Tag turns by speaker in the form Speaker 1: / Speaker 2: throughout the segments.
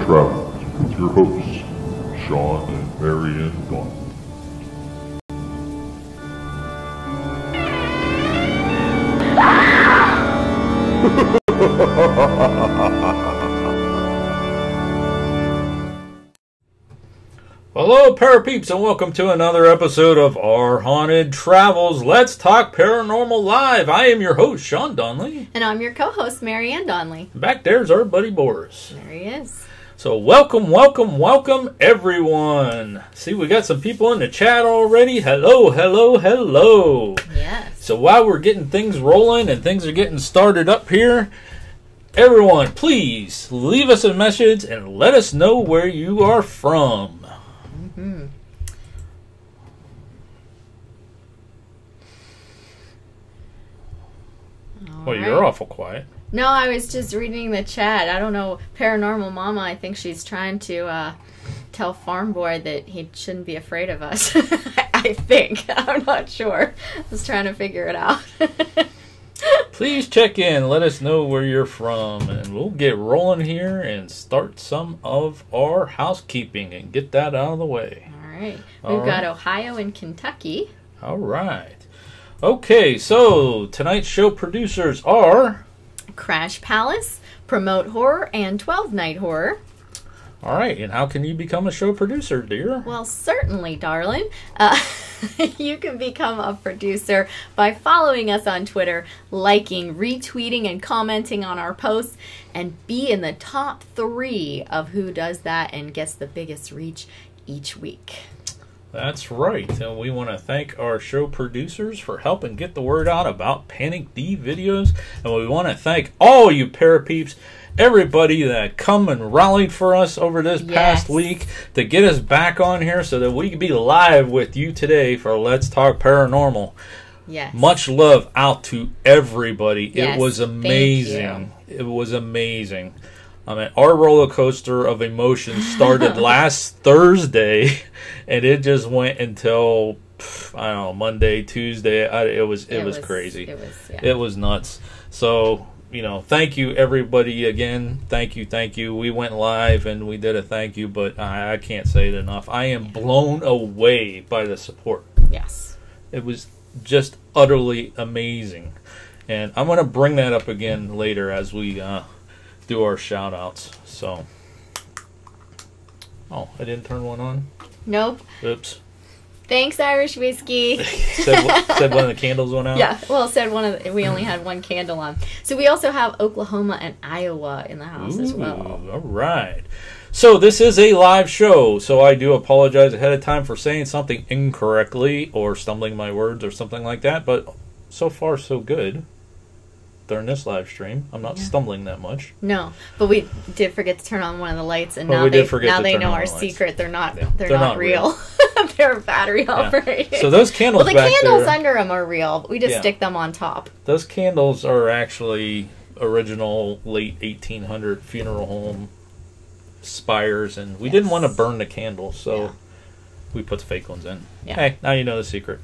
Speaker 1: Travels with your hosts, Sean and Marianne Dawn.
Speaker 2: Hello, Parapeeps, and welcome to another episode of Our Haunted Travels. Let's Talk Paranormal Live. I am your host, Sean Donnelly.
Speaker 3: And I'm your co-host, Marianne Donnelly.
Speaker 2: Back there's our buddy Boris.
Speaker 3: There he is.
Speaker 2: So welcome, welcome, welcome, everyone. See, we got some people in the chat already. Hello, hello, hello.
Speaker 3: Yes.
Speaker 2: So while we're getting things rolling and things are getting started up here, everyone, please leave us a message and let us know where you are from. Well, you're awful quiet.
Speaker 3: No, I was just reading the chat. I don't know. Paranormal Mama, I think she's trying to tell Farm Boy that he shouldn't be afraid of us. I think. I'm not sure. I was trying to figure it out.
Speaker 2: Please check in. Let us know where you're from. And we'll get rolling here and start some of our housekeeping and get that out of the way.
Speaker 3: All right. We've got Ohio and Kentucky.
Speaker 2: All right. Okay, so tonight's show producers are
Speaker 3: Crash Palace, Promote Horror, and 12 Night Horror.
Speaker 2: All right, and how can you become a show producer, dear?
Speaker 3: Well, certainly, darling. You can become a producer by following us on Twitter, liking, retweeting, and commenting on our posts, and be in the top 3 of who does that and gets the biggest reach each week.
Speaker 2: That's right, and we want to thank our show producers for helping get the word out about PANICdVideos, and we want to thank all you Parapeeps, everybody that come and rallied for us over this past week to get us back on here so that we can be live with you today for Let's Talk Paranormal.
Speaker 3: Yes.
Speaker 2: Much love out to everybody.
Speaker 3: Yes,
Speaker 2: it was amazing. It was amazing. I mean, our roller coaster of emotions started last Thursday, and it just went until I don't know, Monday, Tuesday. It was crazy. It was nuts. So, you know, thank you everybody again. Thank you. We went live and we did a thank you, but I can't say it enough. I am blown away by the support.
Speaker 3: Yes,
Speaker 2: it was just utterly amazing, and I'm going to bring that up again later as we do our shout outs. So, oh, I didn't turn one on?
Speaker 3: Nope.
Speaker 2: Oops.
Speaker 3: Thanks, Irish Whiskey.
Speaker 2: said one of the candles went out?
Speaker 3: Yeah, well, it said we only had one candle on. So we also have Oklahoma and Iowa in the house as well.
Speaker 2: All right. So this is a live show, so I do apologize ahead of time for saying something incorrectly or stumbling my words or something like that, but so far so good. During this live stream, I'm not stumbling that much. No,
Speaker 3: but we did forget to turn on one of the lights, and now they know our secret. They're not real. They're battery operated.
Speaker 2: So those candles,
Speaker 3: well, the candles under them are real. We just stick them on top.
Speaker 2: Those candles are actually original late 1800 funeral home spires, and we didn't want to burn the candles, so we put the fake ones in. Yeah. Hey, now you know the secret.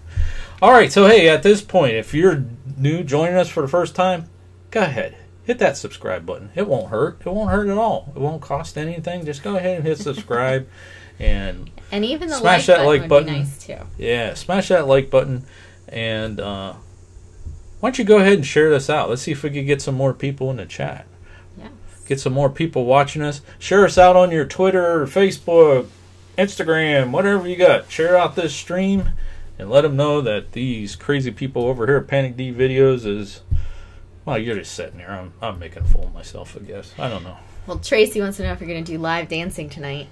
Speaker 2: All right, so hey, at this point, if you're new joining us for the first time, go ahead, hit that subscribe button. It won't hurt. It won't hurt at all. It won't cost anything. Just go ahead and hit subscribe, and
Speaker 3: even the
Speaker 2: smash that like button.
Speaker 3: Would be nice too.
Speaker 2: Yeah, smash that like button, and why don't you go ahead and share this out? Let's see if we can get some more people in the chat.
Speaker 3: Yes.
Speaker 2: Get some more people watching us. Share us out on your Twitter, Facebook, Instagram, whatever you got. Share out this stream and let them know that these crazy people over here at PANICdVideos is, well, you're just sitting there. I'm making a fool of myself, I guess. I don't know.
Speaker 3: Well, Tracy wants to know if you're going to do live dancing tonight.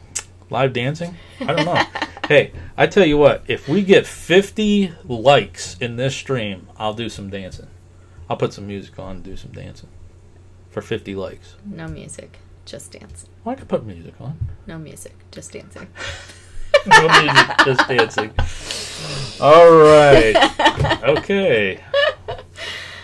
Speaker 2: Live dancing? I don't know. Hey, I tell you what, if we get 50 likes in this stream, I'll do some dancing. I'll put some music on and do some dancing for 50 likes.
Speaker 3: No music, just dancing.
Speaker 2: Well, I could put music on.
Speaker 3: No music, just dancing.
Speaker 2: No music, just dancing. All right. Okay.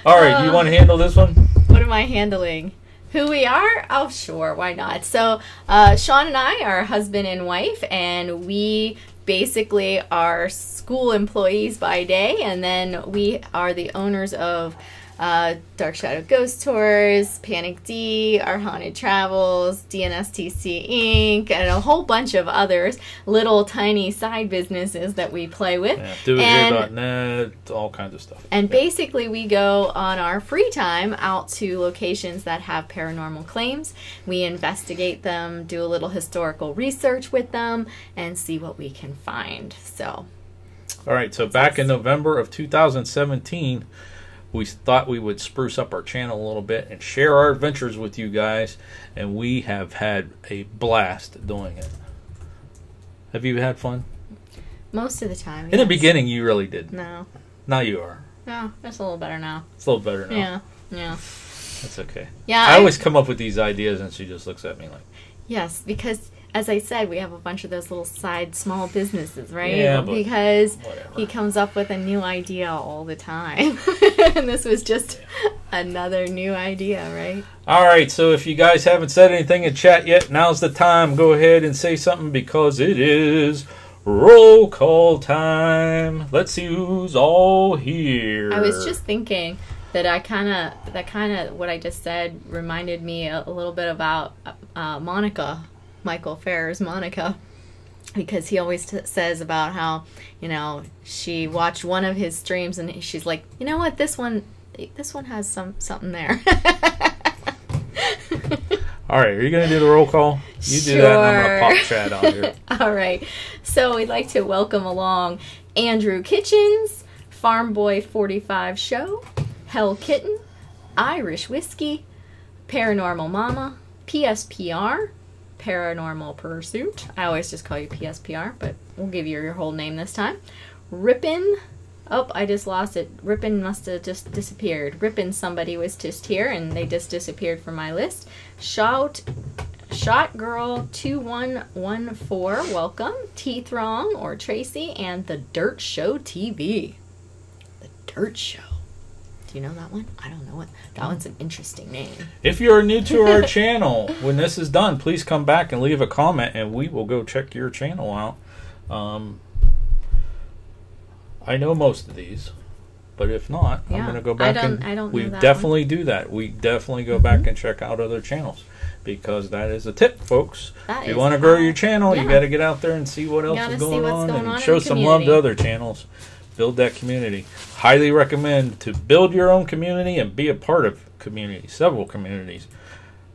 Speaker 2: All right, you want to handle this one?
Speaker 3: What am I handling? Who we are? Oh, sure, why not? So, Sean and I are husband and wife, and we basically are school employees by day, and then we are the owners of Dark Shadow Ghost Tours, Panic D, Our Haunted Travels, DNSTC Inc., and a whole bunch of others, little tiny side businesses that we play with.
Speaker 2: Yeah, doithere.net, all kinds of stuff.
Speaker 3: And basically we go on our free time out to locations that have paranormal claims. We investigate them, do a little historical research with them, and see what we can find. So,
Speaker 2: all right, so back in November of 2017, we thought we would spruce up our channel a little bit and share our adventures with you guys, and we have had a blast doing it. Have you had fun?
Speaker 3: Most of the time, yes.
Speaker 2: In the beginning, you really did.
Speaker 3: No.
Speaker 2: Now you are.
Speaker 3: No, it's a little better now.
Speaker 2: It's a little better now.
Speaker 3: Yeah, yeah.
Speaker 2: That's okay.
Speaker 3: Yeah,
Speaker 2: I always come up with these ideas, and she just looks at me like...
Speaker 3: Yes, because... As I said, we have a bunch of those little side small businesses, right?
Speaker 2: Yeah, but
Speaker 3: because
Speaker 2: whatever.
Speaker 3: he comes up with a new idea all the time. And this was just another new idea, right?
Speaker 2: All right, so if you guys haven't said anything in chat yet, now's the time. Go ahead and say something because it is roll call time. Let's see who's all here.
Speaker 3: I was just thinking that what I just said reminded me a little bit about Monica. Michael Farrer's Monica, because he always says about how, you know, she watched one of his streams and she's like, you know what, this one has something there.
Speaker 2: All right, are you going to do the roll call? You do that, and I'm going to pop chat on here.
Speaker 3: All right, so we'd like to welcome along Andrew Kitchens, Farm Boy 45 Show, Hell Kitten, Irish Whiskey, Paranormal Mama, PSPR, Paranormal Pursuit. I always just call you PSPR, but we'll give you your whole name this time. Rippin'. Oh, I just lost it. Rippin' must have just disappeared. Rippin' somebody was just here, and they just disappeared from my list. Shot Girl 2114, welcome. T-Throng or Tracy, and The Dirt Show TV. The Dirt Show. Do you know that one? I don't know it. That one's an interesting name.
Speaker 2: If you're new to our channel, when this is done, please come back and leave a comment, and we will go check your channel out. I know most of these, but if not, I'm going to go back we definitely do that. We definitely go back and check out other channels, because that is a tip, folks. If you want to grow your channel, you got to get out there and see what else is going on and show some love to other channels. Build that community. Highly recommend to build your own community and be a part of community, several communities.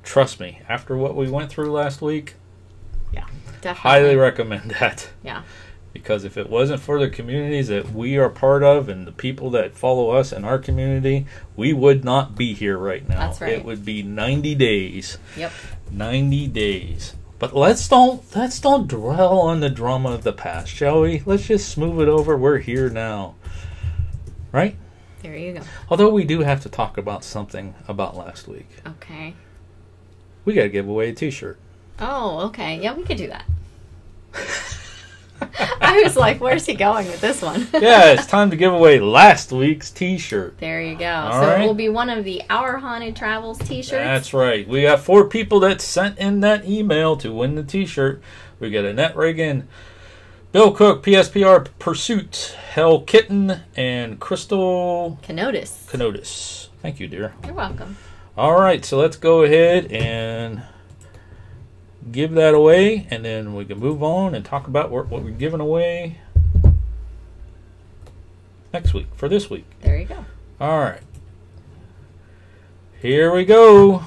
Speaker 2: Trust me, after what we went through last week,
Speaker 3: yeah, definitely.
Speaker 2: Highly recommend that.
Speaker 3: Yeah.
Speaker 2: Because if it wasn't for the communities that we are part of and the people that follow us in our community, we would not be here right now.
Speaker 3: That's right.
Speaker 2: It would be 90 days.
Speaker 3: Yep.
Speaker 2: 90 days. But let's don't dwell on the drama of the past, shall we? Let's just smooth it over. We're here now. Right?
Speaker 3: There you go.
Speaker 2: Although we do have to talk about something about last week.
Speaker 3: Okay.
Speaker 2: We got to give away a t-shirt.
Speaker 3: Oh, okay. Yeah, we could do that. I was like, where's he going with this one?
Speaker 2: Yeah, it's time to give away last week's t-shirt.
Speaker 3: There you go.
Speaker 2: All
Speaker 3: so
Speaker 2: right.
Speaker 3: It will be one of the Our Haunted Travels t-shirts.
Speaker 2: That's right. We got 4 people that sent in that email to win the t-shirt. We got Annette Reagan, Bill Cook, PSPR Pursuit, Hell Kitten, and Crystal Canotis. Thank you, dear.
Speaker 3: You're welcome.
Speaker 2: All right, so let's go ahead and give that away, and then we can move on and talk about what we're giving away next week, for this week.
Speaker 3: There you go.
Speaker 2: All right. Here we go.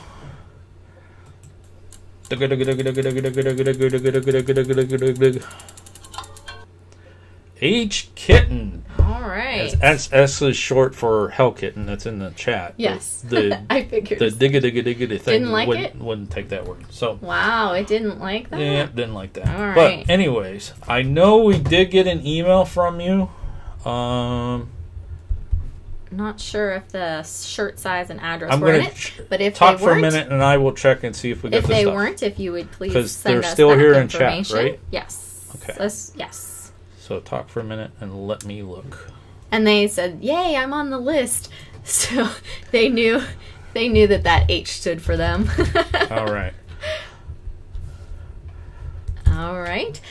Speaker 2: H Kitten.
Speaker 3: All right.
Speaker 2: S is short for Hell Kitten. That's in the chat.
Speaker 3: Yes.
Speaker 2: The
Speaker 3: I figured.
Speaker 2: The digga thing
Speaker 3: Didn't
Speaker 2: wouldn't take that word. So.
Speaker 3: Wow, it didn't like that?
Speaker 2: Yeah, didn't like that.
Speaker 3: All right.
Speaker 2: But anyways, I know we did get an email from you.
Speaker 3: Not sure if the shirt size and address
Speaker 2: I'm
Speaker 3: were in
Speaker 2: gonna
Speaker 3: it, but if
Speaker 2: talk
Speaker 3: they
Speaker 2: for a
Speaker 3: weren't,
Speaker 2: minute, and I will check and see if we got
Speaker 3: if
Speaker 2: the
Speaker 3: they
Speaker 2: stuff.
Speaker 3: weren't, if you would please
Speaker 2: 'Cause
Speaker 3: send
Speaker 2: they're
Speaker 3: us
Speaker 2: still
Speaker 3: that
Speaker 2: here in chat,
Speaker 3: information.
Speaker 2: right?
Speaker 3: Yes.
Speaker 2: Okay.
Speaker 3: Yes.
Speaker 2: So talk for a minute and let me look.
Speaker 3: And they said, "Yay, I'm on the list." So they knew that H stood for them.
Speaker 2: All right.
Speaker 3: All right.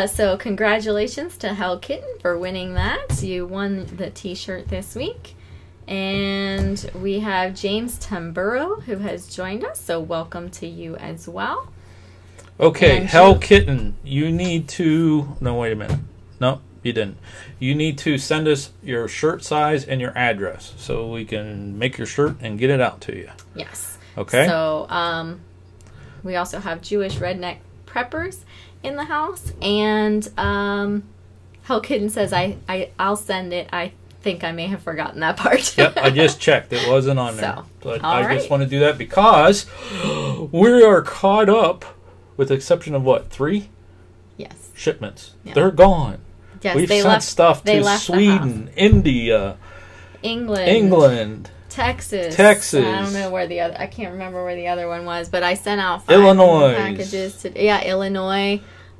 Speaker 3: So congratulations to Hell Kitten for winning that. You won the t-shirt this week. And we have James Tamburo who has joined us, so welcome to you as well.
Speaker 2: Okay,
Speaker 3: And
Speaker 2: Hell Kitten, you need to... No, wait a minute. No, you didn't. You need to send us your shirt size and your address so we can make your shirt and get it out to you.
Speaker 3: Yes.
Speaker 2: Okay.
Speaker 3: So we also have Jewish Redneck Preppers in the house. And Hell Kitten says, I'll send it. I think I may have forgotten that part.
Speaker 2: Yep, I just checked. It wasn't on there.
Speaker 3: So,
Speaker 2: but
Speaker 3: all
Speaker 2: I
Speaker 3: right.
Speaker 2: just want to do that because we are caught up, with the exception of what, 3
Speaker 3: Yes.
Speaker 2: shipments.
Speaker 3: Yeah.
Speaker 2: They're gone.
Speaker 3: Yes,
Speaker 2: We've
Speaker 3: they
Speaker 2: sent
Speaker 3: left,
Speaker 2: stuff
Speaker 3: they
Speaker 2: to
Speaker 3: left the
Speaker 2: Sweden, India,
Speaker 3: England, Texas. I don't know where the other. I can't remember where the other one was, but I sent out 5
Speaker 2: Illinois
Speaker 3: packages to. Yeah, Illinois.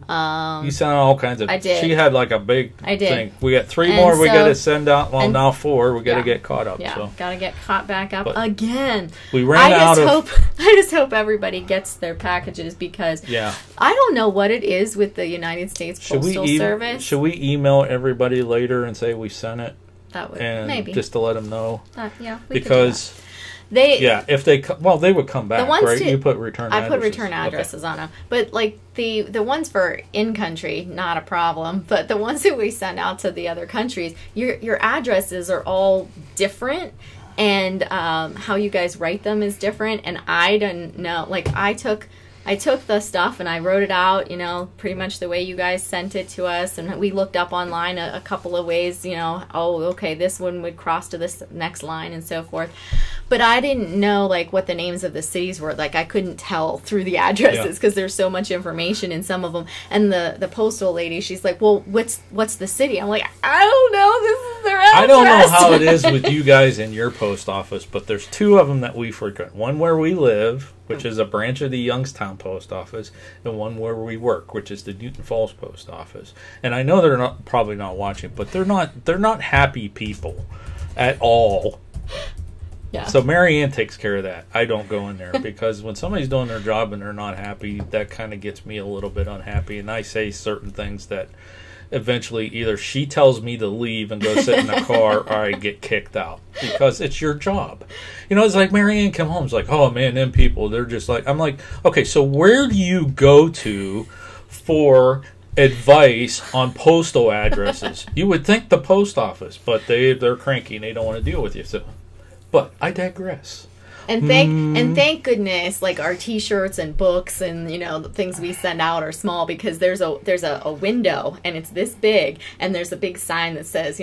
Speaker 2: You sent out all kinds of...
Speaker 3: I did.
Speaker 2: She had like a big
Speaker 3: I did.
Speaker 2: thing. We got 3
Speaker 3: And
Speaker 2: more we
Speaker 3: so-
Speaker 2: got to send out. Well,
Speaker 3: and-
Speaker 2: now 4. We got to
Speaker 3: Yeah.
Speaker 2: get caught up.
Speaker 3: Yeah,
Speaker 2: So
Speaker 3: gotta get caught back up
Speaker 2: But
Speaker 3: again.
Speaker 2: we ran out of...
Speaker 3: I just hope everybody gets their packages because
Speaker 2: Yeah.
Speaker 3: I don't know what it is with the United States Postal Service.
Speaker 2: Should we email everybody later and say we sent it?
Speaker 3: That would
Speaker 2: And
Speaker 3: maybe.
Speaker 2: just to let them know?
Speaker 3: Yeah, we could do
Speaker 2: Because...
Speaker 3: that. They
Speaker 2: if they... Well, they would come back,
Speaker 3: ones
Speaker 2: right?
Speaker 3: to-
Speaker 2: You put return
Speaker 3: I
Speaker 2: addresses.
Speaker 3: put return addresses on them, but like the ones for in country, not a problem. But the ones that we send out to the other countries, your addresses are all different, and how you guys write them is different. And I don't know. Like I took the stuff and I wrote it out, pretty much the way you guys sent it to us, and we looked up online a couple of ways, oh, okay, this one would cross to this next line and so forth. But I didn't know like what the names of the cities were. Like I couldn't tell through the addresses because there's so much information in some of them. And the postal lady, she's like, well, what's the city? I'm like, I don't know. This is their address.
Speaker 2: I don't know how it is with you guys in your post office, but there's 2 of them that we frequent. One where we live, which is a branch of the Youngstown Post Office, and one where we work, which is the Newton Falls Post Office. And I know they're probably not watching, but they're not happy people at all.
Speaker 3: Yeah.
Speaker 2: So Mary Ann takes care of that. I don't go in there because when somebody's doing their job and they're not happy, that kind of gets me a little bit unhappy. And I say certain things that eventually either she tells me to leave and go sit in the car or I get kicked out because it's your job. It's like Mary Ann come home. It's like, oh man, them people, they're just like, I'm like, okay, so where do you go to for advice on postal addresses? You would think the post office, but they're cranky and they don't want to deal with you. So, but I digress.
Speaker 3: And thank goodness, like our T-shirts and books and the things we send out are small because there's a window and it's this big and there's a big sign that says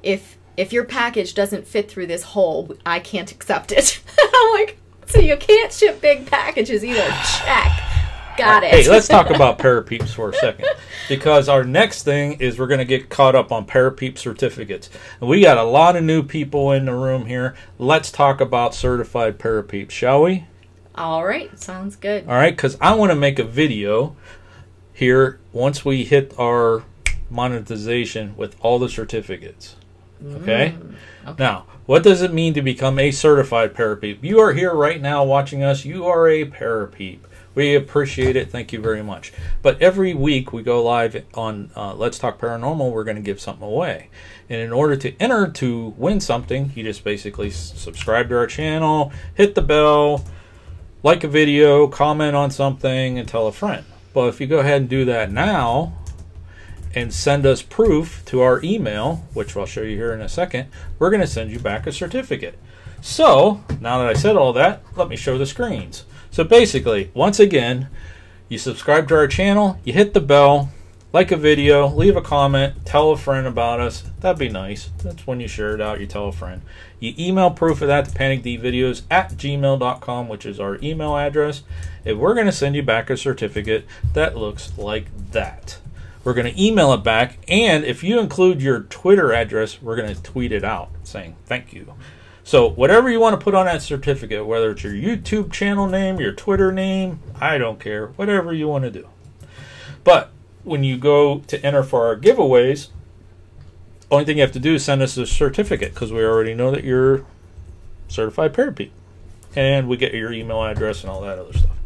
Speaker 3: if your package doesn't fit through this hole, I can't accept it. I'm like, so you can't ship big packages either. Check. Got it.
Speaker 2: Hey, let's talk about Parapeeps for a second. Because our next thing is we're going to get caught up on Parapeep certificates. And we got a lot of new people in the room here. Let's talk about certified Parapeeps, shall we?
Speaker 3: All right. Sounds good.
Speaker 2: All right, because I want to make a video here once we hit our monetization with all the certificates. Okay?
Speaker 3: Okay.
Speaker 2: Now, what does it mean to become a certified Parapeep? You are here right now watching us. You are a Parapeep. We appreciate it. Thank you very much. But every week we go live on Let's Talk Paranormal. We're going to give something away. And in order to enter to win something, you just basically subscribe to our channel, hit the bell, like a video, comment on something, and tell a friend. But if you go ahead and do that now and send us proof to our email, which I'll show you here in a second, we're going to send you back a certificate. So, now that I said all that, let me show the screens. So basically, once again, you subscribe to our channel, you hit the bell, like a video, leave a comment, tell a friend about us. That'd be nice. That's when you share it out, you tell a friend. You email proof of that to PANICdVideos@gmail.com, which is our email address. And we're going to send you back a certificate that looks like that. We're going to email it back, and if you include your Twitter address, we're going to tweet it out saying thank you. So whatever you want to put on that certificate, whether it's your YouTube channel name, your Twitter name, I don't care, whatever you want to do. But when you go to enter for our giveaways, only thing you have to do is send us a certificate because we already know that you're certified Parapeep. And we get your email address and all that other stuff.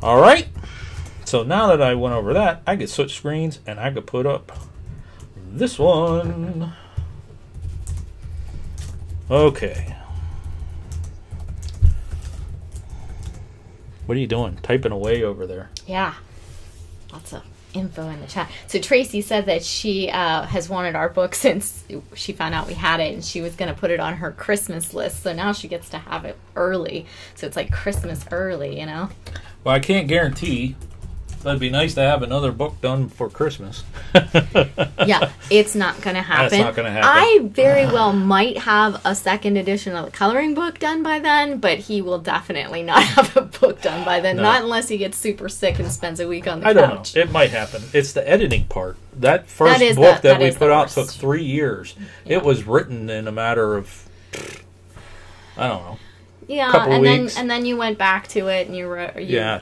Speaker 2: All right. So now that I went over that, I could switch screens and I could put up this one. Okay. What are you doing? Typing away over there.
Speaker 3: Yeah. Lots of info in the chat. So Tracy said that she has wanted our book since she found out we had it, and she was going to put it on her Christmas list. So now she gets to have it early. So it's like Christmas early, you know?
Speaker 2: Well, I can't guarantee. But it'd be nice to have another book done for Christmas.
Speaker 3: Yeah, it's not going to happen.
Speaker 2: That's not going to happen.
Speaker 3: I very well might have a second edition of the coloring book done by then, but he will definitely not have a book done by then.
Speaker 2: No.
Speaker 3: Not unless he gets super sick and spends a week on the couch.
Speaker 2: I don't know. It might happen. It's the editing part. That first book that we put out took 3 years. Yeah. It was written in a matter of, I don't know.
Speaker 3: Yeah, and then you went back to it and you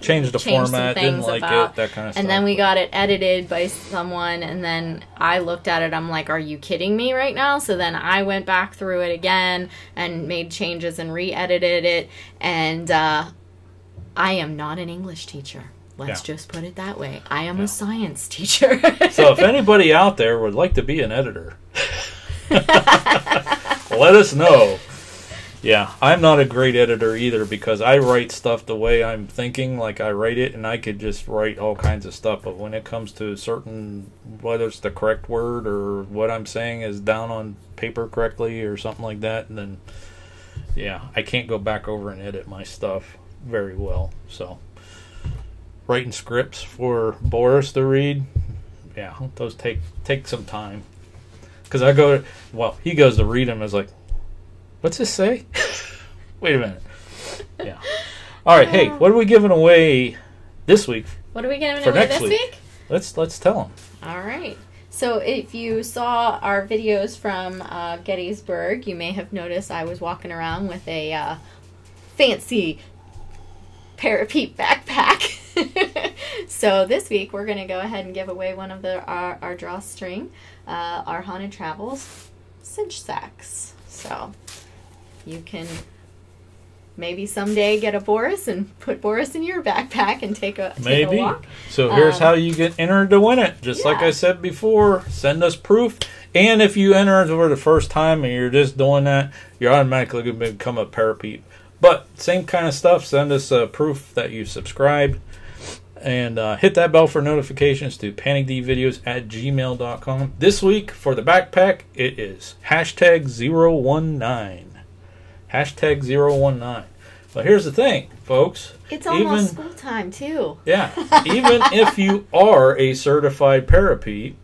Speaker 2: changed the format, didn't like it, that kind of stuff.
Speaker 3: And then we got it edited by someone, and then I looked at it, I'm like, are you kidding me right now? So then I went back through it again and made changes and re-edited it, and I am not an English teacher. Let's just put it that way. I am a science teacher.
Speaker 2: So if anybody out there would like to be an editor, let us know. Yeah, I'm not a great editor either because I write stuff the way I'm thinking, like I write it, and I could just write all kinds of stuff. But when it comes to certain, whether it's the correct word or what I'm saying is down on paper correctly or something like that, and then, yeah, I can't go back over and edit my stuff very well. So, writing scripts for Boris to read, yeah, those take some time. Because he goes to read them, and is like, what's this say? Wait a minute. Yeah. All right. Hey, what are we giving away this week?
Speaker 3: What are we giving away this week?
Speaker 2: Let's tell them.
Speaker 3: All right. So if you saw our videos from Gettysburg, you may have noticed I was walking around with a fancy Parapeat backpack. So this week we're going to go ahead and give away one of our drawstring, our Haunted Travels cinch sacks. So you can maybe someday get a Boris and put Boris in your backpack and take a walk.
Speaker 2: So here's how you get entered to win it. Just like I said before, send us proof. And if you enter for the first time and you're just doing that, you're automatically going to become a Parapeat. But same kind of stuff. Send us proof that you subscribed. And hit that bell for notifications to PANICdVideos@gmail.com. This week for the backpack, it is #019. #019. But here's the thing, folks.
Speaker 3: It's almost school time, too.
Speaker 2: Yeah. Even if you are a certified Parapeat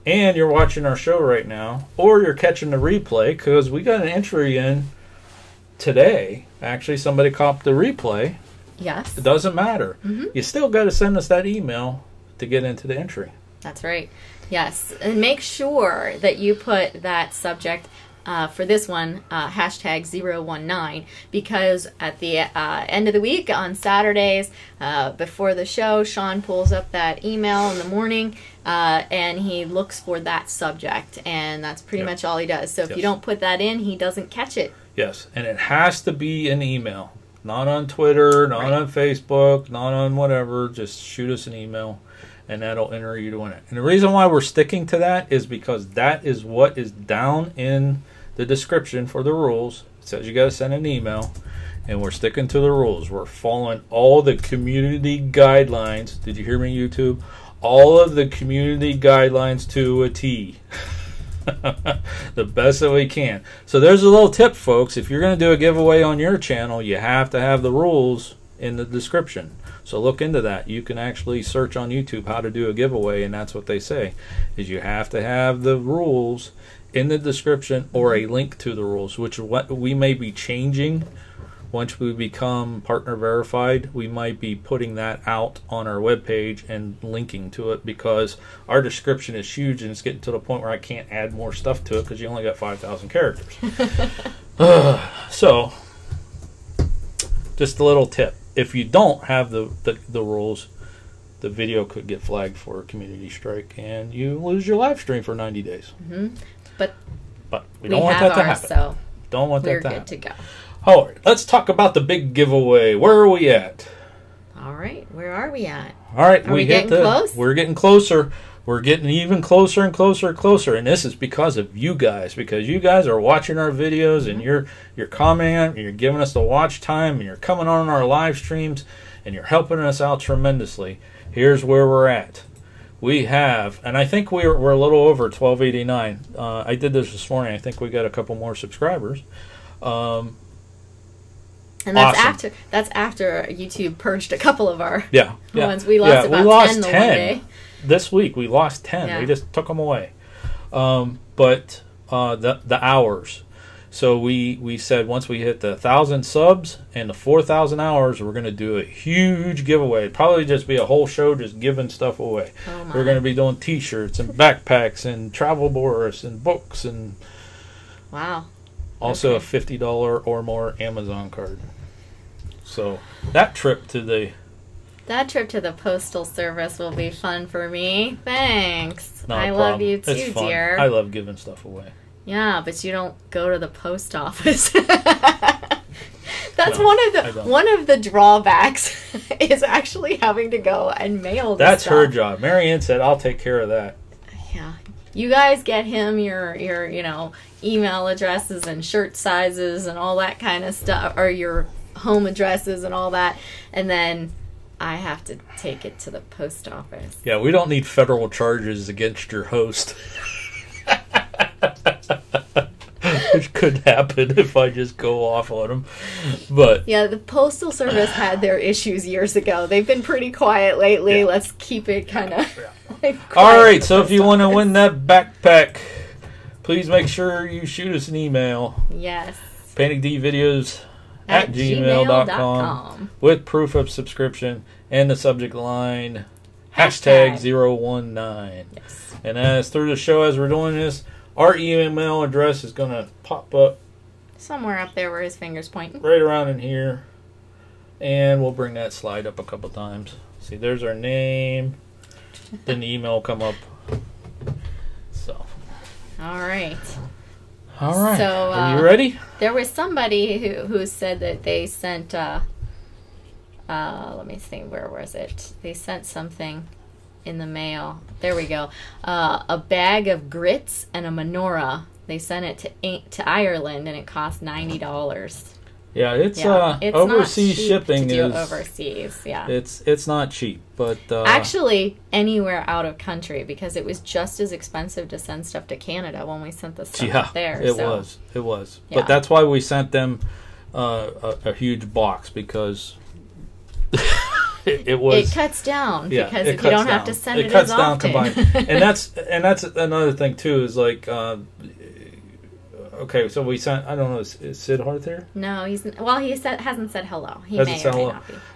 Speaker 2: and you're watching our show right now, or you're catching the replay, because we got an entry in today. Actually, somebody copped the replay.
Speaker 3: Yes.
Speaker 2: It doesn't matter.
Speaker 3: Mm-hmm.
Speaker 2: You still got to send us that email to get into the entry.
Speaker 3: That's right. Yes. And make sure that you put that subject for this one, #019, because at the end of the week on Saturdays, before the show, Sean pulls up that email in the morning and he looks for that subject. And that's pretty much all he does. So if you don't put that in, he doesn't catch it.
Speaker 2: Yes. And it has to be an email. Not on Twitter, not on Facebook, not on whatever. Just shoot us an email, and that'll enter you to win it. And the reason why we're sticking to that is because that is what is down in the description for the rules. It says you got to send an email, and we're sticking to the rules. We're following all the community guidelines. Did you hear me, YouTube? All of the community guidelines to a T. The best that we can. So there's a little tip, folks. If you're going to do a giveaway on your channel, you have to have the rules in the description. So look into that. You can actually search on YouTube how to do a giveaway, and that's what they say, is you have to have the rules in the description or a link to the rules, which what we may be changing once we become partner verified. We might be putting that out on our webpage and linking to it, because our description is huge and it's getting to the point where I can't add more stuff to it because you only got 5,000 characters. So, just a little tip. If you don't have the rules, the video could get flagged for a community strike and you lose your live stream for 90 days.
Speaker 3: Mm-hmm. But
Speaker 2: we don't want that to happen.
Speaker 3: So
Speaker 2: don't want that to happen.
Speaker 3: We're good to go.
Speaker 2: All right, let's talk about the big giveaway. Where are we at?
Speaker 3: All right, where are we at?
Speaker 2: All right,
Speaker 3: are we getting close?
Speaker 2: We're getting closer. we're getting even closer and closer and closer, and this is because of you guys, because you guys are watching our videos and you're commenting, you're giving us the watch time, and you're coming on our live streams, and you're helping us out tremendously. Here's where we're at. We have, and I think we're a little over 1289. I did this morning. I think we got a couple more subscribers.
Speaker 3: And that's
Speaker 2: awesome.
Speaker 3: after YouTube purged a couple of our ones. We lost 10 the one day.
Speaker 2: This week we lost 10.
Speaker 3: Yeah.
Speaker 2: We just took them away. But the hours. So we said once we hit the 1,000 subs and the 4,000 hours, we're going to do a huge giveaway. It'd probably just be a whole show just giving stuff away.
Speaker 3: Oh my.
Speaker 2: We're going to be doing T-shirts and backpacks and travel boards and books and also a $50 or more Amazon card. So that trip to the
Speaker 3: postal service will be fun for me. Thanks.
Speaker 2: Not a
Speaker 3: I
Speaker 2: problem.
Speaker 3: love you too,
Speaker 2: It's fun.
Speaker 3: dear.
Speaker 2: I love giving stuff away.
Speaker 3: Yeah, but you don't go to the post office. That's one of the drawbacks is actually having to go and mail the
Speaker 2: That's
Speaker 3: stuff.
Speaker 2: her job. Marianne said, "I'll take care of that."
Speaker 3: Yeah. You guys get him your email addresses and shirt sizes and all that kind of stuff, or your home addresses and all that, and then I have to take it to the post office.
Speaker 2: Yeah, we don't need federal charges against your host. Which could happen if I just go off on them. But
Speaker 3: yeah, the Postal Service had their issues years ago. They've been pretty quiet lately.
Speaker 2: Yeah.
Speaker 3: Let's keep it kind of
Speaker 2: all right, so if you want to win that backpack, please make sure you shoot us an email.
Speaker 3: Yes.
Speaker 2: PANICdVideos at gmail.com with proof of subscription and the subject line hashtag 019.
Speaker 3: Yes.
Speaker 2: And as through the show, as we're doing this, our email address is going to pop up
Speaker 3: somewhere up there where his finger's pointing.
Speaker 2: right around in here. And we'll bring that slide up a couple times. See, there's our name. Then the email will come up. So.
Speaker 3: All right.
Speaker 2: All right.
Speaker 3: So,
Speaker 2: are you ready?
Speaker 3: There was somebody who said that they sent, let me see, where was it? They sent something in the mail. There we go. A bag of grits and a menorah. They sent it to Ireland, and it cost $90.
Speaker 2: Yeah, it's
Speaker 3: it's
Speaker 2: overseas
Speaker 3: not cheap
Speaker 2: shipping
Speaker 3: to do
Speaker 2: is
Speaker 3: overseas. Yeah,
Speaker 2: it's not cheap, but
Speaker 3: actually anywhere out of country, because it was just as expensive to send stuff to Canada when we sent the stuff up there.
Speaker 2: It was.
Speaker 3: Yeah.
Speaker 2: But that's why we sent them a huge box, because it
Speaker 3: cuts down,
Speaker 2: yeah,
Speaker 3: because
Speaker 2: it
Speaker 3: if you don't
Speaker 2: cuts
Speaker 3: have
Speaker 2: down.
Speaker 3: to send it
Speaker 2: cuts
Speaker 3: as
Speaker 2: down
Speaker 3: often.
Speaker 2: combined. and that's another thing too, is like okay, so we sent, I don't know, is Sid Hart there?
Speaker 3: No, he hasn't said hello. He
Speaker 2: Hasn't
Speaker 3: may
Speaker 2: said
Speaker 3: or may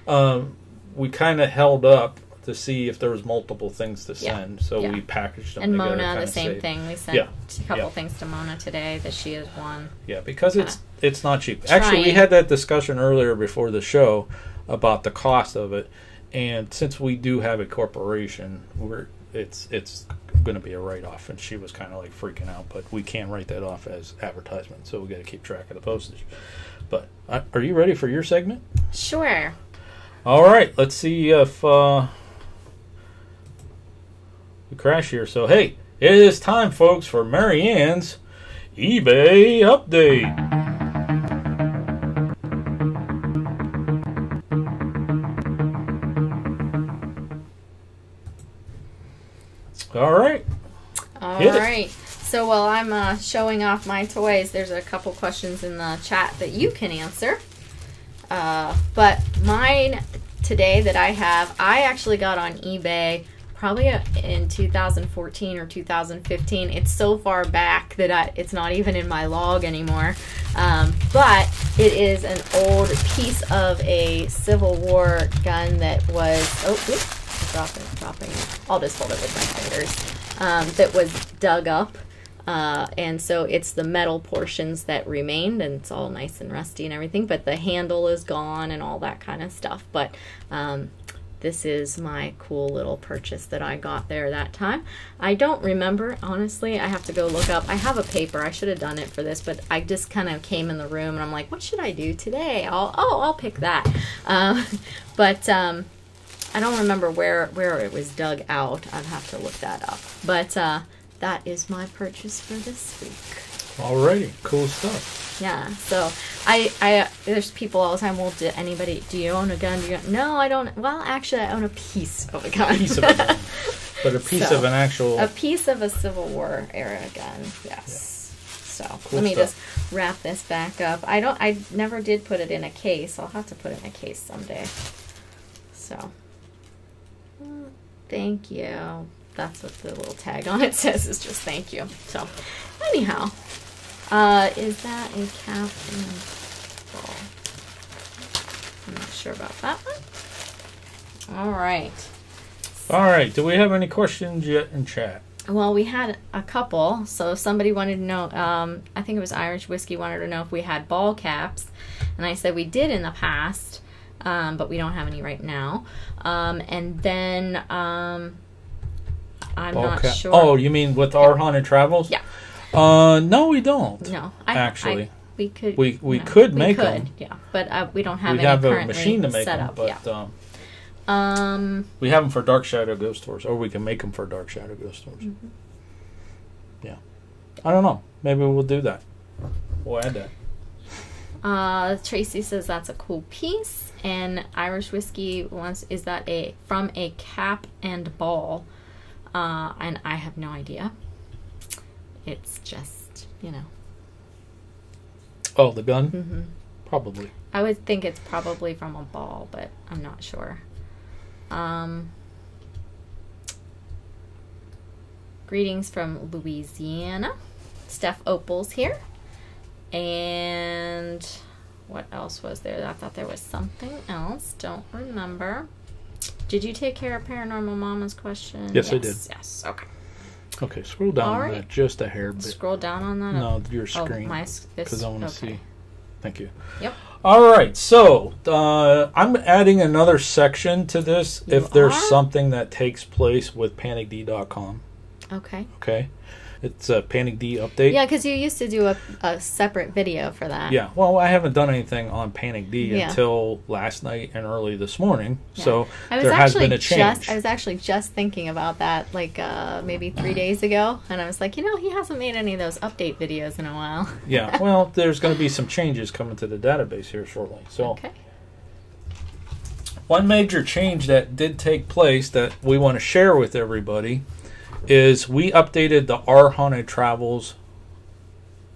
Speaker 2: hello.
Speaker 3: not be.
Speaker 2: We kind of held up to see if there was multiple things to
Speaker 3: Yeah.
Speaker 2: send, so
Speaker 3: Yeah.
Speaker 2: we packaged them
Speaker 3: And
Speaker 2: together.
Speaker 3: Mona,
Speaker 2: kinda
Speaker 3: the same
Speaker 2: saved.
Speaker 3: thing. We sent
Speaker 2: Yeah.
Speaker 3: a couple
Speaker 2: Yeah.
Speaker 3: things to Mona today that she has won.
Speaker 2: Yeah, because it's not cheap.
Speaker 3: Trying.
Speaker 2: Actually, we had that discussion earlier before the show about the cost of it, and since we do have a corporation, it's going to be a write-off, and she was kind of like freaking out, but we can't write that off as advertisement, so we got to keep track of the postage. But are you ready for your segment?
Speaker 3: Sure.
Speaker 2: All right, let's see if we crash here. So hey, it is time, folks, for Marianne's eBay update. All right.
Speaker 3: All
Speaker 2: Hit it.
Speaker 3: right. So while I'm showing off my toys, there's a couple questions in the chat that you can answer. But mine today that I have, I actually got on eBay probably in 2014 or 2015. It's so far back that it's not even in my log anymore. But it is an old piece of a Civil War gun that was... dropping. I'll just hold it with my fingers. That was dug up. And so it's the metal portions that remained, and it's all nice and rusty and everything, but the handle is gone and all that kind of stuff. But this is my cool little purchase that I got there that time. I don't remember, honestly. I have to go look up. I have a paper. I should have done it for this, but I just kind of came in the room and I'm like, what should I do today? I'll pick that. I don't remember where it was dug out. I'd have to look that up. But that is my purchase for this week.
Speaker 2: Alrighty, cool stuff.
Speaker 3: Yeah, so I there's people all the time. Well, do you own a gun? No, I don't. Well, actually, I own a piece of a gun.
Speaker 2: Piece of a gun, but a piece of an actual.
Speaker 3: A piece of a Civil War era gun. Yes. Yeah. So
Speaker 2: cool
Speaker 3: let me
Speaker 2: stuff.
Speaker 3: just wrap this back up. I never did put it in a case. I'll have to put it in a case someday. So, thank you. That's what the little tag on it says, is just thank you. So, anyhow, is that a cap and ball? I'm not sure about that one. All right.
Speaker 2: All right. Do we have any questions yet in chat?
Speaker 3: Well, we had a couple. So somebody wanted to know, I think it was Irish Whiskey, wanted to know if we had ball caps. And I said we did in the past, but we don't have any right now. And then I'm not sure.
Speaker 2: Oh, you mean with our Haunted Travels?
Speaker 3: Yeah.
Speaker 2: No, we don't.
Speaker 3: No,
Speaker 2: actually,
Speaker 3: we could.
Speaker 2: We could make them.
Speaker 3: Yeah, but we don't have.
Speaker 2: We
Speaker 3: any
Speaker 2: have a
Speaker 3: currently
Speaker 2: machine to make
Speaker 3: set
Speaker 2: them,
Speaker 3: up.
Speaker 2: but
Speaker 3: Yeah.
Speaker 2: we have them for Dark Shadow Ghost Tours, or we can make them for Dark Shadow Ghost Tours.
Speaker 3: Mm-hmm.
Speaker 2: Yeah, I don't know. Maybe we'll do that. We'll add that.
Speaker 3: Tracy says that's a cool piece, and Irish Whiskey wants, is that from a cap and ball? And I have no idea. It's just,
Speaker 2: Oh, the gun?
Speaker 3: Mm-hmm.
Speaker 2: Probably.
Speaker 3: I would think it's probably from a ball, but I'm not sure. Greetings from Louisiana. Steph Opal's here. And what else was there? I thought there was something else. Don't remember. Did you take care of Paranormal Mama's question?
Speaker 2: Yes, I did.
Speaker 3: Yes. Okay.
Speaker 2: Okay, scroll down
Speaker 3: All
Speaker 2: on
Speaker 3: right.
Speaker 2: that just a hair bit.
Speaker 3: Scroll down on that?
Speaker 2: No, your screen.
Speaker 3: Because
Speaker 2: I want to see. Thank you.
Speaker 3: Yep.
Speaker 2: All right, so I'm adding another section to this if there's something that takes place with PANICd.com.
Speaker 3: Okay.
Speaker 2: Okay. It's a PANICd update.
Speaker 3: Yeah, because you used to do a separate video for that.
Speaker 2: Yeah, well, I haven't done anything on PANICd until last night and early this morning, so there has been a change.
Speaker 3: I was actually just thinking about that, like maybe 3 days ago, and I was like, he hasn't made any of those update videos in a while.
Speaker 2: Yeah, well, there's going to be some changes coming to the database here shortly. So,
Speaker 3: okay.
Speaker 2: One major change that did take place that we want to share with everybody is we updated the Our Haunted Travels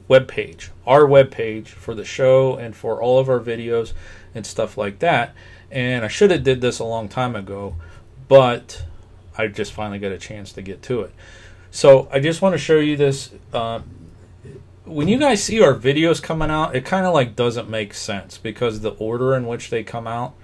Speaker 2: webpage, our webpage for the show and for all of our videos and stuff like that. And I should have did this a long time ago, but I just finally got a chance to get to it. So I just want to show you this. When you guys see our videos coming out, it kind of like doesn't make sense because the order in which they come out.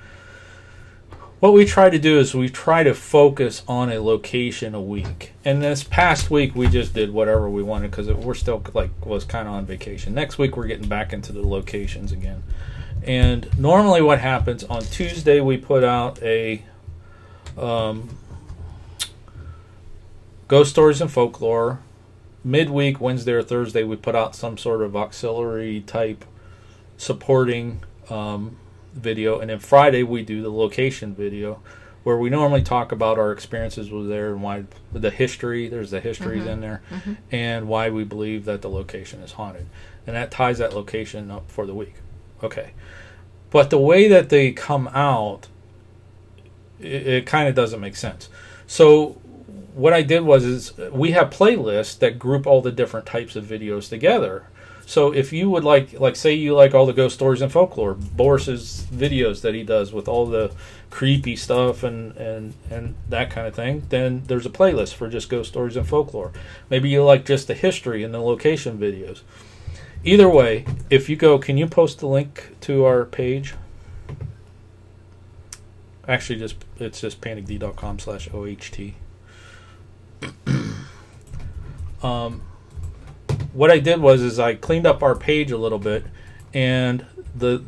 Speaker 2: What we try to do is we try to focus on a location a week. And this past week we just did whatever we wanted because we're still was kind of on vacation. Next week we're getting back into the locations again. And normally what happens on Tuesday we put out a Ghost Stories and Folklore. Midweek, Wednesday or Thursday, we put out some sort of auxiliary type supporting video, and then Friday we do the location video where we normally talk about our experiences with there and why the history, there's the histories in there, and why we believe that the location is haunted, and that ties that location up for the week. Okay, but the way that they come out, it kind of doesn't make sense. So what I did is we have playlists that group all the different types of videos together. So if you would like say you like all the ghost stories and folklore, Boris's videos that he does with all the creepy stuff and that kind of thing, then there's a playlist for just ghost stories and folklore. Maybe you like just the history and the location videos. Either way, if you go, can you post the link to our page? Actually, it's just panicd.com/OHT. What I did was I cleaned up our page a little bit, and the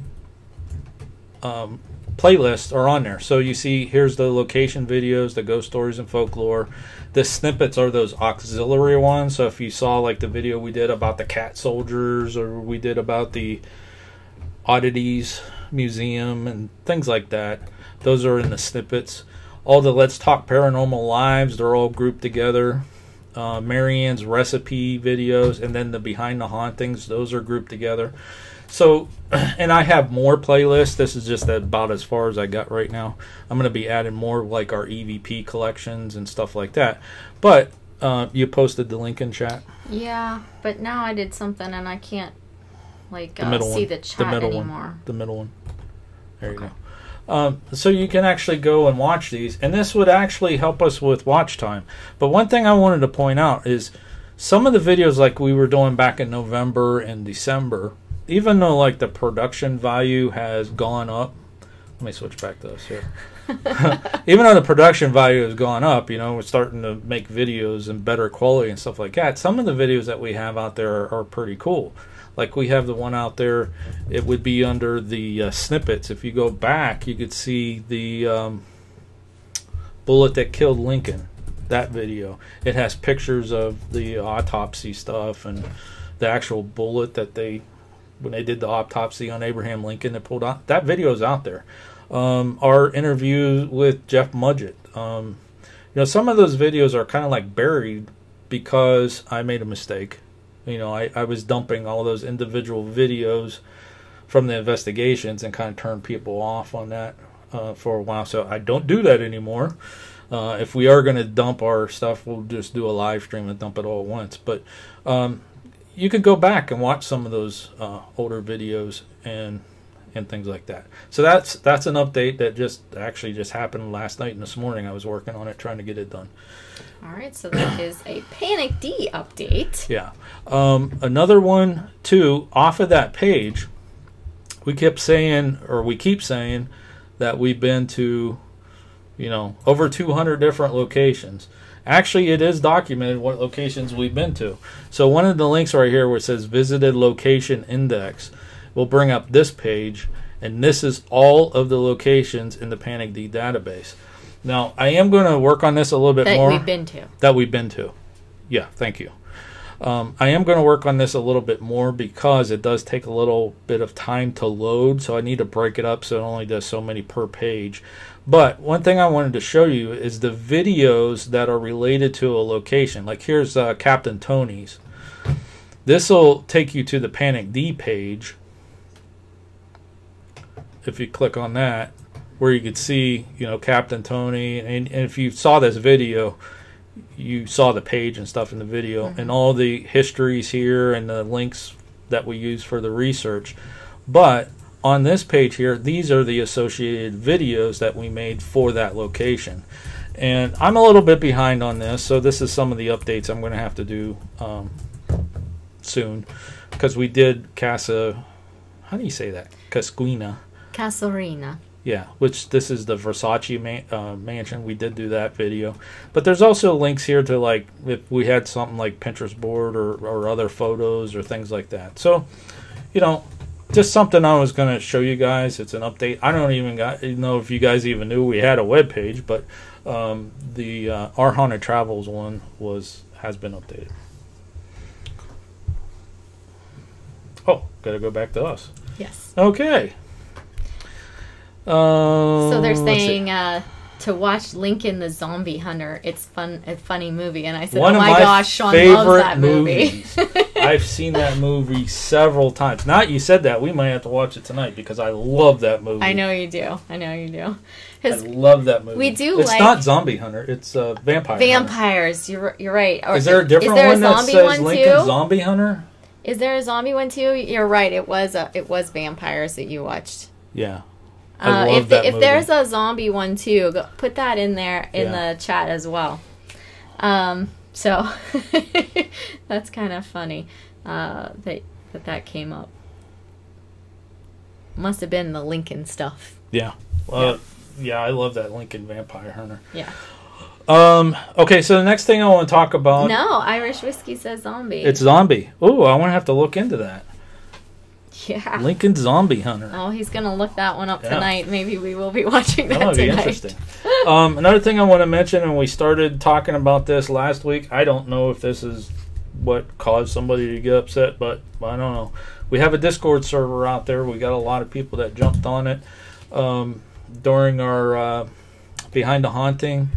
Speaker 2: playlists are on there. So you see, here's the location videos, the ghost stories and folklore. The snippets are those auxiliary ones. So if you saw like the video we did about the cat soldiers, or we did about the oddities museum and things like that, those are in the snippets. all the Let's Talk Paranormal Lives, they're all grouped together. Marianne's recipe videos, and then the Behind the Hauntings, those are grouped together. So, and I have more playlists. This is just about as far as I got right now. I'm going to be adding more, like our EVP collections and stuff like that. But you posted the link in chat.
Speaker 3: Yeah, but now I did something and I can't like
Speaker 2: one.
Speaker 3: see the chat anymore.
Speaker 2: The middle one. There you go. So you can actually go and watch these, and this would actually help us with watch time. But one thing I wanted to point out is some of the videos like we were doing back in November and December, even though like the production value has gone up. Let me switch back to this here. Even though the production value has gone up, you know, we're starting to make videos in better quality and stuff like that. Some of the videos that we have out there are pretty cool. Like we have the one out there, it would be under the snippets. If you go back, you could see the bullet that killed Lincoln, that video. It has pictures of the autopsy stuff and the actual bullet that when they did the autopsy on Abraham Lincoln, they pulled out. That video is out there. Our interview with Jeff Mudgett. You know, some of those videos are kind of like buried because I made a mistake. You know, I was dumping all those individual videos from the investigations and kind of turned people off on that for a while. So I don't do that anymore. If we are going to dump our stuff, we'll just do a live stream and dump it all at once. But you could go back and watch some of those older videos and things like that. So that's an update that just happened last night and this morning. I was working on it, trying to get it done.
Speaker 3: All right, so that is a Panic D update.
Speaker 2: Yeah. Another one, too, off of that page, we keep saying that we've been to, you know, over 200 different locations. Actually, it is documented what locations we've been to. So one of the links right here where it says Visited Location Index will bring up this page, and this is all of the locations in the PANICd database. Now, I am going to work on this a little bit more. That we've been to. Yeah, thank you. I am going to work on this a little bit more because it does take a little bit of time to load, so I need to break it up so it only does so many per page. But one thing I wanted to show you is the videos that are related to a location. Like here's Captain Tony's. This will take you to the PANICd page. If you click on that, where you could see, you know, Captain Tony, and if you saw this video, you saw the page and stuff in the video, and all the histories here and the links that we use for the research. But on this page here, these are the associated videos that we made for that location. And I'm a little bit behind on this, so this is some of the updates I'm going to have to do soon, because we did Casa, how do you say that? Casarina. Yeah, which this is the Versace mansion. We did do that video. But there's also links here to, like, if we had something like Pinterest board or other photos or things like that. So, you know, just something I was going to show you guys. It's an update. I don't even know if you guys even knew we had a web page, but the Our Haunted Travels one has been updated. Oh, got to go back to us.
Speaker 3: Yes.
Speaker 2: Okay.
Speaker 3: So they're saying to watch Lincoln the Zombie Hunter. It's a funny movie. And I said, oh my gosh, Sean loves that movie.
Speaker 2: I've seen that movie several times. Now you said that, we might have to watch it tonight because I love that movie.
Speaker 3: I know you do. I
Speaker 2: love that movie.
Speaker 3: We do.
Speaker 2: It's not Zombie Hunter. It's
Speaker 3: Vampires.
Speaker 2: Hunter.
Speaker 3: You're right. Or,
Speaker 2: is there a different one that says Lincoln Zombie Hunter?
Speaker 3: Is there a zombie one too? You're right. It was Vampires that you watched.
Speaker 2: Yeah. If
Speaker 3: there's a zombie one too, put that in there in the chat as well. So that's kind of funny that came up. Must have been the Lincoln stuff.
Speaker 2: Yeah. Well, yeah, I love that Lincoln Vampire Hunter.
Speaker 3: Yeah.
Speaker 2: Okay, so the next thing I want to talk about.
Speaker 3: No, Irish Whiskey says zombie.
Speaker 2: It's zombie. Oh, I want to have to look into that.
Speaker 3: Yeah.
Speaker 2: Lincoln Zombie Hunter.
Speaker 3: Oh, he's going to look that one up tonight. Maybe we will be watching that tonight.
Speaker 2: That'll be interesting. Another thing I want to mention, and we started talking about this last week. I don't know if this is what caused somebody to get upset, but I don't know. We have a Discord server out there. We got a lot of people that jumped on it during our Behind the Haunting.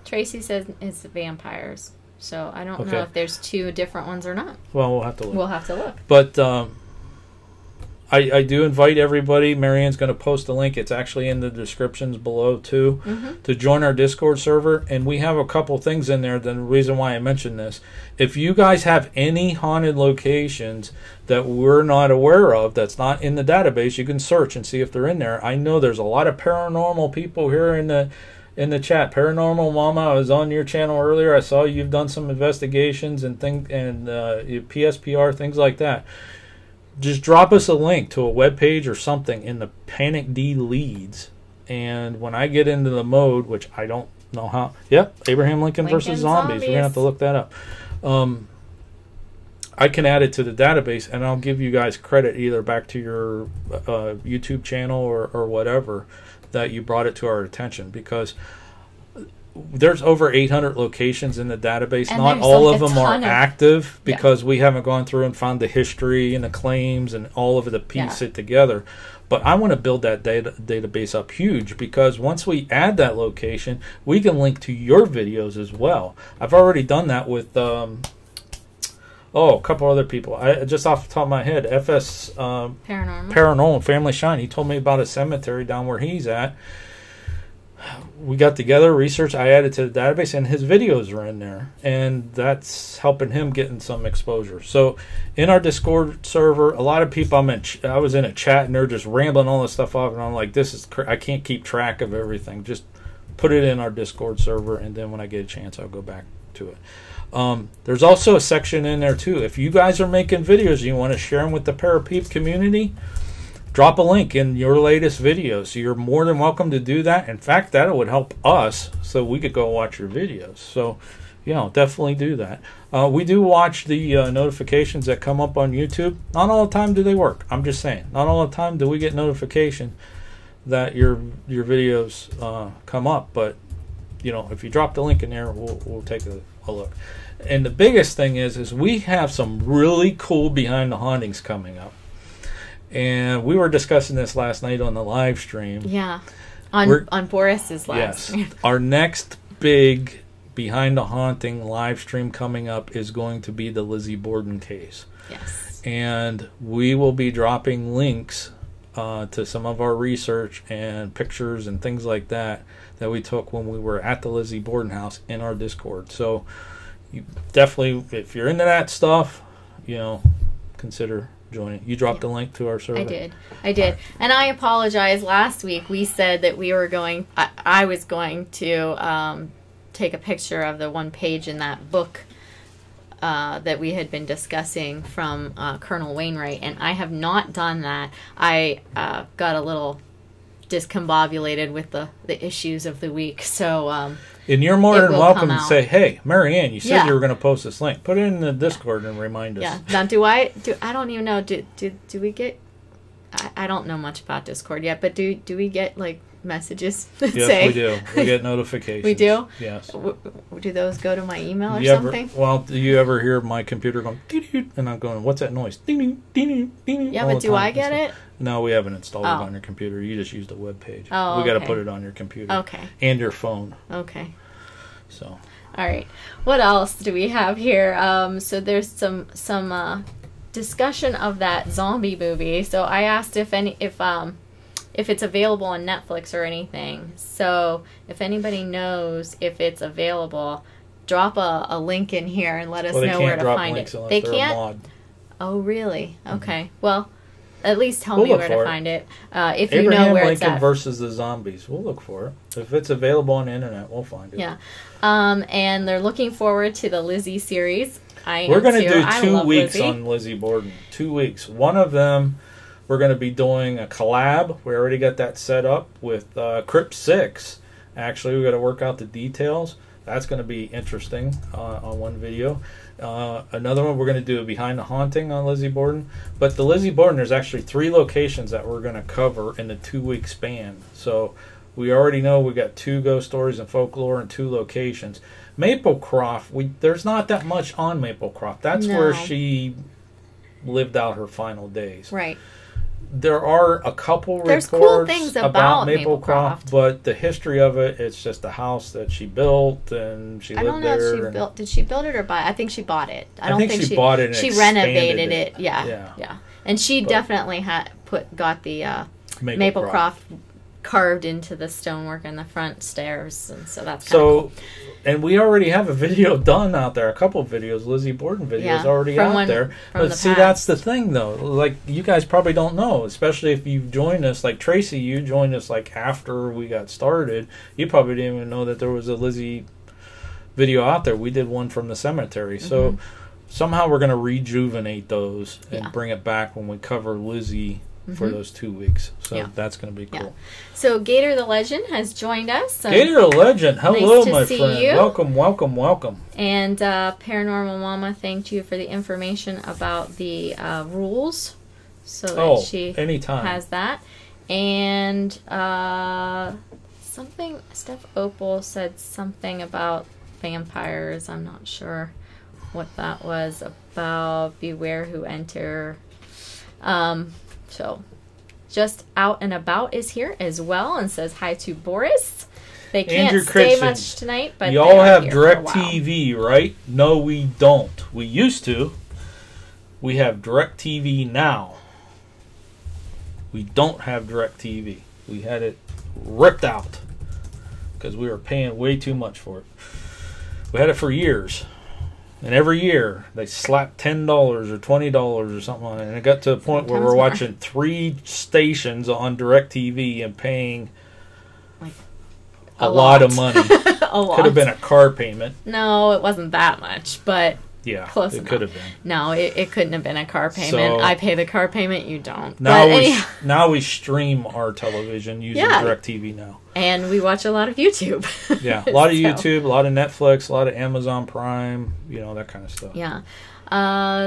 Speaker 3: Tracy says it's vampires. So I don't
Speaker 2: Okay.
Speaker 3: know if there's two different ones or not.
Speaker 2: Well, we'll have to look.
Speaker 3: We'll have to look.
Speaker 2: But I do invite everybody. Marianne's going to post a link. It's actually in the descriptions below, too, to join our Discord server. And we have a couple things in there. The reason why I mentioned this, if you guys have any haunted locations that we're not aware of, that's not in the database, you can search and see if they're in there. I know there's a lot of paranormal people here in the chat. Paranormal Mama, I was on your channel earlier. I saw you've done some investigations and PSPR, things like that. Just drop us a link to a web page or something in the PANICd leads, and when I get into the mode, which I don't know how. Yep, Abraham Lincoln versus Zombies. We're gonna have to look that up. I can add it to the database, and I'll give you guys credit either back to your YouTube channel or whatever that you brought it to our attention, because there's over 800 locations in the database.
Speaker 3: And
Speaker 2: not all
Speaker 3: like
Speaker 2: of them are active because we haven't gone through and found the history and the claims and all of the piece it together. But I want to build that database up huge, because once we add that location, we can link to your videos as well. I've already done that with a couple other people. I just off the top of my head, FS Paranormal Family Shine. He told me about a cemetery down where he's at. We got together, research, I added to the database, and his videos are in there, and that's helping him getting some exposure. So in our Discord server, a lot of people, I was in a chat, and they're just rambling all this stuff off, and I'm like, I can't keep track of everything. Just put it in our Discord server, and then when I get a chance, I'll go back to it. There's also a section in there too. If you guys are making videos and you want to share them with the Parapeep community, drop a link in your latest video. So you're more than welcome to do that. In fact, that would help us so we could go watch your videos. So, definitely do that. We do watch the notifications that come up on YouTube. Not all the time do they work. I'm just saying. Not all the time do we get notification that your videos come up. But, if you drop the link in there, we'll take a look. And the biggest thing is we have some really cool Behind the Hauntings coming up. And we were discussing this last night on the live stream.
Speaker 3: Yeah, on Boris's live stream.
Speaker 2: Our next big Behind the Haunting live stream coming up is going to be the Lizzie Borden case.
Speaker 3: Yes.
Speaker 2: And we will be dropping links to some of our research and pictures and things like that we took when we were at the Lizzie Borden house in our Discord. So you definitely, if you're into that stuff, consider joining. You dropped a link to our server.
Speaker 3: I did. And I apologize. Last week we said that we were going, I was going to take a picture of the one page in that book that we had been discussing from Colonel Wainwright, and I have not done that. I got a little discombobulated with the issues of the week, so
Speaker 2: and you're more than welcome to say, hey, Marianne, you said you were going to post this link. Put it in the Discord and remind us.
Speaker 3: Yeah. Now, I don't even know, do we get, I don't know much about Discord yet, but do we get, messages that say?
Speaker 2: Yes, we do. We get notifications.
Speaker 3: We do?
Speaker 2: Yes.
Speaker 3: Do those go to my email or something?
Speaker 2: Do you ever hear my computer going, ding, and I'm going, what's that noise? Ding, ding, ding.
Speaker 3: Yeah, but do I get it?
Speaker 2: No, we haven't installed it on your computer. You just used the web page.
Speaker 3: Oh,
Speaker 2: we got to put it on your computer.
Speaker 3: Okay.
Speaker 2: And your phone.
Speaker 3: Okay.
Speaker 2: So.
Speaker 3: All right. What else do we have here? So there's some discussion of that zombie movie. So I asked if it's available on Netflix or anything. So if anybody knows if it's available, drop a link in here and let us know where to find it. They can't. Mod. Oh, really? Okay. Well, at least tell me where to find it. If you know where it's at.
Speaker 2: Lincoln versus the Zombies. We'll look for it. If it's available on the internet, we'll find it.
Speaker 3: Yeah. And they're looking forward to the Lizzie series.
Speaker 2: We're going to do 2 weeks on Lizzie Borden. 2 weeks. One of them, we're going to be doing a collab. We already got that set up with Crypt 6. Actually, we got to work out the details. That's going to be interesting on one video. Another one, we're going to do a Behind the Haunting on Lizzie Borden. But the Lizzie Borden, there's actually 3 locations that we're going to cover in the 2-week span. So we already know we got 2 ghost stories and folklore and 2 locations. Maplecroft, there's not that much on Maplecroft. That's where she lived out her final days.
Speaker 3: Right.
Speaker 2: there are a couple
Speaker 3: There's
Speaker 2: reports
Speaker 3: cool things about
Speaker 2: Maplecroft, but the history of it, it's just a house that she built and she
Speaker 3: I
Speaker 2: lived
Speaker 3: don't know
Speaker 2: there.
Speaker 3: if she built. Did she build it or buy? I think she bought it.
Speaker 2: I think she bought it. And
Speaker 3: she
Speaker 2: expanded
Speaker 3: renovated it. Yeah. And she definitely got the Maplecroft carved into the stonework in the front stairs, and so that's cool.
Speaker 2: And we already have a video done out there, a couple of videos, Lizzie Borden videos already out there. But see, that's the thing, though. Like, you guys probably don't know, especially if you've joined us. Like, Tracy, you joined us, like, after we got started. You probably didn't even know that there was a Lizzie video out there. We did one from the cemetery. So, somehow we're going to rejuvenate those and bring it back when we cover Lizzie for those 2 weeks. So that's going to be cool.
Speaker 3: So Gator the Legend has joined us.
Speaker 2: Gator the Legend, hello,
Speaker 3: nice
Speaker 2: my friend.
Speaker 3: You.
Speaker 2: Welcome, welcome, welcome.
Speaker 3: And Paranormal Mama thanked you for the information about the rules. So that she
Speaker 2: anytime.
Speaker 3: has that. And Steph Opal said something about vampires. I'm not sure what that was about. Beware who enter. So, Just Out and About is here as well and says hi to Boris. They can't stay much tonight, but
Speaker 2: you all have DirecTV, right? No, we don't. We used to. We have DirecTV now. We don't have DirecTV. We had it ripped out because we were paying way too much for it. We had it for years. And every year, they slapped $10 or $20 or something on it. And it got to a point where we're watching 3 stations on DirecTV and paying
Speaker 3: like
Speaker 2: a lot of money.
Speaker 3: A lot.
Speaker 2: Could have been a car payment.
Speaker 3: No, it wasn't that much, but close enough.
Speaker 2: It could have been.
Speaker 3: No, it couldn't have been a car payment. So, I pay the car payment, you don't.
Speaker 2: Now we stream our television using DirecTV now.
Speaker 3: And we watch a lot of YouTube.
Speaker 2: Yeah, a lot of YouTube, a lot of Netflix, a lot of Amazon Prime, that kind of stuff.
Speaker 3: Yeah.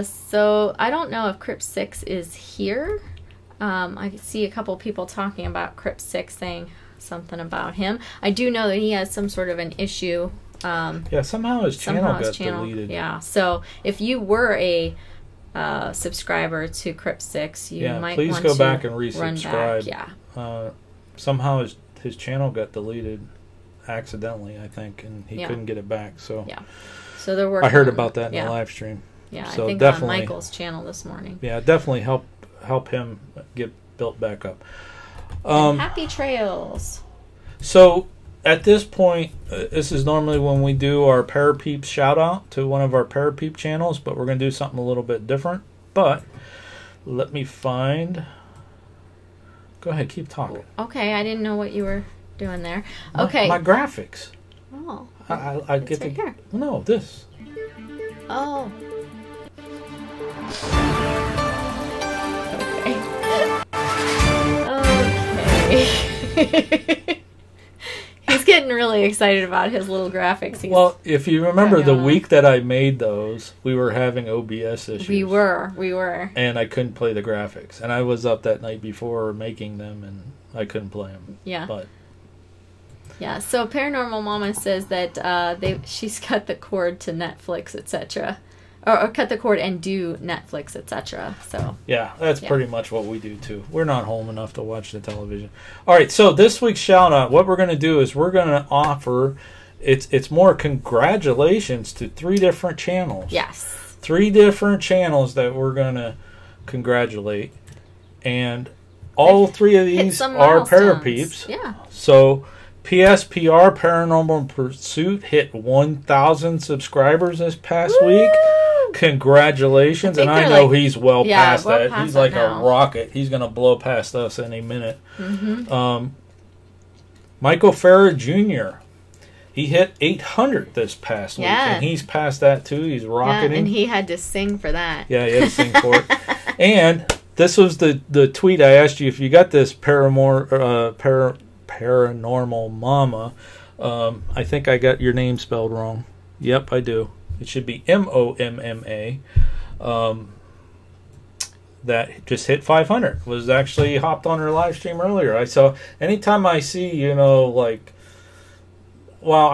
Speaker 3: So I don't know if Crypt 6 is here. I see a couple people talking about Crypt 6 saying something about him. I do know that he has some sort of an issue.
Speaker 2: Somehow his channel got deleted.
Speaker 3: Yeah, so if you were a subscriber to Crypt 6, you might
Speaker 2: please
Speaker 3: want
Speaker 2: go
Speaker 3: to
Speaker 2: back and resubscribe.
Speaker 3: Yeah.
Speaker 2: Somehow his channel got deleted accidentally, I think, and he couldn't get it back. So
Speaker 3: so they're working.
Speaker 2: I heard about that in the live stream.
Speaker 3: Yeah,
Speaker 2: so
Speaker 3: I think
Speaker 2: definitely,
Speaker 3: on Michael's channel this morning.
Speaker 2: Yeah, definitely help him get built back up.
Speaker 3: Happy trails.
Speaker 2: So at this point, this is normally when we do our Parapeeps shout out to one of our Parapeep channels, but we're going to do something a little bit different. But let me find. Go ahead, keep talking.
Speaker 3: Okay, I didn't know what you were doing there. Okay,
Speaker 2: my graphics.
Speaker 3: Oh,
Speaker 2: I get
Speaker 3: right here.
Speaker 2: No, this.
Speaker 3: Oh. Okay. He's getting really excited about his little graphics.
Speaker 2: Well, if you remember the week that I made those, we were having OBS issues.
Speaker 3: We were.
Speaker 2: And I couldn't play the graphics. And I was up that night before making them, and I couldn't play them.
Speaker 3: Yeah.
Speaker 2: But
Speaker 3: yeah, so Paranormal Mama says that she's cut the cord to Netflix, etc. Or cut the cord and do Netflix, etc. So
Speaker 2: yeah, that's pretty much what we do too. We're not home enough to watch the television. All right, so this week's shout out, what we're going to do is we're going to offer it's more congratulations to 3 different channels.
Speaker 3: Yes.
Speaker 2: 3 different channels that we're going to congratulate, and all 3 of these are Parapeeps.
Speaker 3: Yeah.
Speaker 2: So PSPR Paranormal Pursuit hit 1,000 subscribers this past week. Congratulations. And I know he's well past that. He's like a rocket. He's going to blow past us any minute.
Speaker 3: Mm-hmm.
Speaker 2: Michael Farrah Jr., he hit 800 this past week. And he's past that too. He's rocketing.
Speaker 3: Yeah, and he had to sing for that.
Speaker 2: Yeah, he had to sing for it. And this was the tweet I asked you if you got this Paranormal Mama. I think I got your name spelled wrong. Yep, I do. It should be MOMMA. That just hit 500. Was actually hopped on her live stream earlier. I saw anytime I see, I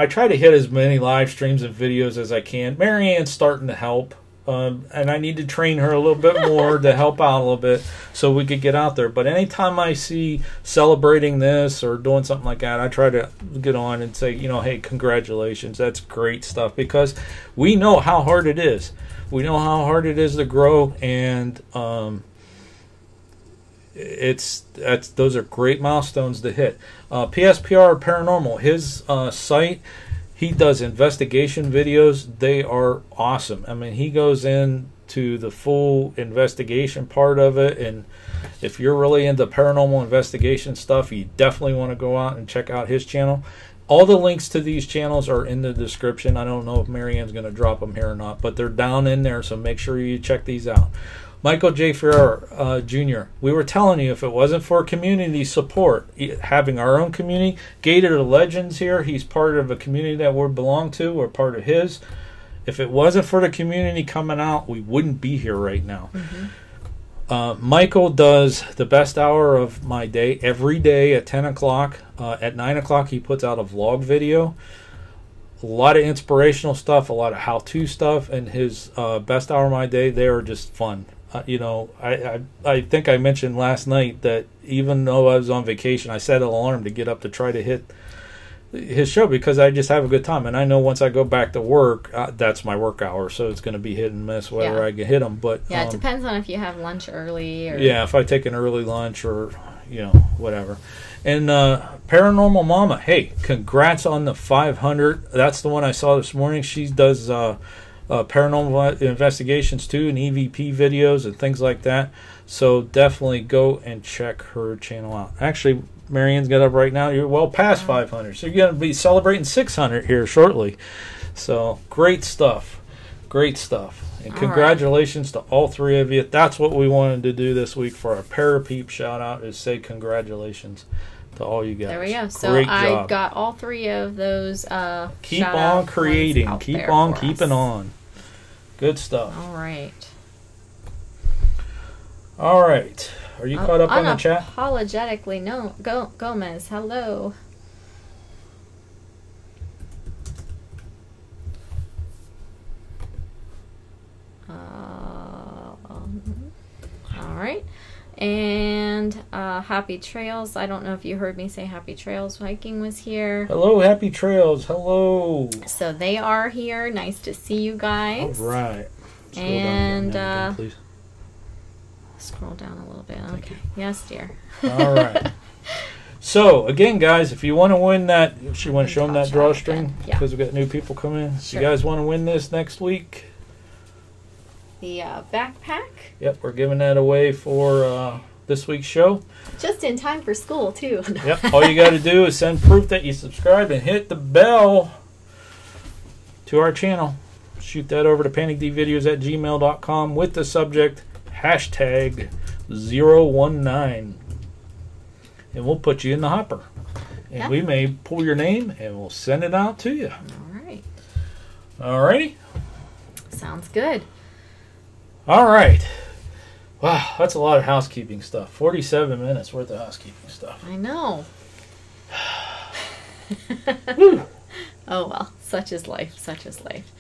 Speaker 2: try to hit as many live streams and videos as I can. Marianne's starting to help. and I need to train her a little bit more to help out a little bit so we could get out there. But anytime I see celebrating this or doing something like that, I try to get on and say, you know, hey, congratulations, that's great stuff, because we know how hard it is. We know how hard it is to grow, and those are great milestones to hit. PSPR Paranormal, his site, he does investigation videos. They are awesome. I mean, he goes into the full investigation part of it, and if you're really into paranormal investigation stuff, you definitely want to go out and check out his channel. All the links to these channels are in the description. I don't know if Marianne's going to drop them here or not, but they're down in there, so make sure you check these out. Michael J. Ferrer Jr., we were telling you, if it wasn't for community support, having our own community, Gator Legends here, he's part of a community that we belong to, we're part of his. If it wasn't for the community coming out, we wouldn't be here right now. Michael does the best hour of my day every day at 10 o'clock. At 9 o'clock, he puts out a vlog video. A lot of inspirational stuff, a lot of how-to stuff, and his best hour of my day, they are just fun. You know, I think I mentioned last night that even though I was on vacation, I set an alarm to get up to try to hit his show because I just have a good time. And I know once I go back to work, that's my work hour, so it's going to be hit and miss whether I can hit them. But
Speaker 3: yeah, it depends on if you have lunch early. Or...
Speaker 2: yeah, if I take an early lunch or, you know, whatever. And Paranormal Mama, hey, congrats on the 500. That's the one I saw this morning. She does... paranormal investigations too, and EVP videos and things like that. So definitely go and check her channel out. Actually, Marianne's got up right now. You're well past 500, so you're going to be celebrating 600 here shortly. So great stuff, great stuff, and congratulations to all three of you. That's what we wanted to do this week for our Parapeep shout out, is say congratulations to all you guys.
Speaker 3: There we go.
Speaker 2: Great
Speaker 3: So
Speaker 2: job.
Speaker 3: I got all three of those.
Speaker 2: Keep on creating. Keep on keeping on. Good stuff.
Speaker 3: All right.
Speaker 2: All right. Are you caught up on the chat?
Speaker 3: Unapologetically, no. Gomez, hello. All right. And Happy Trails. I don't know if you heard me say Happy Trails. Hiking was here.
Speaker 2: Hello, Happy Trails. Hello.
Speaker 3: So they are here. Nice to see you guys.
Speaker 2: All right.
Speaker 3: And
Speaker 2: down please.
Speaker 3: Scroll down a little bit.
Speaker 2: Thank
Speaker 3: Okay.
Speaker 2: you.
Speaker 3: Yes, dear.
Speaker 2: All right. So again, guys, if you want to win that, if you want to show them that drawstring, because we've got new people coming in. Sure. You guys want to win this next week?
Speaker 3: The backpack.
Speaker 2: Yep, we're giving that away for this week's show.
Speaker 3: Just in time for school, too.
Speaker 2: Yep, all you got to do is send proof that you subscribe and hit the bell to our channel. Shoot that over to PANICdVideos@gmail.com with the subject #019. And we'll put you in the hopper. And we may pull your name and we'll send it out to you.
Speaker 3: All right.
Speaker 2: All righty.
Speaker 3: Sounds good.
Speaker 2: All right. Wow, that's a lot of housekeeping stuff. 47 minutes worth of housekeeping stuff.
Speaker 3: I know. Oh, well. Such is life. Such is life.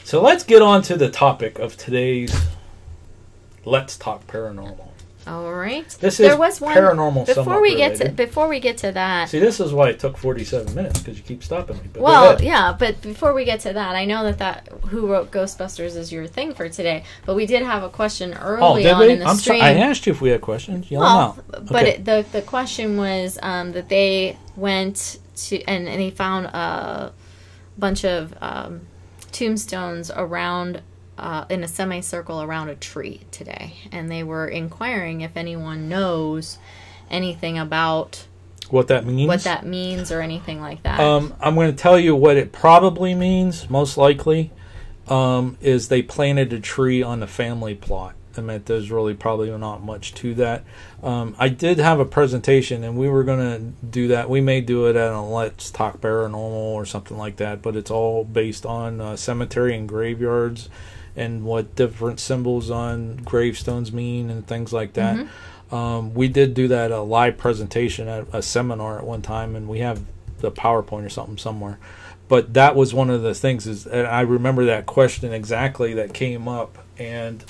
Speaker 2: So let's get on to the topic of today's Let's Talk Paranormal.
Speaker 3: All right.
Speaker 2: This is paranormal.
Speaker 3: Before we get to that.
Speaker 2: See, this is why it took 47 minutes, because you keep stopping me. But
Speaker 3: well, yeah, but before we get to that, I know that Who Wrote Ghostbusters is your thing for today, but we did have a question early on in the stream.
Speaker 2: I asked you if we had questions. Yell them out.
Speaker 3: Okay. But the question was that they went to and they found a bunch of tombstones around. In a semicircle around a tree today, and they were inquiring if anyone knows anything about
Speaker 2: what that means,
Speaker 3: or anything like that.
Speaker 2: I'm going to tell you what it probably means. Most likely, is they planted a tree on the family plot. I mean, there's really probably not much to that. I did have a presentation, and we were going to do that. We may do it at a Let's Talk Paranormal or something like that, but it's all based on cemetery and graveyards and what different symbols on gravestones mean and things like that. Mm-hmm. We did do that, a live presentation at a seminar at one time, and we have the PowerPoint or something somewhere. But that was one of the things, and I remember that question exactly that came up, and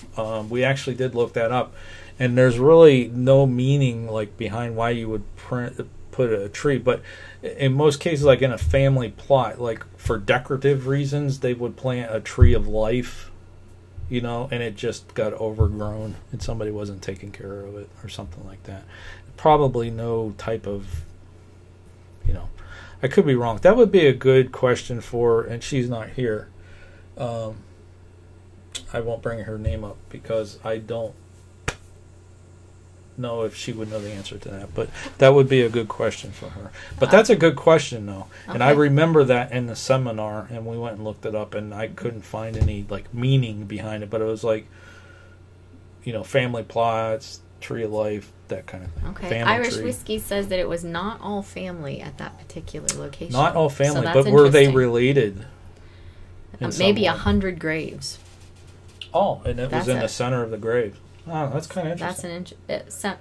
Speaker 2: we actually did look that up, and there's really no meaning like behind why you would put a tree. But in most cases, like in a family plot, like for decorative reasons, they would plant a tree of life, you know, and it just got overgrown and somebody wasn't taking care of it or something like that. Probably no type of, you know, I could be wrong. That would be a good question for, and she's not here. I won't bring her name up because I don't know if she would know the answer to that, but that would be a good question for her. But that's a good question though. Okay. And I remember that in the seminar, and we went and looked it up, and I couldn't find any like meaning behind it, but it was like, you know, family plots, tree of life, that kind of thing.
Speaker 3: Okay.
Speaker 2: Family
Speaker 3: Irish
Speaker 2: tree.
Speaker 3: Whiskey says that it was not all family at that particular location.
Speaker 2: Not all family,
Speaker 3: so
Speaker 2: but were they related?
Speaker 3: Maybe 100 graves.
Speaker 2: Oh, and it was in the center of the grave. Oh, that's kind of interesting.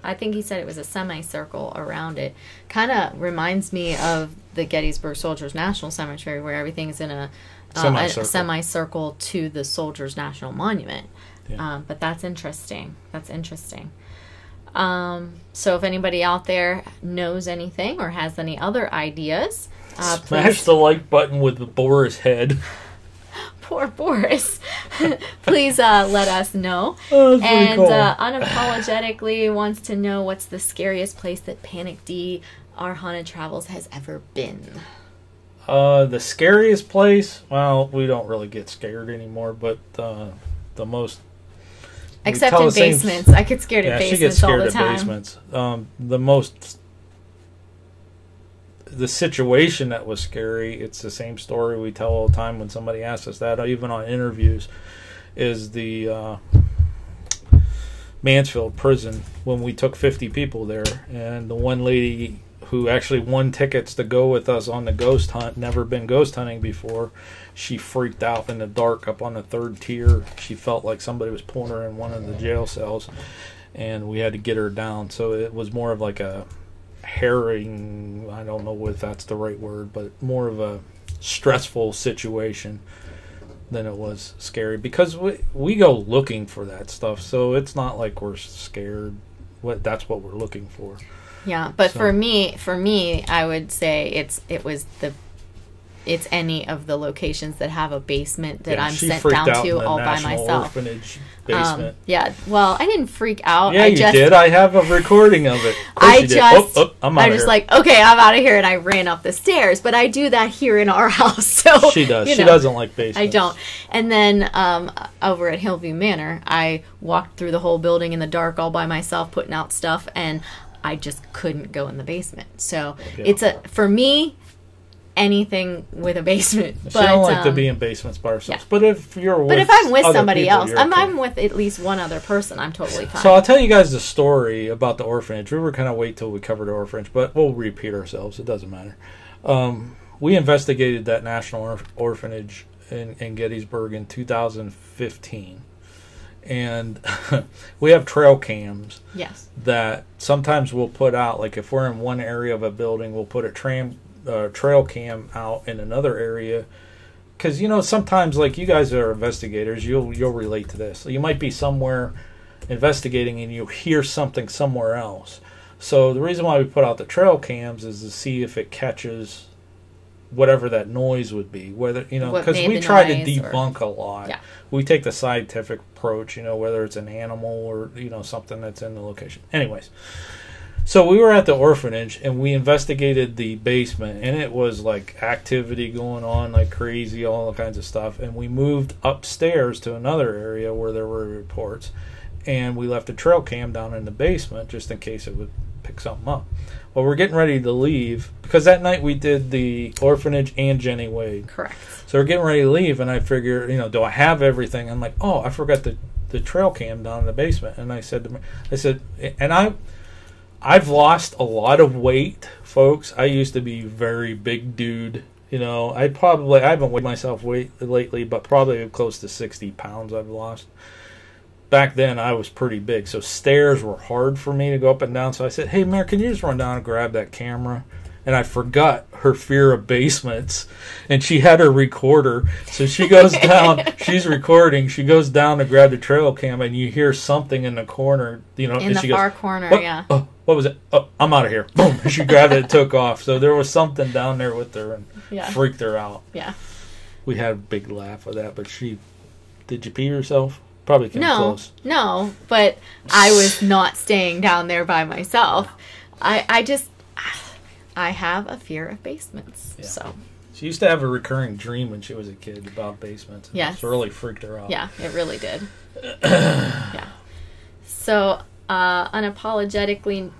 Speaker 3: I think he said it was a semicircle around it. Kind of reminds me of the Gettysburg Soldiers National Cemetery, where everything's in a semicircle to the Soldiers National Monument. Yeah. But that's interesting. That's interesting. So if anybody out there knows anything or has any other ideas,
Speaker 2: smash the like button with the Boris head.
Speaker 3: Poor Boris. Please let us know.
Speaker 2: Oh,
Speaker 3: and
Speaker 2: cool.
Speaker 3: Unapologetically wants to know what's the scariest place that Panic D, our haunted travels, has ever been.
Speaker 2: The scariest place? Well, we don't really get scared anymore, but the most...
Speaker 3: Except in basements. I get scared in basements
Speaker 2: she gets scared
Speaker 3: all the time.
Speaker 2: Basements. The most... The situation that was scary, it's the same story we tell all the time when somebody asks us that, even on interviews, is the Mansfield prison when we took 50 people there, and the one lady who actually won tickets to go with us on the ghost hunt, never been ghost hunting before, she freaked out in the dark up on the 3rd tier. She felt like somebody was pulling her in one of the jail cells, and we had to get her down. So it was more of like a harrowing, I don't know if that's the right word, but more of a stressful situation than it was scary, because we go looking for that stuff, so it's not like we're scared. That's what we're looking for.
Speaker 3: Yeah, but for me, I would say it's any of the locations that have a basement that I'm sent down to all by myself.
Speaker 2: Orphanage basement.
Speaker 3: Yeah, well, I didn't freak out.
Speaker 2: Yeah, you did. I have a recording of it.
Speaker 3: I'm just like, okay, I'm out of here, and I ran up the stairs. But I do that here in our house. So
Speaker 2: she does. She doesn't like basements.
Speaker 3: I don't. And then over at Hillview Manor, I walked through the whole building in the dark all by myself, putting out stuff, and I just couldn't go in the basement. So it's for me, anything with a basement.
Speaker 2: She don't like to be in basements by herself. Yeah. But if
Speaker 3: I'm with somebody else, I'm with at least one other person, I'm totally fine.
Speaker 2: So I'll tell you guys the story about the orphanage. We were kind of wait till we covered the orphanage, but we'll repeat ourselves. It doesn't matter. We investigated that national orphanage in Gettysburg in 2015. And we have trail cams.
Speaker 3: Yes.
Speaker 2: That sometimes we'll put out, like if we're in one area of a building, we'll put a trail cam out in another area, because sometimes, like, you guys are investigators, you'll relate to this. You might be somewhere investigating and you hear something somewhere else. So the reason why we put out the trail cams is to see if it catches whatever that noise would be, whether because we try to debunk a lot. Yeah. We take the scientific approach, whether it's an animal or something that's in the location. Anyways. So we were at the orphanage, and we investigated the basement, and it was like activity going on like crazy, all kinds of stuff. And we moved upstairs to another area where there were reports, and we left a trail cam down in the basement just in case it would pick something up. Well, we're getting ready to leave, because that night we did the orphanage and Jenny Wade. Correct. So we're getting ready to leave, and I figure, do I have everything? I'm like, oh, I forgot the trail cam down in the basement. And I said, I've lost a lot of weight, folks. I used to be very big dude. I haven't weighed myself lately, but probably close to 60 pounds I've lost. Back then, I was pretty big, so stairs were hard for me to go up and down. So I said, hey, Mayor, can you just run down and grab that camera? and I forgot her fear of basements, and she had her recorder, so she goes down, she's recording, she goes down to grab the trail cam, and you hear something in the corner, you know,
Speaker 3: In
Speaker 2: and
Speaker 3: the
Speaker 2: she
Speaker 3: far
Speaker 2: goes,
Speaker 3: corner,
Speaker 2: what?
Speaker 3: yeah.
Speaker 2: Oh, what was it? Oh, I'm out of here. Boom. And she grabbed it and took off. So there was something down there with her and freaked her out.
Speaker 3: Yeah.
Speaker 2: We had a big laugh with that, but did you pee yourself? Probably came close.
Speaker 3: No, but I was not staying down there by myself. I have a fear of basements. Yeah. So
Speaker 2: she used to have a recurring dream when she was a kid about basements.
Speaker 3: Yes.
Speaker 2: It really freaked her out.
Speaker 3: Yeah, it really did. Yeah. So, unapologetically,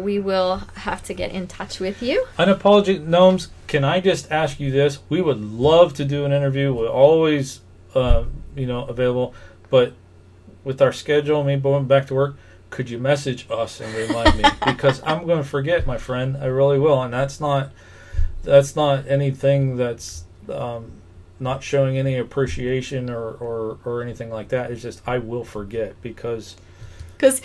Speaker 3: we will have to get in touch with you.
Speaker 2: Unapologetic Gnomes, can I just ask you this? We would love to do an interview. We're always, available. But with our schedule, me going back to work, could you message us and remind me? Because I'm going to forget, my friend. I really will. And that's not anything that's not showing any appreciation or anything like that. It's just I will forget because his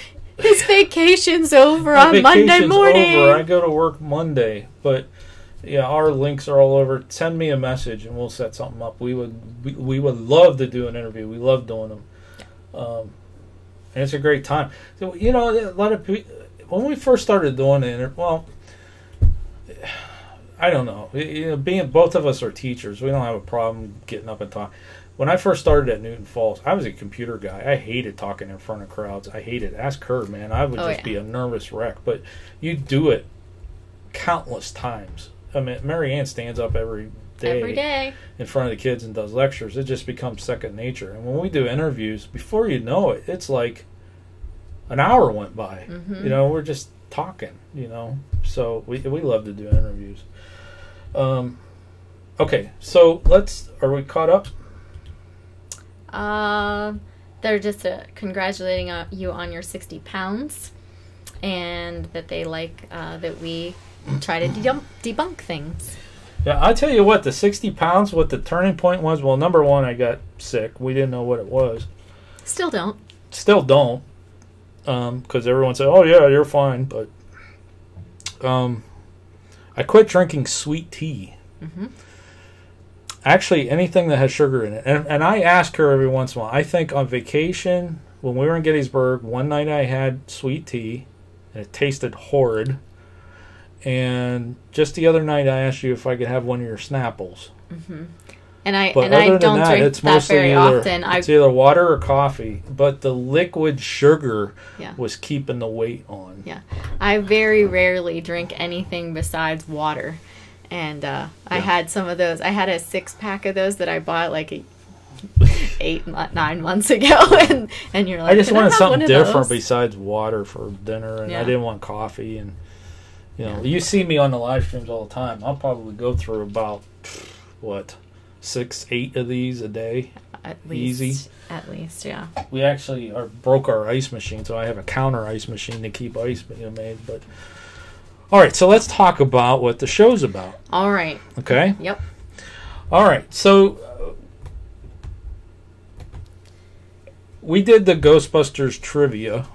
Speaker 2: vacation's over on Monday morning. Over. I go to work Monday, but yeah, our links are all over. Send me a message and we'll set something up. We would love to do an interview. We love doing them. And it's a great time. So, a lot of people, when we first started doing it, I don't know. Being both of us are teachers, we don't have a problem getting up and talking. When I first started at Newton Falls, I was a computer guy. I hated talking in front of crowds. I hated it. Ask her, man. I would be a nervous wreck. But you do it countless times. I mean, Mary Ann stands up every day in front of the kids and does lectures. It just becomes second nature. And when we do interviews, before you know it, it's like an hour went by. Mm-hmm. We're just talking, So we love to do interviews. Okay, so are we caught up?
Speaker 3: They're just congratulating you on your 60 pounds and that they like that we try to debunk things.
Speaker 2: Yeah, I tell you what, the 60 pounds, what the turning point was, well, number one, I got sick. We didn't know what it was.
Speaker 3: Still don't.
Speaker 2: Because everyone said, oh, yeah, you're fine. But I quit drinking sweet tea. Mm-hmm. Actually, anything that has sugar in it. And I ask her every once in a while. I think on vacation, when we were in Gettysburg, one night I had sweet tea, and it tasted horrid. And just the other night, I asked you if I could have one of your Snapples. Mm-hmm.
Speaker 3: And I don't drink that very often.
Speaker 2: It's either water or coffee, but the liquid sugar was keeping the weight on.
Speaker 3: Yeah, I very rarely drink anything besides water, and I had some of those. I had a 6-pack of those that I bought like 9 months ago, and you're like,
Speaker 2: I just wanted something different besides water for dinner, and I didn't want coffee and. You see me on the live streams all the time. I'll probably go through about 6-8 of these a day.
Speaker 3: At least.
Speaker 2: Easy.
Speaker 3: At least, yeah.
Speaker 2: We actually broke our ice machine, so I have a counter ice machine to keep ice made. But all right, so let's talk about what the show's about.
Speaker 3: All right.
Speaker 2: Okay.
Speaker 3: Yep.
Speaker 2: All right, so we did the Ghostbusters trivia.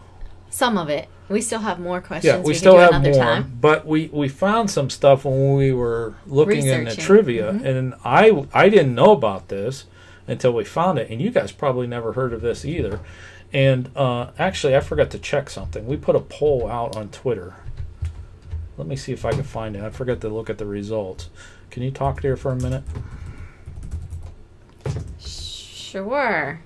Speaker 3: Some of it. We still have more questions.
Speaker 2: Yeah, we still have more. Time. But we found some stuff when we were looking in the trivia, and I didn't know about this until we found it, and you guys probably never heard of this either. And actually, I forgot to check something. We put a poll out on Twitter. Let me see if I can find it. I forgot to look at the results. Can you talk there for a minute?
Speaker 3: Sure.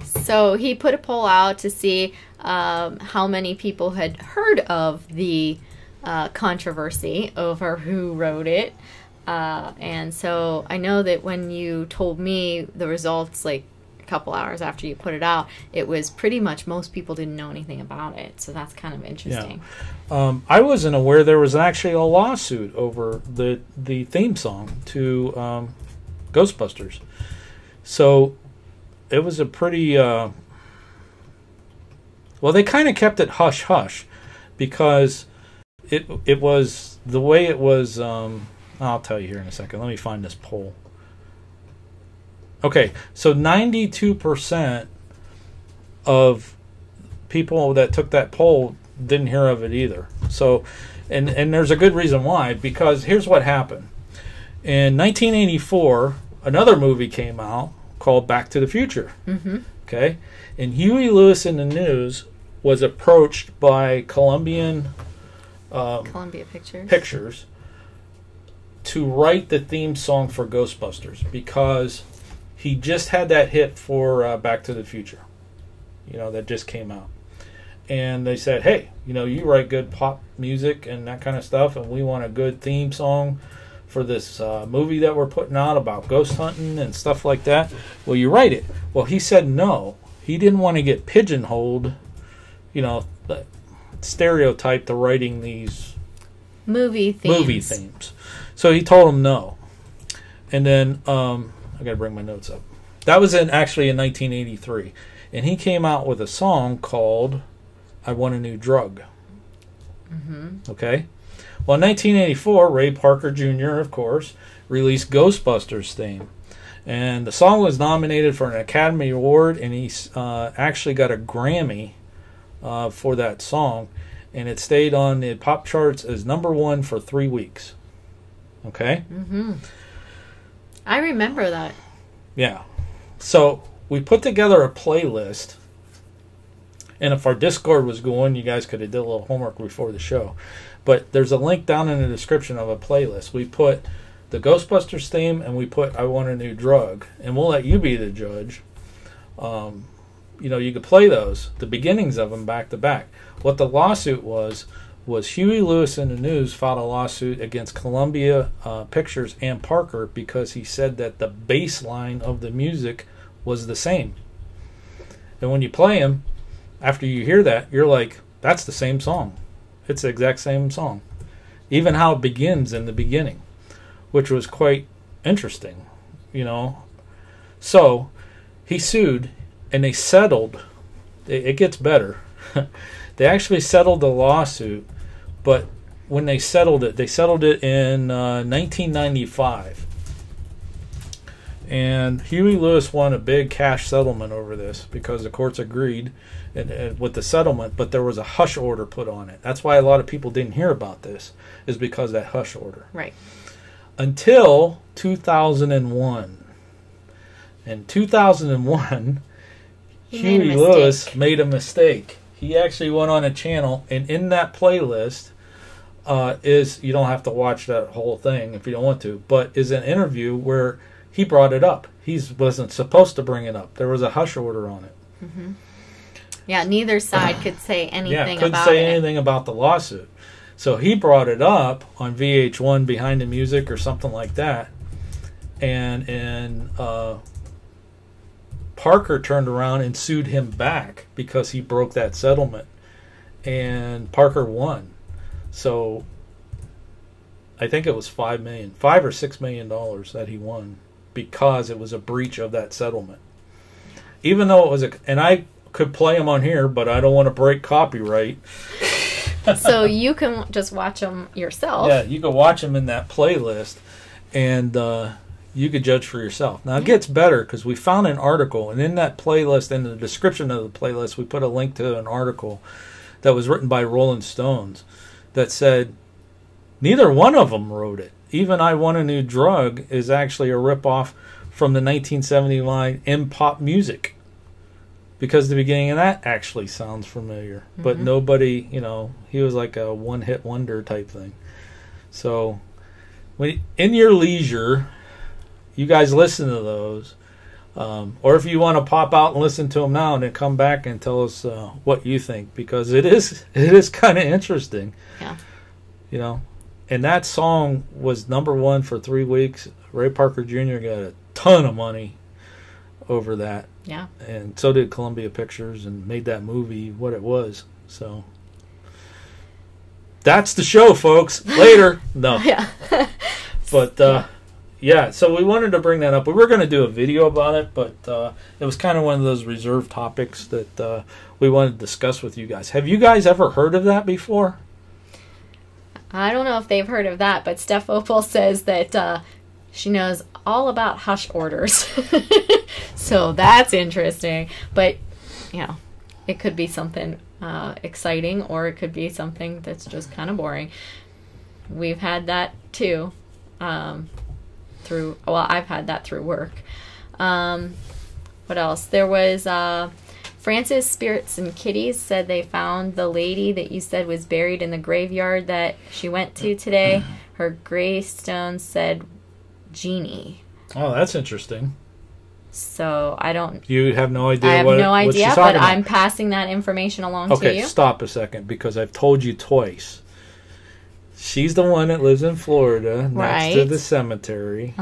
Speaker 3: So he put a poll out to see how many people had heard of the controversy over who wrote it. And so I know that when you told me the results like a couple hours after you put it out, it was pretty much most people didn't know anything about it. So that's kind of interesting.
Speaker 2: Yeah. I wasn't aware there was actually a lawsuit over the theme song to Ghostbusters. So it was a pretty... well, they kind of kept it hush-hush because it was the way it was... I'll tell you here in a second. Let me find this poll. Okay, so 92% of people that took that poll didn't hear of it either. So And there's a good reason why, because here's what happened. In 1984, another movie came out called Back to the Future.
Speaker 3: Mm-hmm.
Speaker 2: Okay? And Huey Lewis in the News was approached by Columbia Pictures to write the theme song for Ghostbusters, because he just had that hit for Back to the Future, that just came out. And they said, hey, you write good pop music and that kind of stuff, and we want a good theme song for this movie that we're putting out about ghost hunting and stuff like that. Well, you write it. Well, he said no. He didn't want to get pigeonholed, stereotyped to writing these
Speaker 3: movie themes.
Speaker 2: So he told him no. And then, I got to bring my notes up. That was actually in 1983. And he came out with a song called I Want a New Drug.
Speaker 3: Mm-hmm.
Speaker 2: Okay? Well, in 1984, Ray Parker Jr., of course, released Ghostbusters theme. And the song was nominated for an Academy Award, and he actually got a Grammy for that song. And it stayed on the pop charts as #1 for 3 weeks. Okay?
Speaker 3: Mm-hmm. I remember that.
Speaker 2: Yeah. So we put together a playlist. And if our Discord was going, you guys could have did a little homework before the show. But there's a link down in the description of a playlist. We put the Ghostbusters theme, and we put I Want a New Drug. And we'll let you be the judge. You could play those, the beginnings of them, back to back. What the lawsuit was Huey Lewis in the News filed a lawsuit against Columbia Pictures and Parker because he said that the bass line of the music was the same. And when you play them, after you hear that, you're like, that's the same song. It's the exact same song. Even how it begins in the beginning, which was quite interesting, So he sued, and they settled. It gets better. They actually settled the lawsuit, but when they settled it in 1995. And Huey Lewis won a big cash settlement over this because the courts agreed with the settlement, but there was a hush order put on it. That's why a lot of people didn't hear about this, is because of that hush order.
Speaker 3: Right.
Speaker 2: Until 2001. In 2001, Huey Lewis made a mistake. He actually went on a channel, and in that playlist you don't have to watch that whole thing if you don't want to, but is an interview where he brought it up. He wasn't supposed to bring it up. There was a hush order on it.
Speaker 3: Mm-hmm. Yeah, neither side could say anything
Speaker 2: couldn't say anything about the lawsuit. So he brought it up on VH1 Behind the Music or something like that. And Parker turned around and sued him back because he broke that settlement. And Parker won. So I think it was $5 or $6 million that he won because it was a breach of that settlement. Even though it was and I could play them on here, but I don't want to break copyright.
Speaker 3: So you can just watch them yourself.
Speaker 2: Yeah, you can watch them in that playlist, and you could judge for yourself. Now, it gets better because we found an article, and in that playlist, in the description of the playlist, we put a link to an article that was written by Rolling Stones that said neither one of them wrote it. Even I Want a New Drug is actually a ripoff from the 1970 line in pop music. Because the beginning of that actually sounds familiar. Mm-hmm. But nobody, he was like a one-hit wonder type thing. So, in your leisure, you guys listen to those. Or if you want to pop out and listen to them now and then come back and tell us what you think. Because it is kind of interesting.
Speaker 3: Yeah.
Speaker 2: And that song was #1 for 3 weeks. Ray Parker Jr. got a ton of money over that.
Speaker 3: Yeah.
Speaker 2: And so did Columbia Pictures, and made that movie what it was. So that's the show, folks. Later. No.
Speaker 3: Yeah.
Speaker 2: But yeah, so we wanted to bring that up. We were going to do a video about it, but it was kind of one of those reserved topics that we wanted to discuss with you guys. Have you guys ever heard of that before?
Speaker 3: I don't know if they've heard of that, but Steph Opal says that she knows all about hush orders. So that's interesting. But, it could be something exciting, or it could be something that's just kind of boring. We've had that too. I've had that through work. What else? There was Francis Spirits and Kitties said they found the lady that you said was buried in the graveyard that she went to today. Her gravestone said Jeannie.
Speaker 2: Oh, that's interesting.
Speaker 3: So I don't.
Speaker 2: You have no idea.
Speaker 3: I have no idea,
Speaker 2: she's
Speaker 3: but
Speaker 2: talking
Speaker 3: I'm
Speaker 2: about.
Speaker 3: passing that information along to
Speaker 2: Okay,
Speaker 3: you.
Speaker 2: stop a second, because I've told you twice. She's the one that lives in Florida, next to
Speaker 3: Right.
Speaker 2: the cemetery.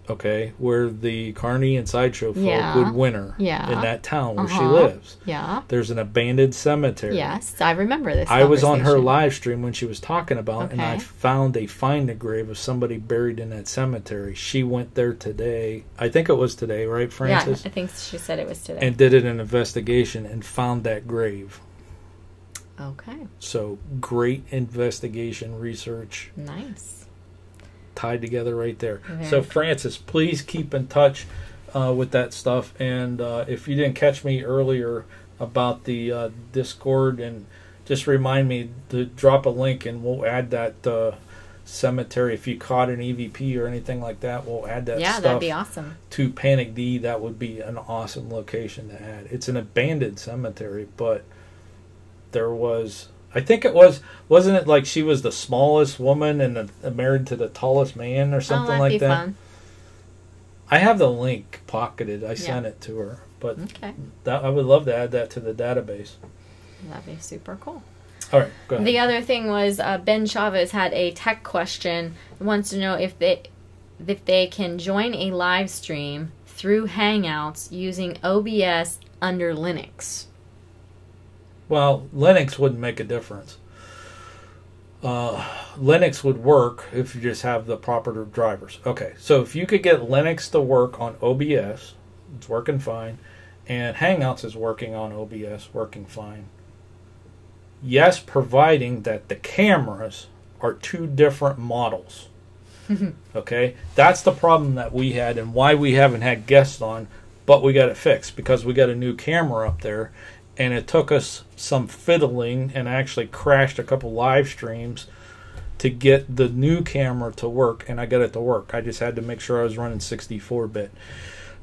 Speaker 2: Okay, where the Carney and Sideshow folk
Speaker 3: Yeah.
Speaker 2: would winter
Speaker 3: Yeah.
Speaker 2: in that town where she lives.
Speaker 3: Yeah.
Speaker 2: There's an abandoned cemetery.
Speaker 3: Yes, I remember this.
Speaker 2: I was on her
Speaker 3: conversation.
Speaker 2: live stream when she was talking about, and I
Speaker 3: Okay.
Speaker 2: found a find-a-grave of somebody buried in that cemetery. She went there today. I think it was today, right, Francis?
Speaker 3: Yeah, I think she said it was today.
Speaker 2: And did an investigation and found that grave.
Speaker 3: Okay,
Speaker 2: So great investigation, research,
Speaker 3: nice.
Speaker 2: tied together right there.
Speaker 3: Very
Speaker 2: So
Speaker 3: cool.
Speaker 2: Francis, please keep in touch with that stuff. And if you didn't catch me earlier about the Discord, and just remind me to drop a link, and we'll add that cemetery. If you caught an EVP or anything like that, we'll add that
Speaker 3: Yeah,
Speaker 2: stuff
Speaker 3: that'd be awesome.
Speaker 2: to PANICd. That would be an awesome location to add. It's an abandoned cemetery, but there was, I think it wasn't it like she was the smallest woman and married to the tallest man or something
Speaker 3: that'd
Speaker 2: like
Speaker 3: be
Speaker 2: that?
Speaker 3: fun.
Speaker 2: I have the link pocketed. I sent it to her, but
Speaker 3: Okay,
Speaker 2: I would love to add that to the database.
Speaker 3: that'd be super cool.
Speaker 2: All right, go ahead.
Speaker 3: The other thing was Ben Chavez had a tech question. He wants to know if they can join a live stream through Hangouts using OBS under Linux.
Speaker 2: Well, Linux wouldn't make a difference. Linux would work if you just have the proper drivers. Okay, so if you could get Linux to work on OBS, it's working fine, and Hangouts is working on OBS, working fine. Yes, providing that the cameras are two different models. Okay, that's the problem that we had, and why we haven't had guests on, but we got it fixed because we got a new camera up there. And it took us some fiddling, and actually crashed a couple live streams to get the new camera to work, and I got it to work. I just had to make sure I was running 64-bit.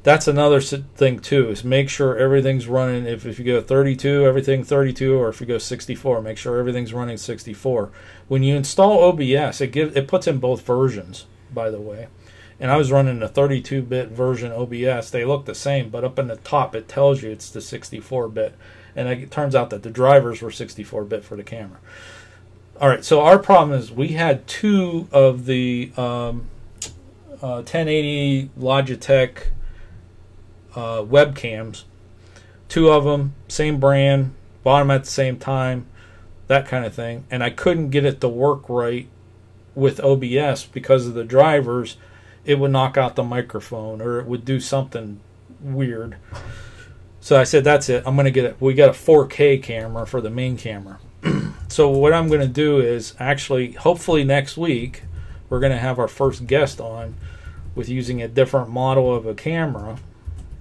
Speaker 2: That's another thing too, is make sure everything's running. If you go 32, everything 32, or if you go 64, make sure everything's running 64. When you install OBS, it puts in both versions, by the way. And I was running the 32-bit version OBS. They look the same, but up in the top it tells you it's the 64-bit. And it turns out that the drivers were 64-bit for the camera. All right, so our problem is we had two of the 1080 Logitech webcams. Two of them, same brand, bought them at the same time, that kind of thing. And I couldn't get it to work right with OBS because of the drivers. It would knock out the microphone, or it would do something weird. So I said, that's it. I'm going to get it. We got a 4K camera for the main camera. So what I'm going to do is actually, hopefully next week, we're going to have our first guest on with using a different model of a camera.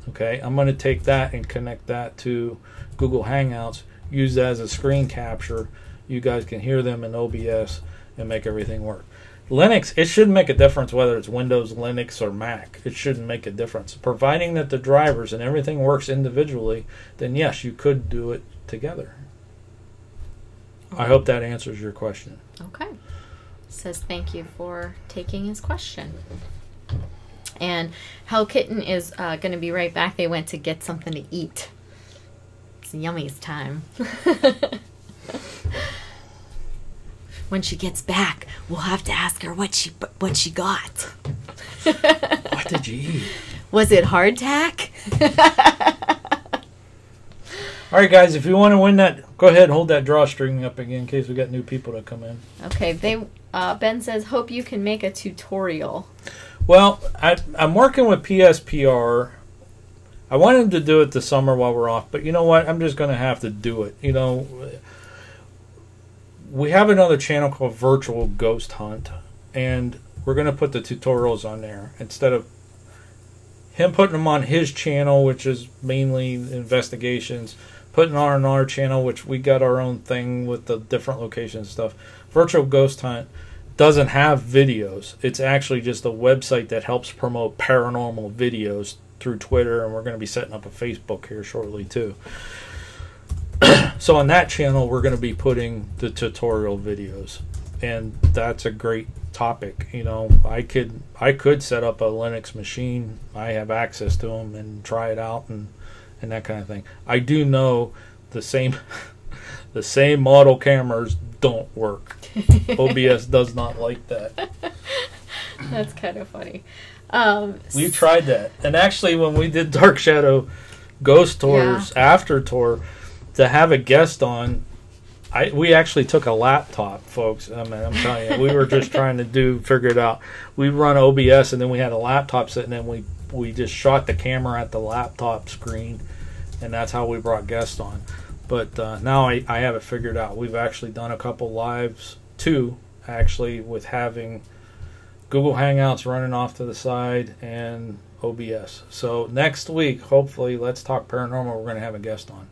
Speaker 2: Okay, I'm going to take that and connect that to Google Hangouts, use that as a screen capture. You guys can hear them in OBS and make everything work. Linux, it shouldn't make a difference whether it's Windows, Linux, or Mac. It shouldn't make a difference. Providing that the drivers and everything works individually, then yes, you could do it together. I hope that answers your question.
Speaker 3: Okay. Says thank you for taking his question. And Hell Kitten is going to be right back. They went to get something to eat. It's Yummy's time. When she gets back, we'll have to ask her what she got.
Speaker 2: What did you eat?
Speaker 3: Was it hardtack?
Speaker 2: All right, guys, if you want to win that, go ahead and hold that drawstring up again in case we got new people to come in.
Speaker 3: Okay, Ben says, hope you can make a tutorial.
Speaker 2: Well, I'm working with PSPR. I wanted to do it this summer while we're off, but you know what? I'm just going to have to do it. You know, we have another channel called Virtual Ghost Hunt, and we're going to put the tutorials on there instead of him putting them on his channel, which is mainly investigations, putting on our channel, which we got our own thing with the different locations and stuff. Virtual Ghost Hunt doesn't have videos. It's actually just a website that helps promote paranormal videos through Twitter, and we're going to be setting up a Facebook here shortly too. So on that channel, we're going to be putting the tutorial videos, and that's a great topic. You know, I could set up a Linux machine. I have access to them and try it out and that kind of thing. I do know the same model cameras don't work. OBS does not like that.
Speaker 3: That's kind of funny.
Speaker 2: We tried that, and actually, when we did Dark Shadow Ghost Tours after tour, to have a guest on, we actually took a laptop, folks. I mean, I'm telling you, we were just trying to figure it out. We run OBS, and then we had a laptop sitting, and we just shot the camera at the laptop screen, and that's how we brought guests on. But now I have it figured out. We've actually done a couple lives, 2 actually, with having Google Hangouts running off to the side and OBS. So next week, hopefully, Let's Talk Paranormal, we're going to have a guest on.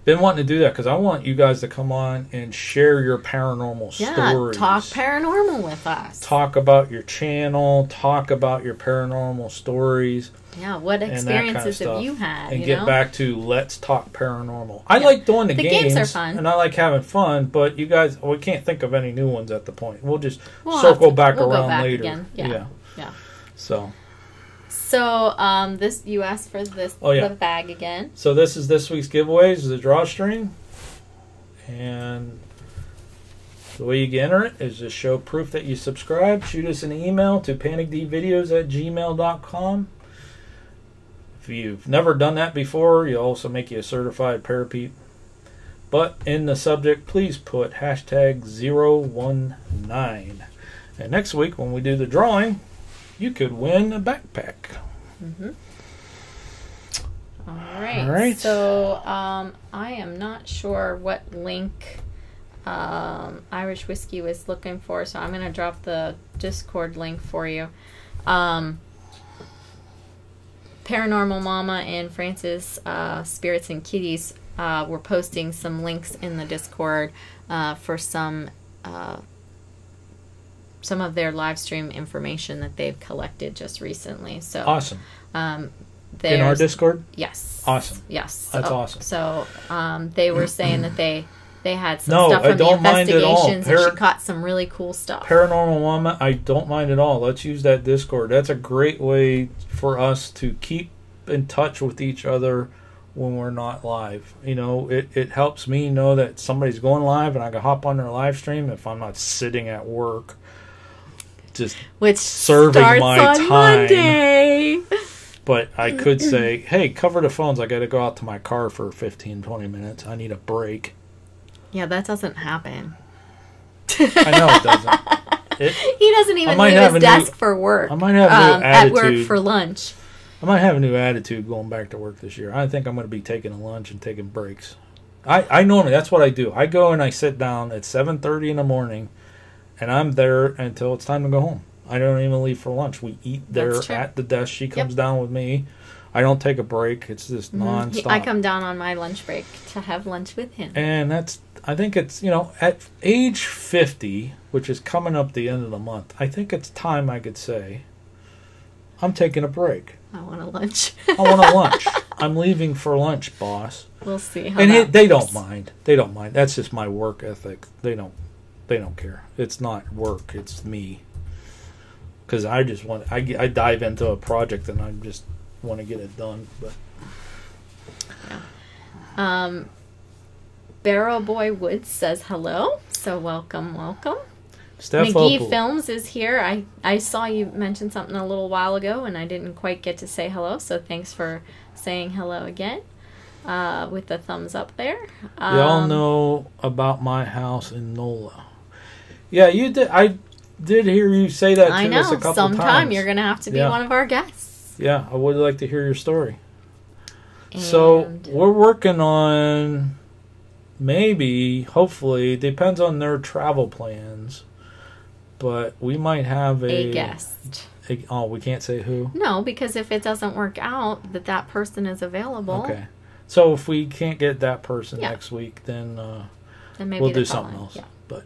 Speaker 2: Been wanting to do that because I want you guys to come on and share your paranormal stories.
Speaker 3: Talk paranormal with us.
Speaker 2: Talk about your channel. Talk about your paranormal stories.
Speaker 3: Yeah, what experiences have you had?
Speaker 2: And get back to Let's Talk Paranormal. I like doing the games.
Speaker 3: Are fun.
Speaker 2: And I like having fun, but you guys, we can't think of any new ones at the point. We'll just circle back around later.
Speaker 3: Again. Yeah.
Speaker 2: So
Speaker 3: this, you asked for this, the bag again.
Speaker 2: So this is this week's giveaways, the drawstring. And the way you can enter it is just show proof that you subscribe. Shoot us an email to panicdvideos@gmail.com. If you've never done that before, you'll also make you a certified parapeep. But in the subject, please put #019. And next week, when we do the drawing, you could win a backpack.
Speaker 3: Mm-hmm. All right. So I am not sure what link Irish Whiskey was looking for, so I'm going to drop the Discord link for you. Paranormal Mama and Francis, Spirits and Kitties, were posting some links in the Discord for some of their live stream information that they've collected just recently. So
Speaker 2: awesome. In our Discord?
Speaker 3: Yes.
Speaker 2: Awesome.
Speaker 3: Yes.
Speaker 2: That's awesome.
Speaker 3: So they were saying that they had some stuff from the investigations, and she caught some really cool stuff. Paranormal
Speaker 2: Mama, I don't mind at all. Let's use that Discord. That's a great way for us to keep in touch with each other when we're not live. You know, it helps me know that somebody's going live and I can hop on their live stream if I'm not sitting at work just serving my time. Monday. But I could say, hey, cover the phones. I got to go out to my car for 15-20 minutes. I need a break.
Speaker 3: Yeah, that doesn't happen.
Speaker 2: I know it doesn't.
Speaker 3: He doesn't even leave his desk for work.
Speaker 2: I might have a new attitude.
Speaker 3: At work for lunch.
Speaker 2: I might have a new attitude going back to work this year. I think I'm going to be taking a lunch and taking breaks. I normally, that's what I do. I go and I sit down at 7:30 in the morning, and I'm there until it's time to go home. I don't even leave for lunch. We eat there at the desk. She comes down with me. I don't take a break. It's just nonstop.
Speaker 3: I come down on my lunch break to have lunch with him.
Speaker 2: And I think it's, at age 50, which is coming up the end of the month, I think it's time I could say, I'm taking a break.
Speaker 3: I want a lunch.
Speaker 2: I want a lunch. I'm leaving for lunch, boss.
Speaker 3: We'll see how
Speaker 2: they don't mind. They don't mind. That's just my work ethic. They don't care. It's not work. It's me. Because I just want, I dive into a project and I just want to get it done. But
Speaker 3: Barrel Boy Woods says hello. So welcome.
Speaker 2: Steph
Speaker 3: McGee
Speaker 2: Opal.
Speaker 3: Films is here. I saw you mention something a little while ago and I didn't quite get to say hello. So thanks for saying hello again. With the thumbs up there.
Speaker 2: Y'all know about my house in NOLA. Yeah, you did. I did hear you say that to us a couple times.
Speaker 3: Sometime you're going to have to be one of our guests.
Speaker 2: Yeah, I would like to hear your story. So we're working on hopefully, depends on their travel plans, but we might have a
Speaker 3: guest.
Speaker 2: We can't say who?
Speaker 3: No, because if it doesn't work out, that person is available.
Speaker 2: Okay. So if we can't get that person
Speaker 3: Yeah.
Speaker 2: next week, then
Speaker 3: And maybe
Speaker 2: we'll
Speaker 3: the
Speaker 2: do something
Speaker 3: following.
Speaker 2: else.
Speaker 3: Yeah.
Speaker 2: But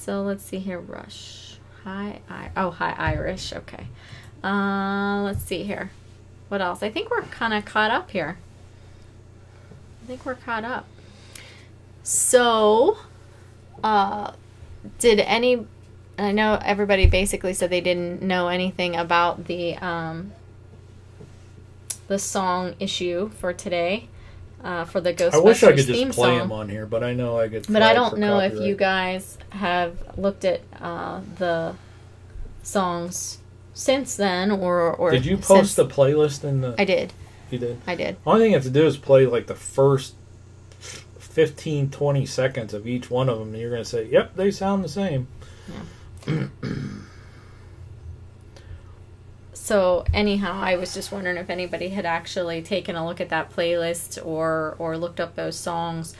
Speaker 3: So let's see here. Rush. Hi, Irish. Okay. Let's see here. What else? I think we're kind of caught up here. So, did any? I know everybody basically said they didn't know anything about the song issue for today. For the Ghostbusters
Speaker 2: I wish I could
Speaker 3: theme
Speaker 2: just play
Speaker 3: song.
Speaker 2: them on here, but I know I get.
Speaker 3: But I
Speaker 2: flagged
Speaker 3: don't
Speaker 2: for
Speaker 3: know if
Speaker 2: copyright.
Speaker 3: you guys have looked at the songs since then, or
Speaker 2: Did you
Speaker 3: since-
Speaker 2: post the playlist in the?
Speaker 3: I did.
Speaker 2: You did.
Speaker 3: I did.
Speaker 2: Only thing you have to do is play like the first 15, 20 seconds of each one of them, and you're going to say, "Yep, they sound the same."
Speaker 3: Yeah. So anyhow, I was just wondering if anybody had actually taken a look at that playlist or looked up those songs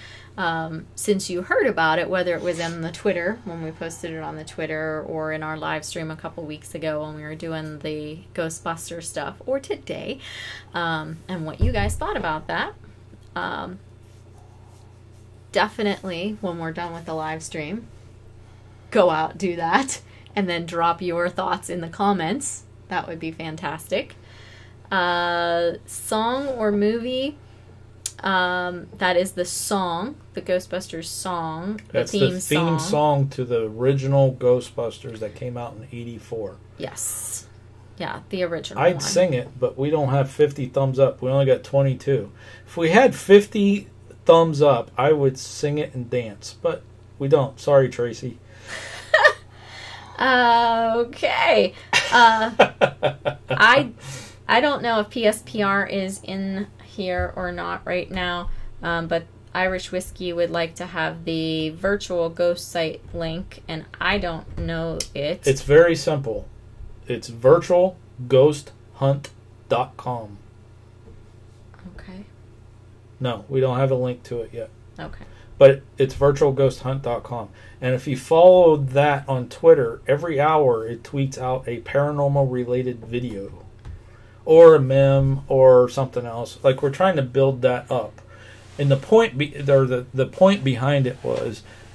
Speaker 3: since you heard about it, whether it was in the Twitter when we posted it on the Twitter or in our live stream a couple weeks ago when we were doing the Ghostbusters stuff, or today, and what you guys thought about that. Definitely, when we're done with the live stream, go out, do that, and then drop your thoughts in the comments. That would be fantastic. Song or movie, that is the song, the Ghostbusters song,
Speaker 2: That's
Speaker 3: the
Speaker 2: the theme song to the original Ghostbusters that came out in '84.
Speaker 3: Yes. Yeah, the original
Speaker 2: I'd
Speaker 3: one.
Speaker 2: sing it, but we don't have 50 thumbs up. We only got 22. If we had 50 thumbs up, I would sing it and dance, but we don't. Sorry, Tracy.
Speaker 3: Okay. I don't know if PSPR is in here or not right now, but Irish Whiskey would like to have the virtual ghost site link, and I don't know it.
Speaker 2: It's very simple. It's virtualghosthunt.com.
Speaker 3: Okay.
Speaker 2: No, we don't have a link to it yet.
Speaker 3: Okay.
Speaker 2: But it's virtualghosthunt.com. And if you follow that on Twitter, every hour it tweets out a paranormal related video or a meme or something else. Like, we're trying to build that up. And the point the point behind it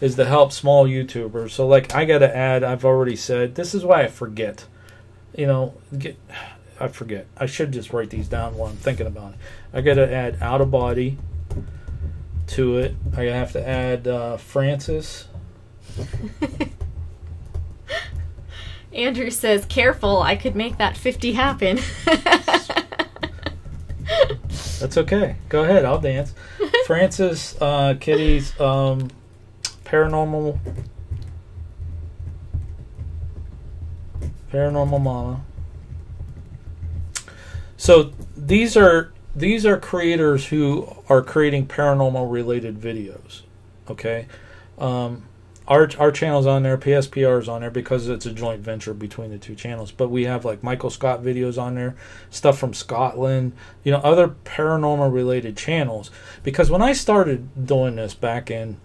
Speaker 2: is to help small YouTubers. So like, I got to add, I've already said, this is why I forget. I forget. I should just write these down while I'm thinking about it. I got to add Out of Body to it. I have to add Francis.
Speaker 3: Andrew says, careful, I could make that 50 happen.
Speaker 2: That's okay. Go ahead, I'll dance. Francis, Kitty's Paranormal Mama. So these are creators who are creating paranormal related videos. Okay, our channel's on there, PSPR's on there because it's a joint venture between the two channels. But we have like Michael Scott videos on there, stuff from Scotland, other paranormal related channels. Because when I started doing this back in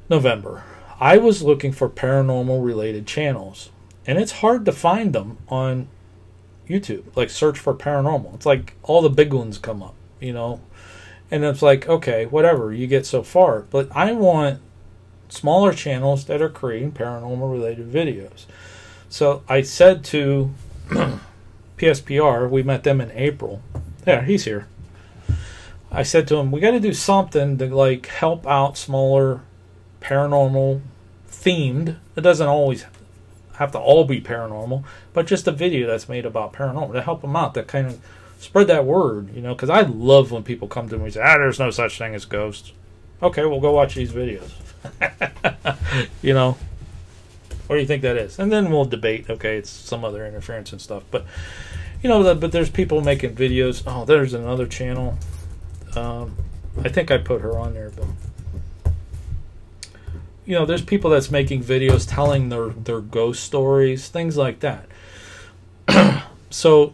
Speaker 2: November, I was looking for paranormal related channels, and it's hard to find them on YouTube. Like, search for paranormal, it's like all the big ones come up, and it's like, okay, whatever, you get so far. But I want smaller channels that are creating paranormal related videos. So I said to PSPR, we met them in April. Yeah, he's here. I said to him, we got to do something to like help out smaller paranormal themed. It doesn't always have to all be paranormal, but just a video that's made about paranormal to help them out, that kind of spread that word, because I love when people come to me and say, there's no such thing as ghosts. Okay, well, go watch these videos. What do you think that is? And then we'll debate, okay, it's some other interference and stuff. But, but there's people making videos. Oh, there's another channel. I think I put her on there, but there's people that's making videos telling their ghost stories, things like that. So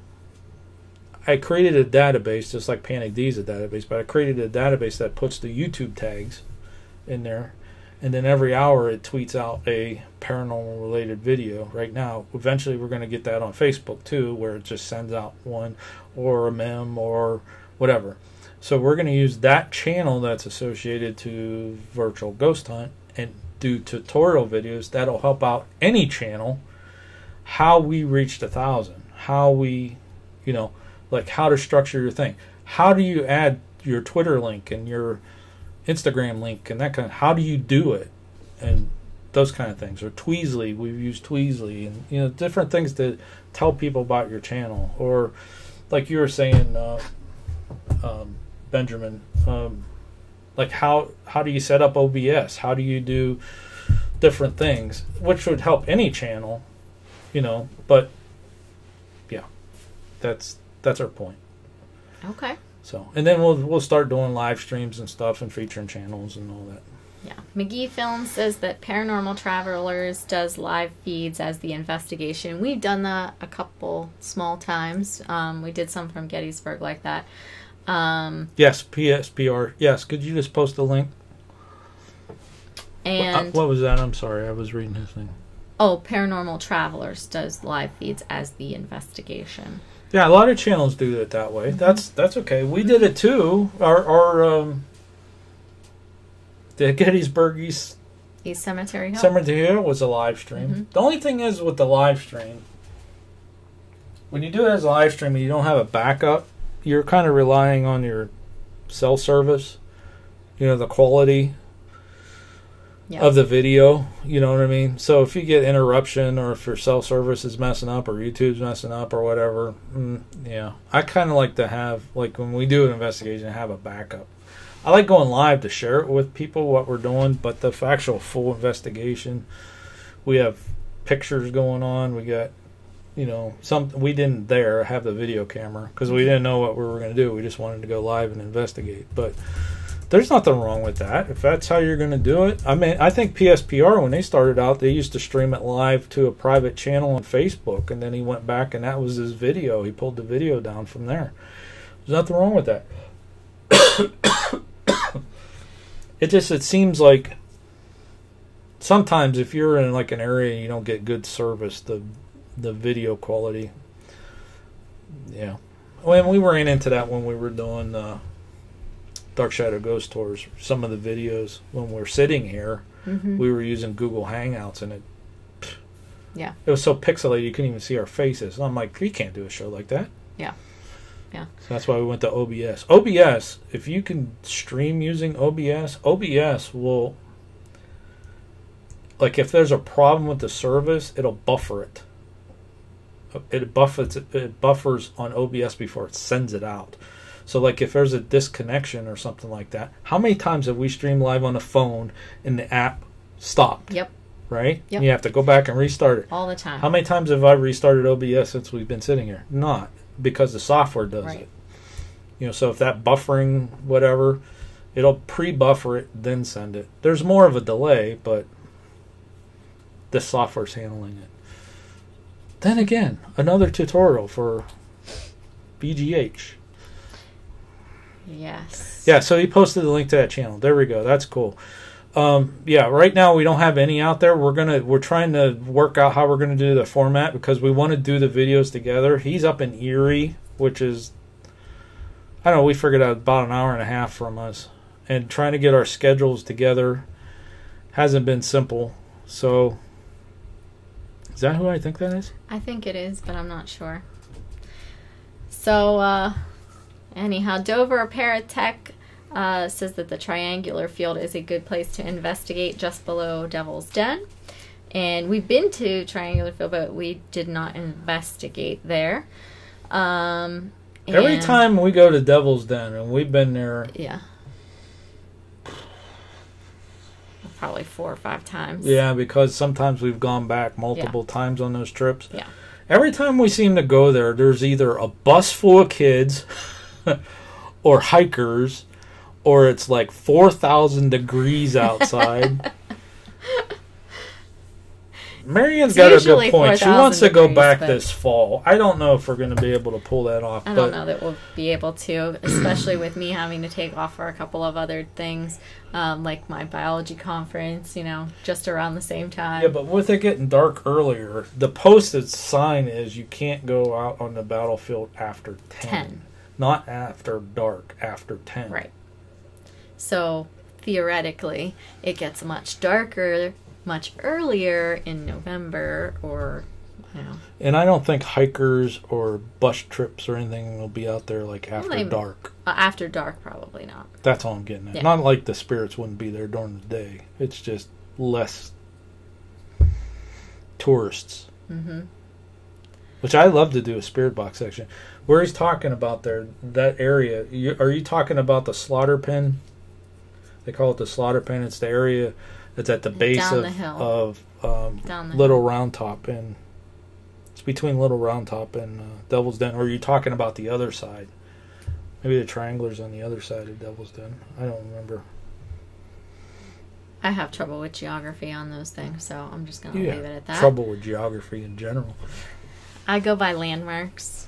Speaker 2: I created a database, just like PANICd's a database, but I created a database that puts the YouTube tags in there, and then every hour it tweets out a paranormal related video. Right now, eventually we're going to get that on Facebook too, where it just sends out one, or a mem or whatever. So we're going to use that channel that's associated to Virtual Ghost Hunt and do tutorial videos that'll help out any channel. How we reached 1,000, how we, like how to structure your thing. How do you add your Twitter link and your Instagram link and that kind of, how do you do it? And those kind of things. Or Tweezly, we've used Tweezly, and different things to tell people about your channel. Or like you were saying, Benjamin, like how do you set up OBS? How do you do different things, which would help any channel, but yeah, that's our point.
Speaker 3: Okay.
Speaker 2: So, and then we'll start doing live streams and stuff and featuring channels and all that.
Speaker 3: Yeah. McGee Film says that Paranormal Travelers does live feeds as the investigation. We've done that a couple small times. We did some from Gettysburg like that.
Speaker 2: Yes, PSPR. Yes, could you just post a link?
Speaker 3: And
Speaker 2: what was that? I'm sorry, I was reading his thing.
Speaker 3: Oh, Paranormal Travelers does live feeds as the investigation.
Speaker 2: Yeah, a lot of channels do it that way. Mm-hmm. That's okay. We did it too. Our the Gettysburg East
Speaker 3: Cemetery Hill.
Speaker 2: Cemetery Hill was a live stream.
Speaker 3: Mm-hmm.
Speaker 2: The only thing is with the live stream, when you do it as a live stream and you don't have a backup, you're kind of relying on your cell service, the quality of the video, you know what I mean? So if you get interruption or if your cell service is messing up or YouTube's messing up or whatever, I kind of like to have, like when we do an investigation, have a backup. I like going live to share it with people what we're doing, but the actual full investigation, we have pictures going on. We got, we didn't have the video camera because we didn't know what we were going to do. We just wanted to go live and investigate. But there's nothing wrong with that if that's how you're going to do it. I mean, I think PSPR, when they started out, they used to stream it live to a private channel on Facebook, and then he went back and that was his video. He pulled the video down from there. There's nothing wrong with that. It seems like sometimes if you're in like an area and you don't get good service, the video quality, when we ran into that when we were doing Dark Shadow Ghost Tours, some of the videos when we're sitting here, we were using Google Hangouts, and it was so pixelated you couldn't even see our faces. And I'm like, you can't do a show like that.
Speaker 3: Yeah.
Speaker 2: So that's why we went to OBS. OBS, if you can stream using OBS will, like if there's a problem with the service, it'll buffer it. It buffers on OBS before it sends it out. So like if there's a disconnection or something like that, how many times have we streamed live on a phone and the app stopped?
Speaker 3: Yep.
Speaker 2: Right?
Speaker 3: Yep.
Speaker 2: You have to go back and restart it.
Speaker 3: All the time.
Speaker 2: How many times have I restarted OBS since we've been sitting here? Not. Because the software does it. So if that buffering, whatever, it'll pre-buffer it, then send it. There's more of a delay, but the software's handling it. Then again, another tutorial for BGH.
Speaker 3: Yes.
Speaker 2: Yeah, so he posted the link to that channel. There we go. That's cool. Right now we don't have any out there. We're trying to work out how we're gonna do the format because we want to do the videos together. He's up in Erie, which is, I don't know, we figured out about an hour and a half from us, and trying to get our schedules together hasn't been simple. So is that who I think that is?
Speaker 3: I think it is, but I'm not sure. So anyhow, Dover Paratech says that the triangular field is a good place to investigate just below Devil's Den. And we've been to Triangular Field, but we did not investigate there.
Speaker 2: Every time we go to Devil's Den, and we've been there...
Speaker 3: Yeah. Probably 4 or 5 times.
Speaker 2: Yeah, because sometimes we've gone back multiple times on those trips.
Speaker 3: Yeah.
Speaker 2: Every time we seem to go there, there's either a bus full of kids or hikers, or it's like 4,000 degrees outside. Marianne's got a
Speaker 3: usually
Speaker 2: good point. She
Speaker 3: 4,000
Speaker 2: wants to go
Speaker 3: degrees,
Speaker 2: back
Speaker 3: but
Speaker 2: this fall. I don't know if we're going to be able to pull that off.
Speaker 3: I don't know that we'll be able to, especially with me having to take off for a couple of other things, like my biology conference, you know, just around the same time.
Speaker 2: Yeah, but with it getting dark earlier, the posted sign is you can't go out on the battlefield after 10. Not after dark, after 10.
Speaker 3: Right. So, theoretically, it gets much darker much earlier in November or, you know.
Speaker 2: And I don't think hikers or bus trips or anything will be out there like after dark.
Speaker 3: After dark, probably not.
Speaker 2: That's all I'm getting at.
Speaker 3: Yeah.
Speaker 2: Not like the spirits wouldn't be there during the day. It's just less tourists.
Speaker 3: Mm-hmm.
Speaker 2: Which I love to do a spirit box section. Where he's talking about there, that area, are you talking about the slaughter pen? They call it the slaughter pen. It's the area that's at the base
Speaker 3: Down the
Speaker 2: of
Speaker 3: hill.
Speaker 2: Little Round Top. And it's between Little Round Top and Devil's Den. Or are you talking about the other side? Maybe the triangle's on the other side of Devil's Den. I don't remember.
Speaker 3: I have trouble with geography on those things, so I'm just going to leave it at that.
Speaker 2: Trouble with geography in general.
Speaker 3: I go by landmarks.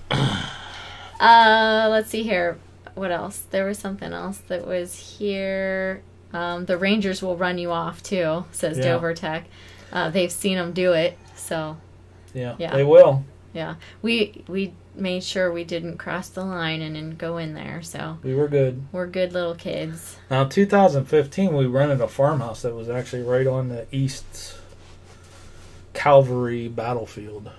Speaker 3: Let's see here. What else? There was something else that was here. The Rangers will run you off, too, says Dover Tech. They've seen them do it, so.
Speaker 2: Yeah, they will.
Speaker 3: Yeah. We made sure we didn't cross the line and didn't go in there, so.
Speaker 2: We were good.
Speaker 3: We're good little kids.
Speaker 2: Now, 2015, we rented a farmhouse that was actually right on the East Calvary battlefield.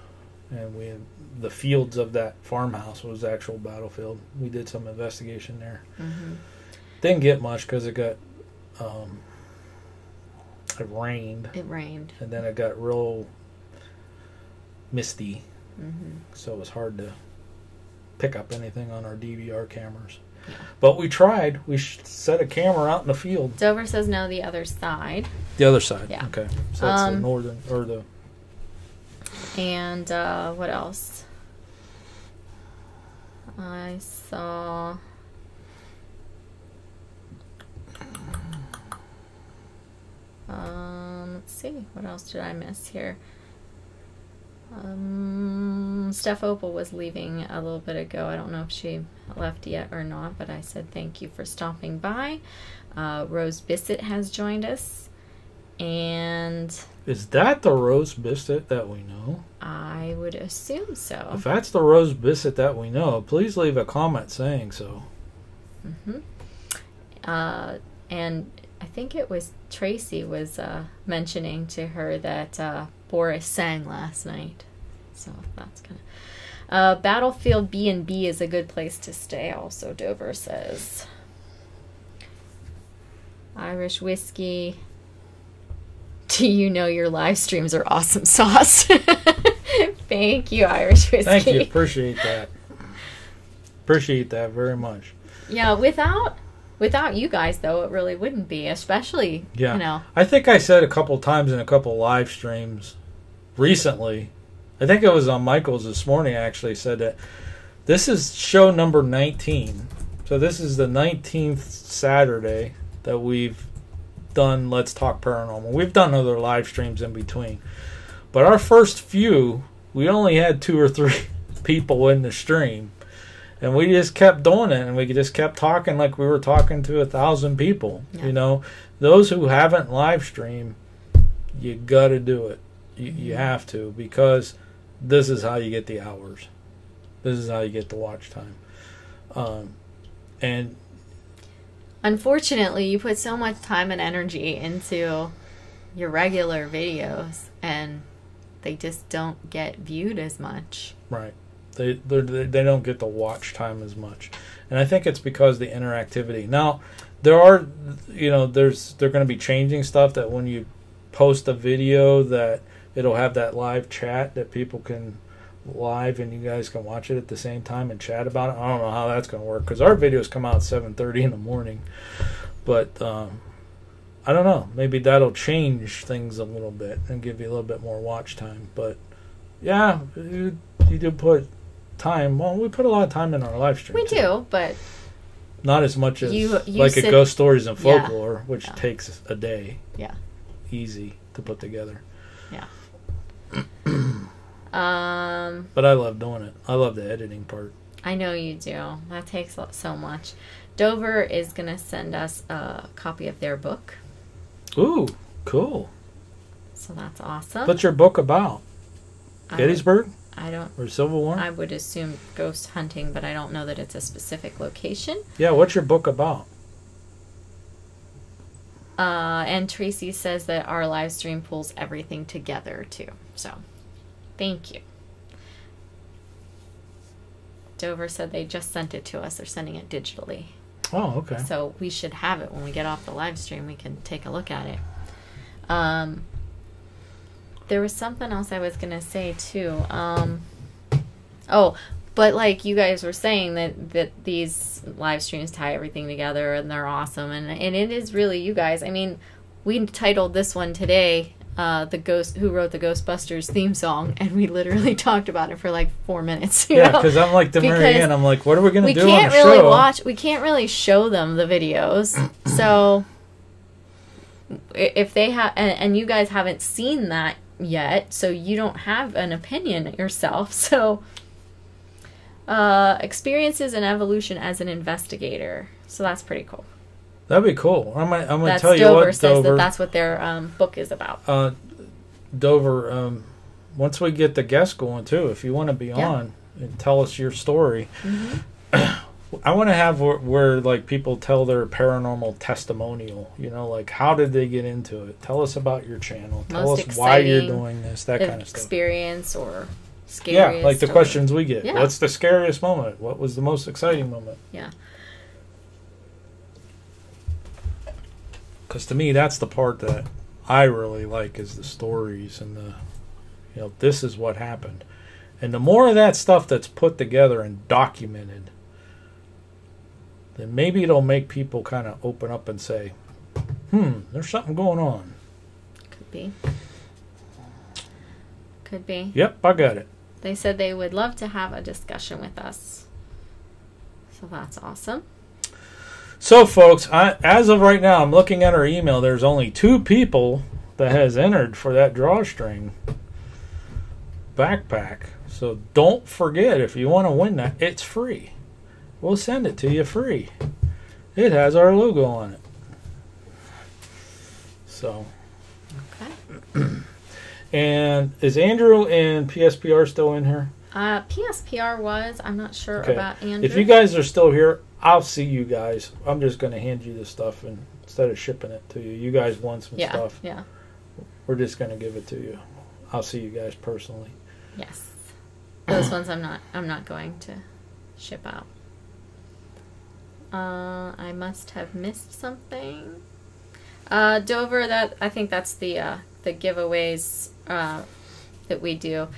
Speaker 2: And we had the fields of that farmhouse was the actual battlefield. We did some investigation there.
Speaker 3: Mm-hmm.
Speaker 2: Didn't get much because it got it rained.
Speaker 3: It rained.
Speaker 2: And then it got real misty.
Speaker 3: Mm-hmm.
Speaker 2: So it was hard to pick up anything on our DVR cameras.
Speaker 3: Yeah.
Speaker 2: But we tried. We set a camera out in the field.
Speaker 3: Dover says no, the other side.
Speaker 2: The other side.
Speaker 3: Yeah.
Speaker 2: Okay. So that's the northern or the.
Speaker 3: And what else? I saw. Let's see. What else did I miss here? Steph Opal was leaving a little bit ago. I don't know if she left yet or not, but I said thank you for stopping by. Rose Bissett has joined us. And
Speaker 2: is that the Rose Bissett that we know?
Speaker 3: I would assume so.
Speaker 2: If that's the Rose Bissett that we know, please leave a comment saying so.
Speaker 3: Mm-hmm. And I think it was Tracy was mentioning to her that Boris sang last night. So that's kind of... Battlefield B&B is a good place to stay also, Dover says. Irish whiskey... Do you know your live streams are awesome sauce? Thank you, Irish Whiskey.
Speaker 2: Thank you. Appreciate that. Appreciate that very much.
Speaker 3: Yeah, without you guys, though, it really wouldn't be, especially, you know.
Speaker 2: I think I said a couple times in a couple live streams recently, I think it was on Michael's this morning, I actually said that this is show number 19. So this is the 19th Saturday that we've done Let's Talk Paranormal. We've done other live streams in between, but our first few we only had 2 or 3 people in the stream, and we just kept doing it, and we just kept talking like we were talking to 1,000 people. You know, those who haven't live streamed, you gotta do it. You have to, because this is how you get the hours. This is how you get the watch time. And
Speaker 3: unfortunately, you put so much time and energy into your regular videos, and they just don't get viewed as much.
Speaker 2: Right. They don't get the watch time as much. And I think it's because of the interactivity. Now, there are, you know, they're going to be changing stuff that when you post a video that it'll have that live chat that people can live and you guys can watch it at the same time and chat about it. I don't know how that's going to work because our videos come out at 7:30 in the morning. But I don't know. Maybe that'll change things a little bit and give you a little bit more watch time. But yeah, you do put time. Well, we put a lot of time in our live stream.
Speaker 3: We do, but
Speaker 2: not as much as
Speaker 3: you
Speaker 2: like a Ghost Stories and Folklore, which
Speaker 3: yeah.
Speaker 2: takes a day.
Speaker 3: Yeah.
Speaker 2: Easy to put together.
Speaker 3: Yeah.
Speaker 2: But I love doing it. I love the editing part.
Speaker 3: I know you do. That takes so much. Dover is going to send us a copy of their book.
Speaker 2: Ooh, cool.
Speaker 3: So that's awesome.
Speaker 2: What's your book about? Gettysburg?
Speaker 3: I don't...
Speaker 2: Or Civil War?
Speaker 3: I would assume ghost hunting, but I don't know that it's a specific location.
Speaker 2: Yeah, what's your book about?
Speaker 3: And Tracy says that our live stream pulls everything together, too. So, thank you. Dover said they just sent it to us. They're sending it digitally.
Speaker 2: Oh, okay.
Speaker 3: So we should have it when we get off the live stream. We can take a look at it. There was something else I was going to say, too. But like you guys were saying that these live streams tie everything together and they're awesome. And it is really you guys. I mean, we titled this one today, Who Wrote the Ghostbusters theme song, and we literally talked about it for like 4 minutes.
Speaker 2: Yeah, because I'm like Marianne. I'm like, what are we going to do on the show?
Speaker 3: We can't really show them the videos. So if they have, and you guys haven't seen that yet, so you don't have an opinion yourself. So experiences and evolution as an investigator. So that's pretty cool.
Speaker 2: That'd be cool. I'm gonna tell you what,
Speaker 3: says
Speaker 2: Dover.
Speaker 3: That's what their book is about.
Speaker 2: Dover, once we get the guest going too, if you want to be on and tell us your story, I want to have where like people tell their paranormal testimonial. You know, like how did they get into it? Tell us about your channel. Tell us why you're doing this. That kind of stuff.
Speaker 3: Experience or scariest.
Speaker 2: Yeah, like the questions we get.
Speaker 3: Yeah.
Speaker 2: What's the scariest moment? What was the most exciting moment?
Speaker 3: Yeah.
Speaker 2: Because to me, that's the part that I really like is the stories and this is what happened. And the more of that stuff that's put together and documented, then maybe it'll make people kind of open up and say, there's something going on.
Speaker 3: Could be. Could be.
Speaker 2: Yep, I got it.
Speaker 3: They said they would love to have a discussion with us. So that's awesome.
Speaker 2: So, folks, as of right now, I'm looking at our email. There's only 2 people that has entered for that drawstring backpack. So don't forget, if you want to win that, it's free. We'll send it to you free. It has our logo on it. So.
Speaker 3: Okay.
Speaker 2: And is Andrew and PSPR still in here?
Speaker 3: PSPR was. I'm not sure about Andrew.
Speaker 2: If you guys are still here, I'll see you guys. I'm just going to hand you this stuff, and instead of shipping it to you, you guys want some stuff.
Speaker 3: Yeah.
Speaker 2: We're just going to give it to you. I'll see you guys personally.
Speaker 3: Yes. Those ones I'm not going to ship out. I must have missed something. Dover, I think that's the giveaways that we do.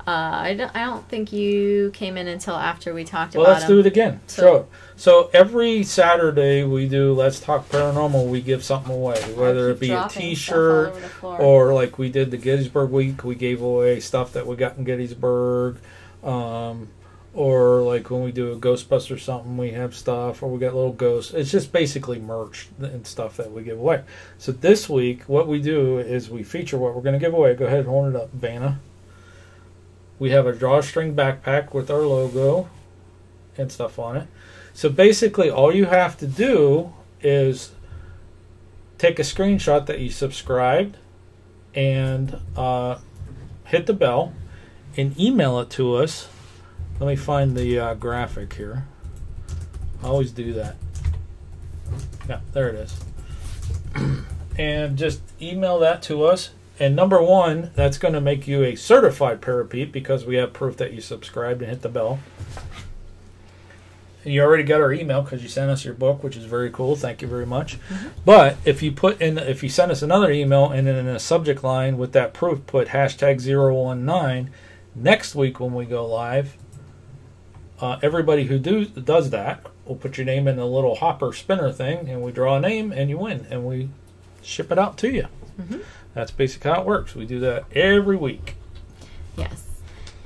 Speaker 3: I don't think you came in until after we talked about it.
Speaker 2: Well, let's do it again. So every Saturday we do Let's Talk Paranormal. We give something away, whether it be a T-shirt or like we did the Gettysburg week. We gave away stuff that we got in Gettysburg, or like when we do a Ghostbusters something, we have stuff, or we got little ghosts. It's just basically merch and stuff that we give away. So this week, what we do is we feature what we're going to give away. Go ahead and hold it up, Vanna. We have a drawstring backpack with our logo and stuff on it. So basically, all you have to do is take a screenshot that you subscribed and hit the bell and email it to us. Let me find the graphic here. I always do that. Yeah, there it is. And just email that to us. And number 1, that's going to make you a certified Parapete because we have proof that you subscribed and hit the bell. And you already got our email because you sent us your book, which is very cool. Thank you very much. But if you send us another email and then in a subject line with that proof, put #019. Next week when we go live, everybody who does that will put your name in a little hopper spinner thing, and we draw a name and you win, and we ship it out to you. That's basically how it works. We do that every week.
Speaker 3: Yes.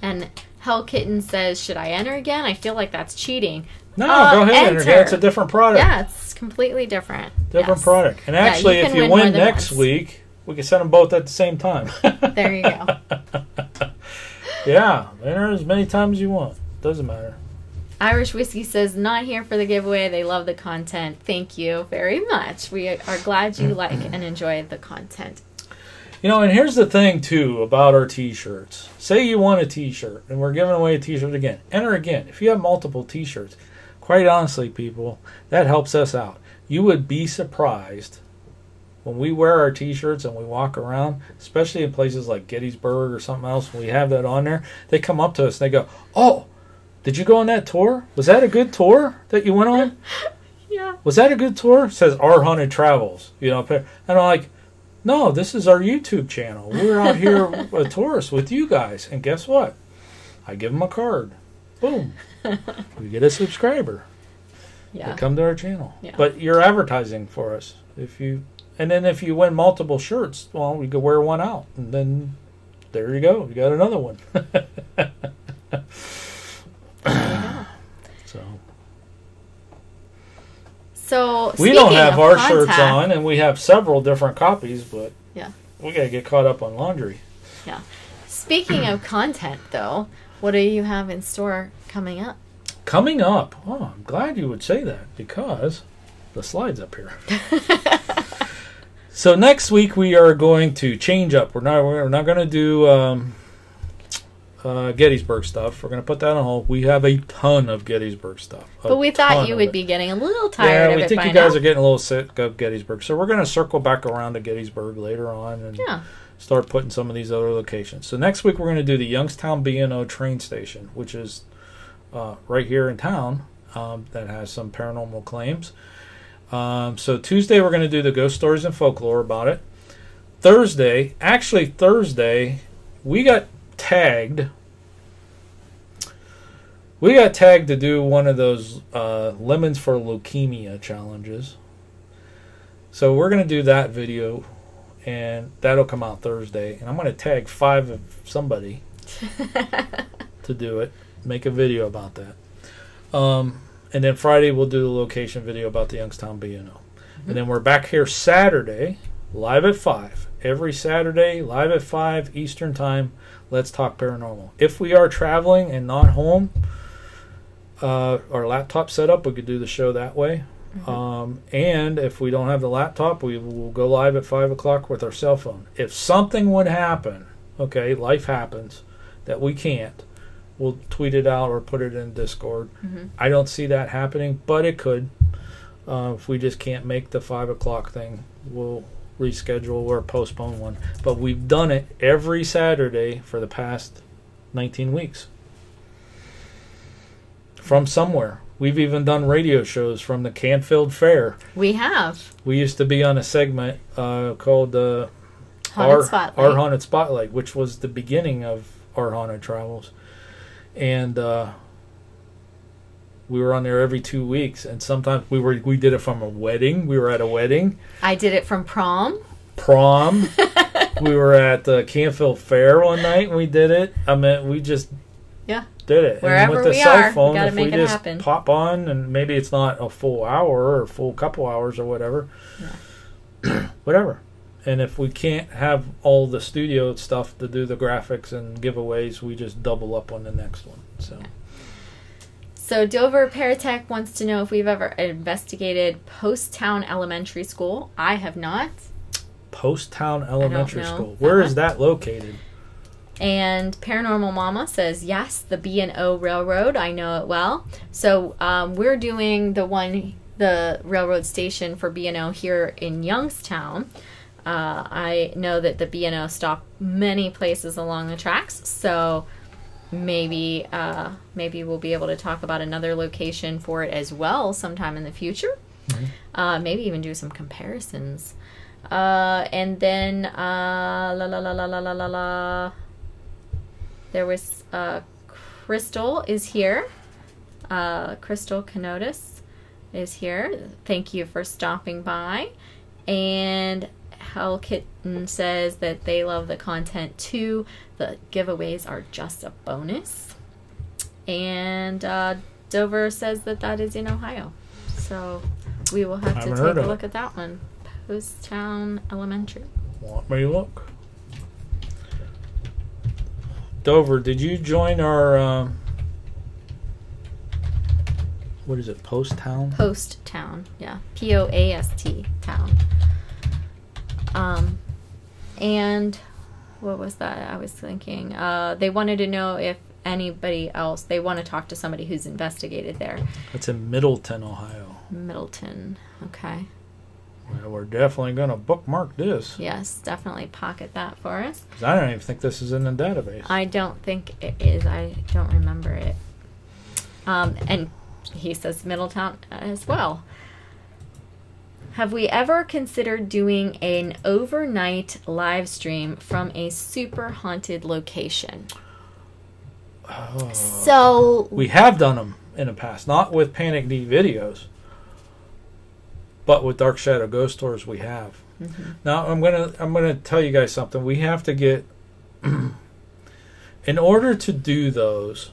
Speaker 3: And Hell Kitten says, should I enter again? I feel like that's cheating.
Speaker 2: No, go ahead and enter. It's a different product.
Speaker 3: Yeah, it's completely different.
Speaker 2: Different product. And actually, if you win next week, we can send them both at the same time.
Speaker 3: There you go.
Speaker 2: Yeah, enter as many times as you want. Doesn't matter.
Speaker 3: Irish Whiskey says, not here for the giveaway. They love the content. Thank you very much. We are glad you like and enjoy the content.
Speaker 2: You know, and here's the thing, too, about our T-shirts. Say you want a T-shirt, and we're giving away a T-shirt again. Enter again. If you have multiple T-shirts, quite honestly, people, that helps us out. You would be surprised when we wear our T-shirts and we walk around, especially in places like Gettysburg or something else, when we have that on there, they come up to us and they go, oh, did you go on that tour? Was that a good tour that you went on?
Speaker 3: Yeah.
Speaker 2: Was that a good tour? It says Our Haunted Travels. You know, and I'm like, no, this is our YouTube channel. We're out here a tourist with you guys. And guess what? I give them a card. Boom. We get a subscriber.
Speaker 3: Yeah.
Speaker 2: They come to our channel.
Speaker 3: Yeah.
Speaker 2: But you're advertising for us. And then if you win multiple shirts, well, we could wear one out. And then there you go. You got another one.
Speaker 3: So
Speaker 2: we don't have our shirts on, and we have several different copies, but
Speaker 3: yeah,
Speaker 2: we got to get caught up on laundry.
Speaker 3: Yeah. Speaking of content, though, what do you have in store coming up?
Speaker 2: Coming up. Oh, I'm glad you would say that because the slide's up here. So next week we are going to change up. We're not going to do Gettysburg stuff. We're going to put that on hold. We have a ton of Gettysburg stuff.
Speaker 3: But we thought you would be getting a little tired of it by now.
Speaker 2: Yeah, we think you guys are getting a little sick of Gettysburg. So we're going to circle back around to Gettysburg later on and start putting some of these other locations. So next week we're going to do the Youngstown B&O train station, which is right here in town, that has some paranormal claims. So Tuesday we're going to do the ghost stories and folklore about it. Thursday, we got tagged. We got tagged to do one of those lemons for leukemia challenges. So we're going to do that video, and that'll come out Thursday. And I'm going to tag 5 of somebody to do it, make a video about that. And then Friday we'll do the location video about the Youngstown B&O. And then we're back here Saturday, live at 5. Every Saturday, live at 5 Eastern Time. Let's talk paranormal. If we are traveling and not home, our laptop set up, we could do the show that way. And if we don't have the laptop, we will go live at 5 o'clock with our cell phone. If something would happen, okay, life happens, that we can't, we'll tweet it out or put it in Discord. I don't see that happening, but it could. If we just can't make the 5 o'clock thing, we'll reschedule or postpone one. But we've done it every Saturday for the past 19 weeks. From somewhere. We've even done radio shows from the Canfield Fair.
Speaker 3: We have.
Speaker 2: We used to be on a segment called Our Haunted Spotlight, which was the beginning of Our Haunted Travels. And we were on there every 2 weeks, and sometimes we did it from a wedding. We were at a wedding. I did it from prom. We were at the Canfield Fair one night, and we did it. I mean, we just did it.
Speaker 3: Wherever
Speaker 2: and with the
Speaker 3: we
Speaker 2: cell
Speaker 3: are,
Speaker 2: phone,
Speaker 3: we gotta
Speaker 2: if
Speaker 3: make
Speaker 2: we
Speaker 3: it
Speaker 2: just
Speaker 3: happen.
Speaker 2: pop on, and maybe it's not a full hour or a full couple hours or whatever, whatever. And if we can't have all the studio stuff to do the graphics and giveaways, we just double up on the next one. So Dover Paratech wants to know if we've ever investigated Post-Town Elementary School. I have not. Post-Town Elementary School. Where is that located? And Paranormal Mama says, yes, the B&O Railroad. I know it well. So we're doing the railroad station for B&O here in Youngstown. I know that the B&O stop many places along the tracks, so maybe we'll be able to talk about another location for it as well sometime in the future. Maybe even do some comparisons. And then there was Crystal is here. Crystal Canotis is here. Thank you for stopping by. And Hell Kitten says that they love the content too. The giveaways are just a bonus. And Dover says that is in Ohio. So we will have to take a look at that one. Post-Town Elementary. Want me to look? Dover, did you join our what is it, Post Town?
Speaker 3: Post Town, yeah. Poast Town. And what was that? I was thinking they wanted to know if anybody else, they want to talk to somebody who's investigated there.
Speaker 2: It's in Middleton, Ohio.
Speaker 3: Middleton, okay.
Speaker 2: Well, we're definitely going to bookmark this.
Speaker 3: Yes, definitely pocket that for us.
Speaker 2: 'Cause I don't even think this is in the database.
Speaker 3: I don't think it is. I don't remember it. And he says Middletown as well. Have we ever considered doing an overnight live stream from a super haunted location? So
Speaker 2: we have done them in the past, not with PANICdVideos, but with Dark Shadow Ghost Tours we have.
Speaker 3: Mm-hmm.
Speaker 2: Now I'm gonna tell you guys something. We have to get in order to do those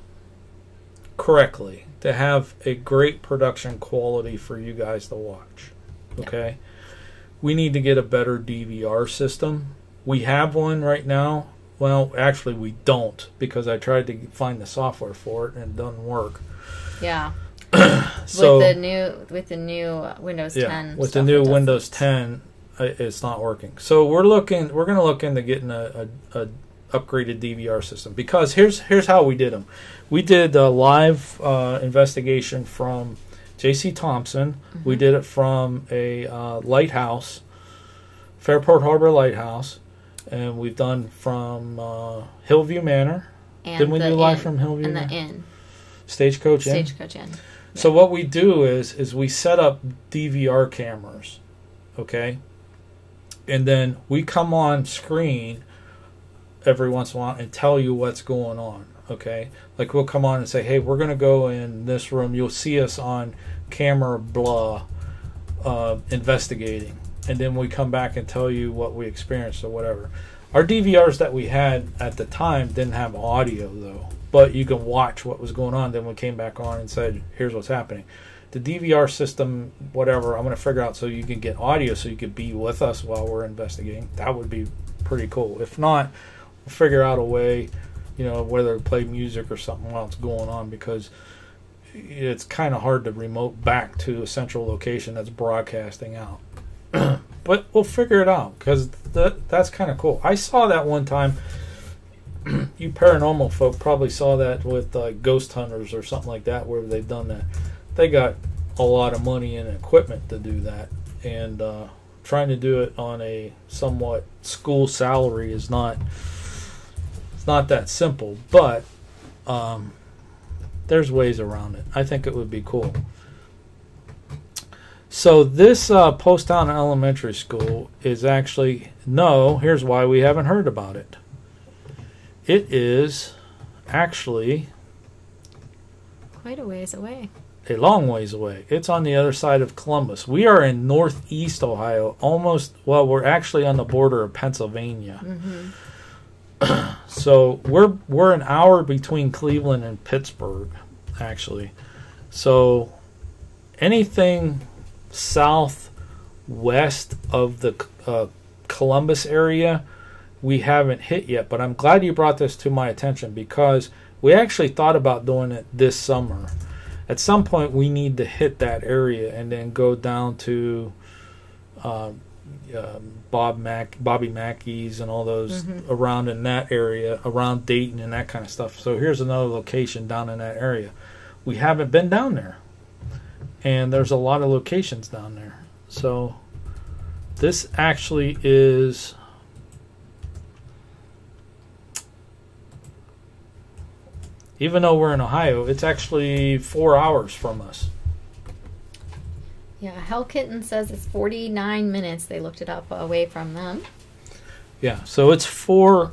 Speaker 2: correctly, to have a great production quality for you guys to watch. Okay, we need to get a better DVR system. We have one right now. Well, actually, we don't, because I tried to find the software for it and it doesn't work.
Speaker 3: Yeah.
Speaker 2: So
Speaker 3: with the new Windows 10.
Speaker 2: With the new Windows 10, it's not working. So we're going to look into getting a upgraded DVR system, because here's how we did them. We did a live investigation from J.C. Thompson. Mm-hmm. We did it from a lighthouse, Fairport Harbor Lighthouse, and we've done from Hillview Manor. And didn't we do live from Hillview
Speaker 3: and
Speaker 2: Manor?
Speaker 3: The Inn.
Speaker 2: Stagecoach Inn.
Speaker 3: Stagecoach Inn. Yeah.
Speaker 2: So what we do is we set up DVR cameras, okay? And then we come on screen every once in a while and tell you what's going on, okay? Like we'll come on and say, hey, we're going to go in this room. You'll see us on camera blah investigating. And then we come back and tell you what we experienced or whatever. Our DVRs that we had at the time didn't have audio, though. But you can watch what was going on. Then we came back on and said, here's what's happening. The DVR system, whatever, I'm going to figure out so you can get audio so you could be with us while we're investigating. That would be pretty cool. If not, we'll figure out a way, whether to play music or something while it's going on, because it's kind of hard to remote back to a central location that's broadcasting out. But we'll figure it out, because that's kind of cool. I saw that one time. You paranormal folk probably saw that with Ghost Hunters or something like that, where they've done that. They got a lot of money and equipment to do that, and trying to do it on a somewhat school salary is not that simple. But there's ways around it. I think it would be cool. So this Post Town Elementary School is actually, here's why we haven't heard about it. It is actually
Speaker 3: quite a ways away.
Speaker 2: A long ways away. It's on the other side of Columbus. We are in northeast Ohio, we're actually on the border of Pennsylvania. Mm-hmm. So we're an hour between Cleveland and Pittsburgh, actually. So anything southwest of the Columbus area, we haven't hit yet. But I'm glad you brought this to my attention, because we actually thought about doing it this summer. At some point, we need to hit that area and then go down to Bobby Mackey's and all those around in that area, around Dayton and that kind of stuff. So here's another location down in that area. We haven't been down there, and there's a lot of locations down there. So this actually is, even though we're in Ohio, it's actually 4 hours from us.
Speaker 3: Yeah, Hell Kitten says it's 49 minutes. They looked it up away from them.
Speaker 2: Yeah, so it's 4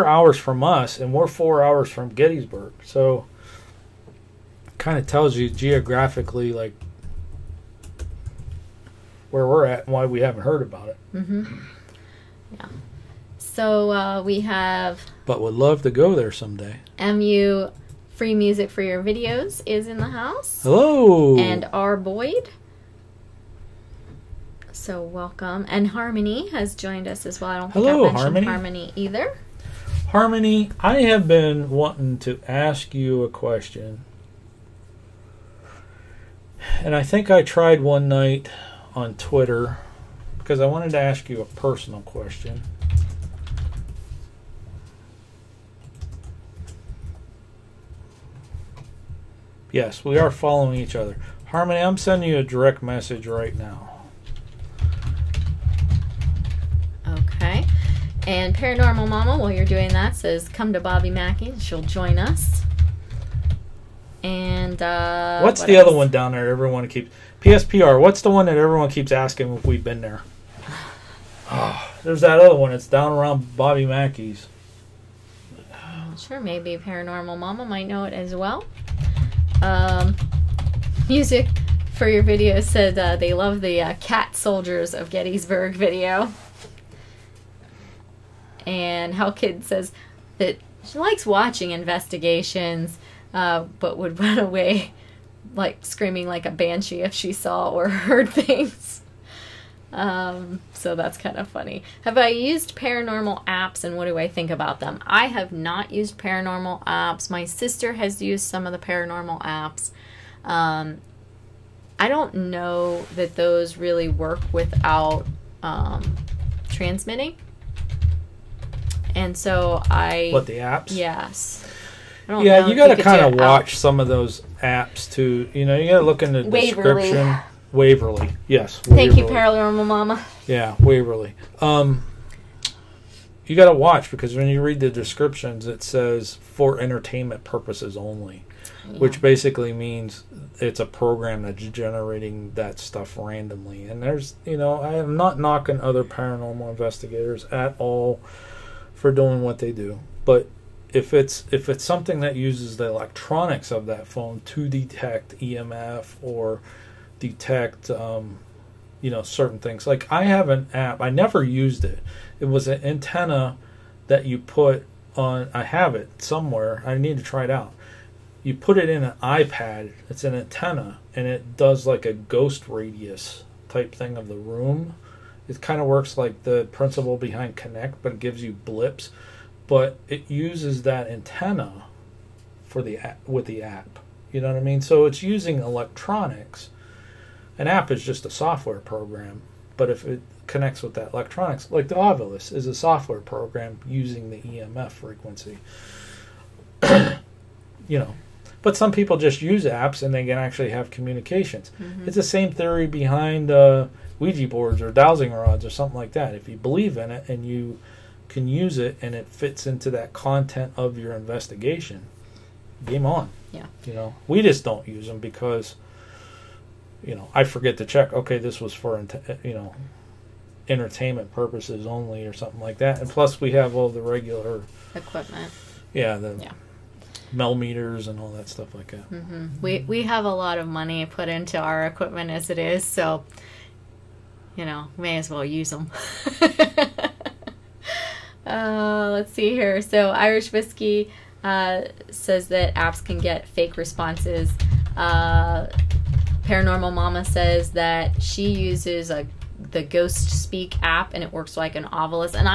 Speaker 2: hours from us, and we're 4 hours from Gettysburg. So kind of tells you geographically, like, where we're at and why we haven't heard about it.
Speaker 3: Mm-hmm. Yeah. So we have...
Speaker 2: But would love to go there someday.
Speaker 3: MU Free Music for Your Videos is in the house.
Speaker 2: Hello.
Speaker 3: And R. Boyd. So welcome. And Harmony has joined us as well. I don't think I mentioned Harmony either.
Speaker 2: Harmony, I have been wanting to ask you a question. And I think I tried one night on Twitter because I wanted to ask you a personal question. Yes, we are following each other. Harmony, I'm sending you a direct message right now.
Speaker 3: Okay. And Paranormal Mama, while you're doing that, says, come to Bobby Mackey. She'll join us. And,
Speaker 2: what's the other one down there everyone keeps... PSPR, what's the one that everyone keeps asking if we've been there? Oh, there's that other one. It's down around Bobby Mackey's.
Speaker 3: Sure, maybe Paranormal Mama might know it as well. Music for your video said they love the Cat Soldiers of Gettysburg video. And How Kid says that she likes watching investigations, but would run away like screaming like a banshee if she saw or heard things. So that's kind of funny. Have I used paranormal apps and what do I think about them? I have not used paranormal apps. My sister has used some of the paranormal apps. I don't know that those really work without transmitting. And so
Speaker 2: What, the apps?
Speaker 3: Yes. I don't
Speaker 2: Yeah,
Speaker 3: know
Speaker 2: you
Speaker 3: if
Speaker 2: got to
Speaker 3: could
Speaker 2: kind
Speaker 3: do
Speaker 2: of
Speaker 3: it
Speaker 2: watch some of those apps too. You know, you got to look in the
Speaker 3: Waverly.
Speaker 2: description. Waverly, yes.
Speaker 3: Thank you,
Speaker 2: Waverly.
Speaker 3: Paranormal Mama.
Speaker 2: Yeah, Waverly. You got to watch because when you read the descriptions, it says for entertainment purposes only, which basically means it's a program that's generating that stuff randomly. And there's, you know, I am not knocking other paranormal investigators at all for doing what they do, but if it's something that uses the electronics of that phone to detect EMF or detect you know, certain things, like I have an app, I never used it. It was an antenna that you put on, I have it somewhere, I need to try it out. You put it in an iPad, it's an antenna, and it does like a ghost radius type thing of the room. It kind of works like the principle behind Connect, but it gives you blips. But it uses that antenna for the app, with the app. You know what I mean? So it's using electronics. An app is just a software program, but if it connects with that electronics, like the Ovilus is a software program using the EMF frequency. You know, but some people just use apps and they can actually have communications. It's the same theory behind Ouija boards or dowsing rods or something like that. If you believe in it and you can use it and it fits into that content of your investigation, game on.
Speaker 3: Yeah.
Speaker 2: You know, we just don't use them because, you know, I forget to check, okay, this was for, you know, entertainment purposes only or something like that. And plus we have all the regular
Speaker 3: Equipment.
Speaker 2: Yeah, Mel meters and all that stuff like that.
Speaker 3: We have a lot of money put into our equipment as it is, so, you know, may as well use them. Let's see here. So Irish Whiskey says that apps can get fake responses. Paranormal Mama says that she uses the Ghost Speak app and it works like an Ovilus. And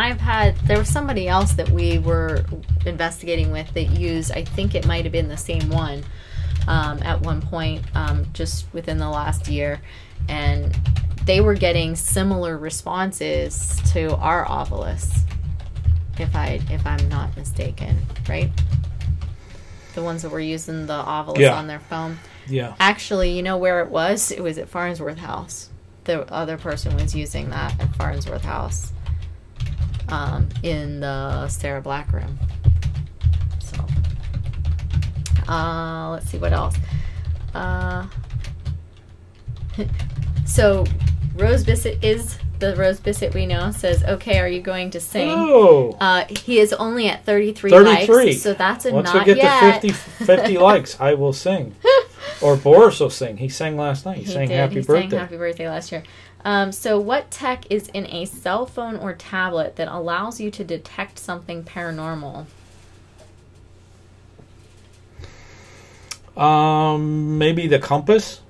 Speaker 3: there was somebody else that we were investigating with that used, I think it might have been the same one at one point just within the last year. And they were getting similar responses to our Ovilus, if I'm not mistaken, right? The ones that were using the Ovilus on their phone.
Speaker 2: Yeah.
Speaker 3: Actually, you know where it was? It was at Farnsworth House. The other person was using that at Farnsworth House in the Sarah Black room. So, let's see what else. So, Rose Bissett is the Rose Bissett we know, says, okay, are you going to sing?
Speaker 2: Oh.
Speaker 3: He is only at 33 likes, so that's a
Speaker 2: Once
Speaker 3: not
Speaker 2: we get
Speaker 3: yet.
Speaker 2: to 50 likes, I will sing. Or Boris will sing. He sang last night. He sang Happy Birthday.
Speaker 3: He sang Happy Birthday last year. So what tech is in a cell phone or tablet that allows you to detect something paranormal?
Speaker 2: Maybe the compass.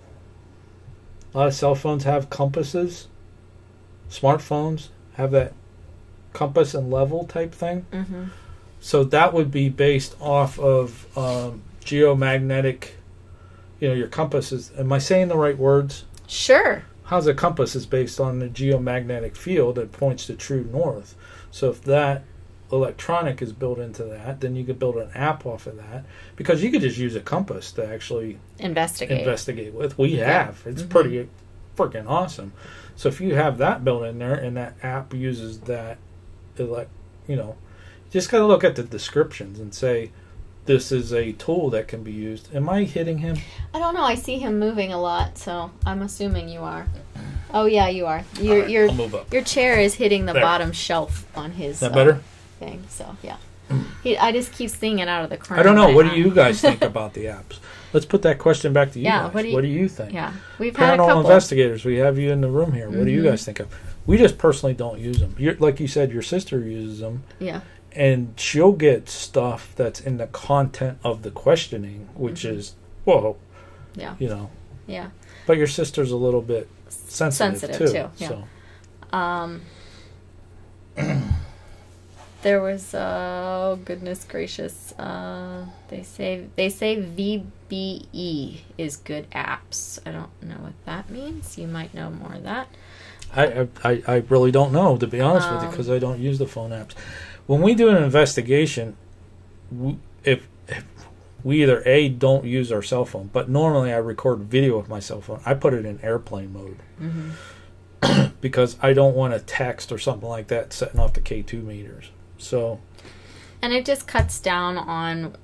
Speaker 2: A lot of cell phones have compasses. Smartphones have that compass and level type thing. So that would be based off of geomagnetic, your compass is, am I saying the right words?
Speaker 3: Sure.
Speaker 2: How's a compass is based on the geomagnetic field that points to true north. So if that electronic is built into that, then you could build an app off of that, because you could just use a compass to actually investigate with. We have. It's pretty freaking awesome. So if you have that built in there and that app uses that, just got to look at the descriptions and say, this is a tool that can be used. Am I hitting him?
Speaker 3: I don't know. I see him moving a lot, so I'm assuming you are. Oh, yeah, you are.
Speaker 2: I'll move up.
Speaker 3: Your chair is hitting the bottom shelf on his
Speaker 2: that better?
Speaker 3: Thing, so yeah. I just keep seeing it out of the corner.
Speaker 2: I don't know. What do you guys think about the apps? Let's put that question back to you guys. What do you think?
Speaker 3: Yeah, we've had a
Speaker 2: Paranormal
Speaker 3: couple.
Speaker 2: investigators, we have you in the room here. What do you guys think of? We just personally don't use them. Like you said, your sister uses them.
Speaker 3: Yeah.
Speaker 2: And she'll get stuff that's in the content of the questioning, which is, whoa.
Speaker 3: Yeah. Yeah.
Speaker 2: But your sister's a little bit sensitive too.
Speaker 3: Yeah.
Speaker 2: So.
Speaker 3: There was, oh goodness gracious, they say VBE is good apps. I don't know what that means. You might know more of that.
Speaker 2: I really don't know, to be honest with you, because I don't use the phone apps. When we do an investigation, if we either don't use our cell phone, but normally I record video with my cell phone. I put it in airplane mode because I don't want a text or something like that setting off the K2 meters. So,
Speaker 3: and it just cuts down on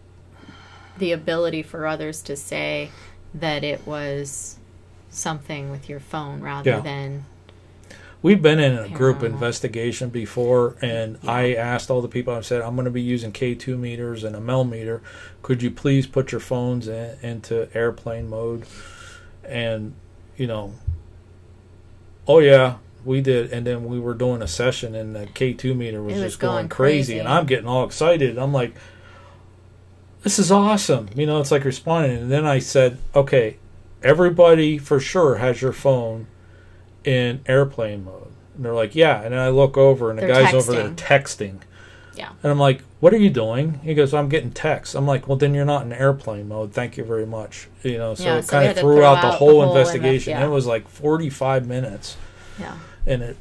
Speaker 3: the ability for others to say that it was something with your phone rather than.
Speaker 2: We've been in a group investigation before, and I asked all the people, I said, I'm going to be using K2 meters and a Mel meter. Could you please put your phones into airplane mode? And, oh yeah, we did. And then we were doing a session, and the K2 meter was just going crazy. And I'm getting all excited. I'm like, this is awesome. It's like responding. And then I said, okay, everybody for sure has your phone in airplane mode. And they're like, yeah. And then I look over, and the guy's over there texting.
Speaker 3: Yeah.
Speaker 2: And I'm like, what are you doing? He goes, I'm getting texts. I'm like, well, then you're not in airplane mode. Thank you very much. So it kind of threw out the whole investigation. It was like 45 minutes. Yeah. And it,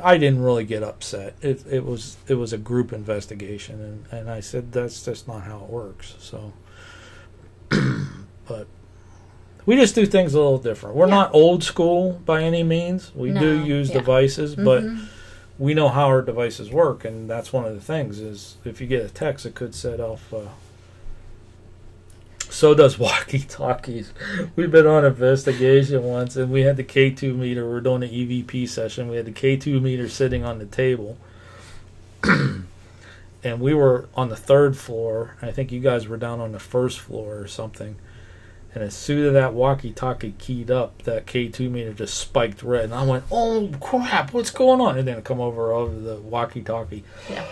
Speaker 2: I didn't really get upset. It was a group investigation, and I said that's just not how it works. So, but we just do things a little different. We're not old school by any means. We do use devices, but we know how our devices work, and that's one of the things is if you get a text, it could set off. So does walkie-talkies. We've been on investigation once, and we had the K2 meter. We're doing an EVP session. We had the K2 meter sitting on the table. And we were on the 3rd floor. I think you guys were down on the 1st floor or something. And as soon as that walkie-talkie keyed up, that K2 meter just spiked red. And I went, oh, crap, what's going on? And then it come over the walkie-talkie.
Speaker 3: Yeah.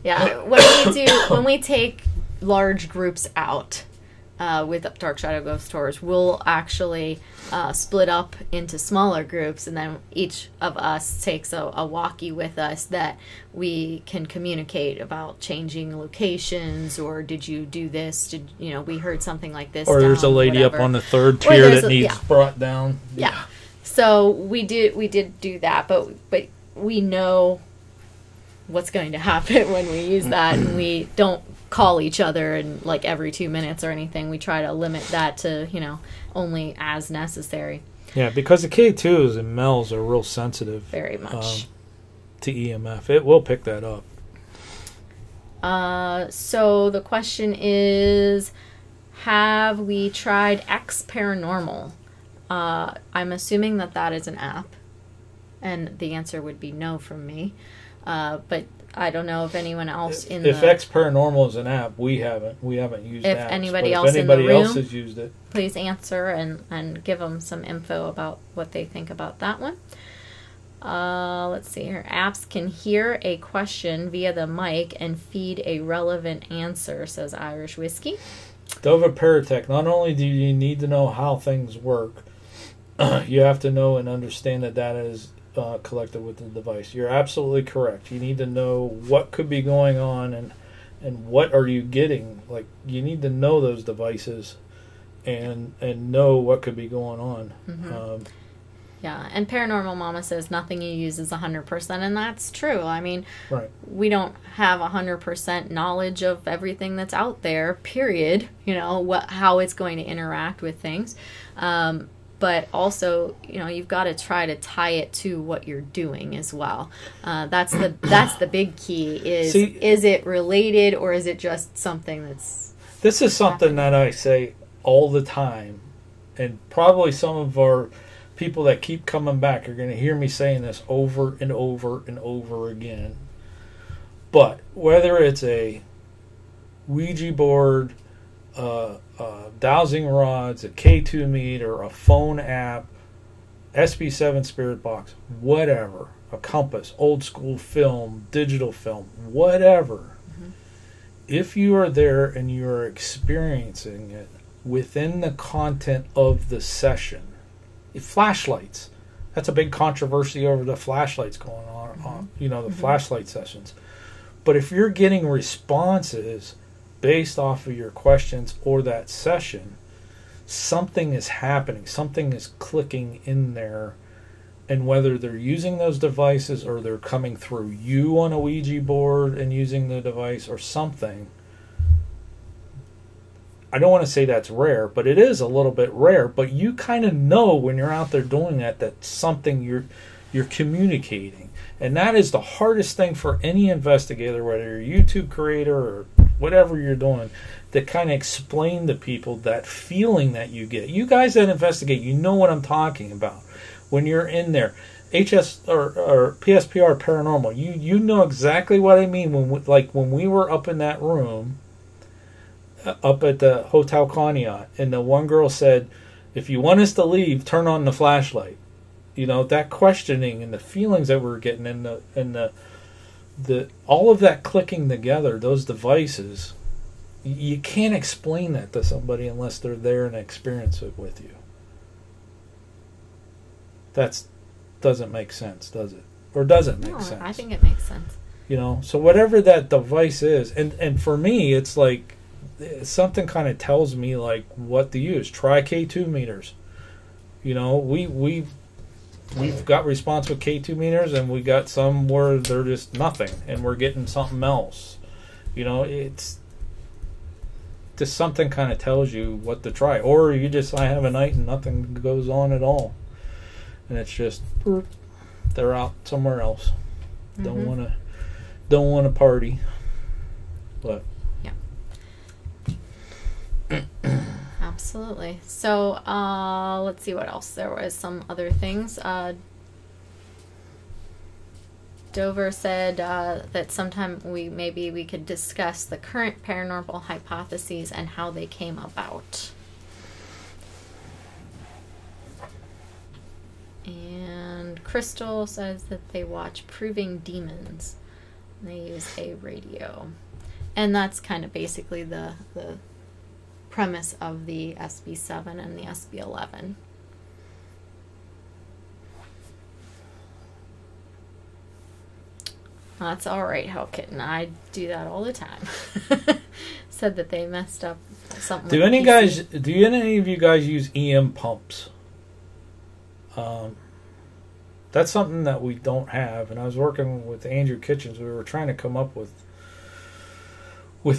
Speaker 3: Yeah. When we take large groups out, with Dark Shadow Ghost Tours, we'll actually split up into smaller groups, and then each of us takes a walkie with us that we can communicate about changing locations, or did you do this? We heard something like this.
Speaker 2: Or there's a lady up on the 3rd tier that needs brought down.
Speaker 3: Yeah. So we did do that, but we know what's going to happen when we use that, and we don't call each other and like every 2 minutes or anything. We try to limit that to only as necessary.
Speaker 2: Yeah, because the K2s and Mels are real sensitive,
Speaker 3: very much
Speaker 2: to EMF. It will pick that up.
Speaker 3: So the question is, have we tried X Paranormal? I'm assuming that is an app, and the answer would be no from me. But I don't know if anyone else
Speaker 2: if X Paranormal is an app, we haven't used it.
Speaker 3: If anybody else in the room
Speaker 2: else has used it,
Speaker 3: please answer and give them some info about what they think about that one. Let's see here. Apps can hear a question via the mic and feed a relevant answer, says Irish Whiskey.
Speaker 2: Dova Paratech, not only do you need to know how things work, you have to know and understand that collected with the device. You're absolutely correct. You need to know what could be going on and what are you getting. Like, you need to know those devices and know what could be going on.
Speaker 3: Mm-hmm. Yeah, and Paranormal Mama says nothing you use is 100%, and that's true. I mean,
Speaker 2: right.
Speaker 3: We don't have 100% knowledge of everything that's out there, period. You know, how it's going to interact with things. But also, you know, you've got to try to tie it to what you're doing as well. That's the big key is, is it related or is it just something that's...
Speaker 2: This is something that I say all the time, and probably some of our people that keep coming back are going to hear me saying this over and over and over again. But whether it's a Ouija board, dowsing rods, a K2 meter, a phone app, SB7 spirit box, whatever, a compass, old school film, digital film, whatever, if you are there and you are experiencing it within the content of the session, flashlights, that's a big controversy over the flashlights going on, you know, the flashlight sessions. But if you're getting responses based off of your questions or that session, something is happening, something is clicking in there, and whether they're using those devices or they're coming through you on a Ouija board and using the device or something, I don't want to say that's rare, but it is a little bit rare. But you kind of know when you're out there doing that something you're communicating. And that is the hardest thing for any investigator, whether you're a YouTube creator or whatever you're doing, to kind of explain to people that feeling that you get. You guys that investigate, you know what I'm talking about. When you're in there, HS or PSPR paranormal, you know exactly what I mean. When we were up in that room, up at the Hotel Conneaut, and the one girl said, "If you want us to leave, turn on the flashlight." You know, that questioning and the feelings that we were getting, and the all of that clicking together, those devices, you can't explain that to somebody unless they're there and experience it with you. That doesn't make sense, does it? Or does it make sense?
Speaker 3: I think it makes sense.
Speaker 2: You know, so whatever that device is, and for me, it's like something kind of tells me like what to use. Try K2 meters. You know, we've got response with K2 meters, and we got some where they're just nothing, and we're getting something else. You know, it's just something kind of tells you what to try. Or you just, I have a night and nothing goes on at all, and it's just they're out somewhere else. Don't want to party, but
Speaker 3: yeah. Absolutely. So, let's see what else. There was some other things. Dover said that sometime we could discuss the current paranormal hypotheses and how they came about. And Crystal says that they watch Proving Demons. They use a radio. And that's kind of basically the premise of the SB7 and the SB11. That's alright, Hell Kitten. I do that all the time. Said that they messed up something.
Speaker 2: Do any of you guys use EM pumps? That's something that we don't have, and I was working with Andrew Kitchens. We were trying to come up with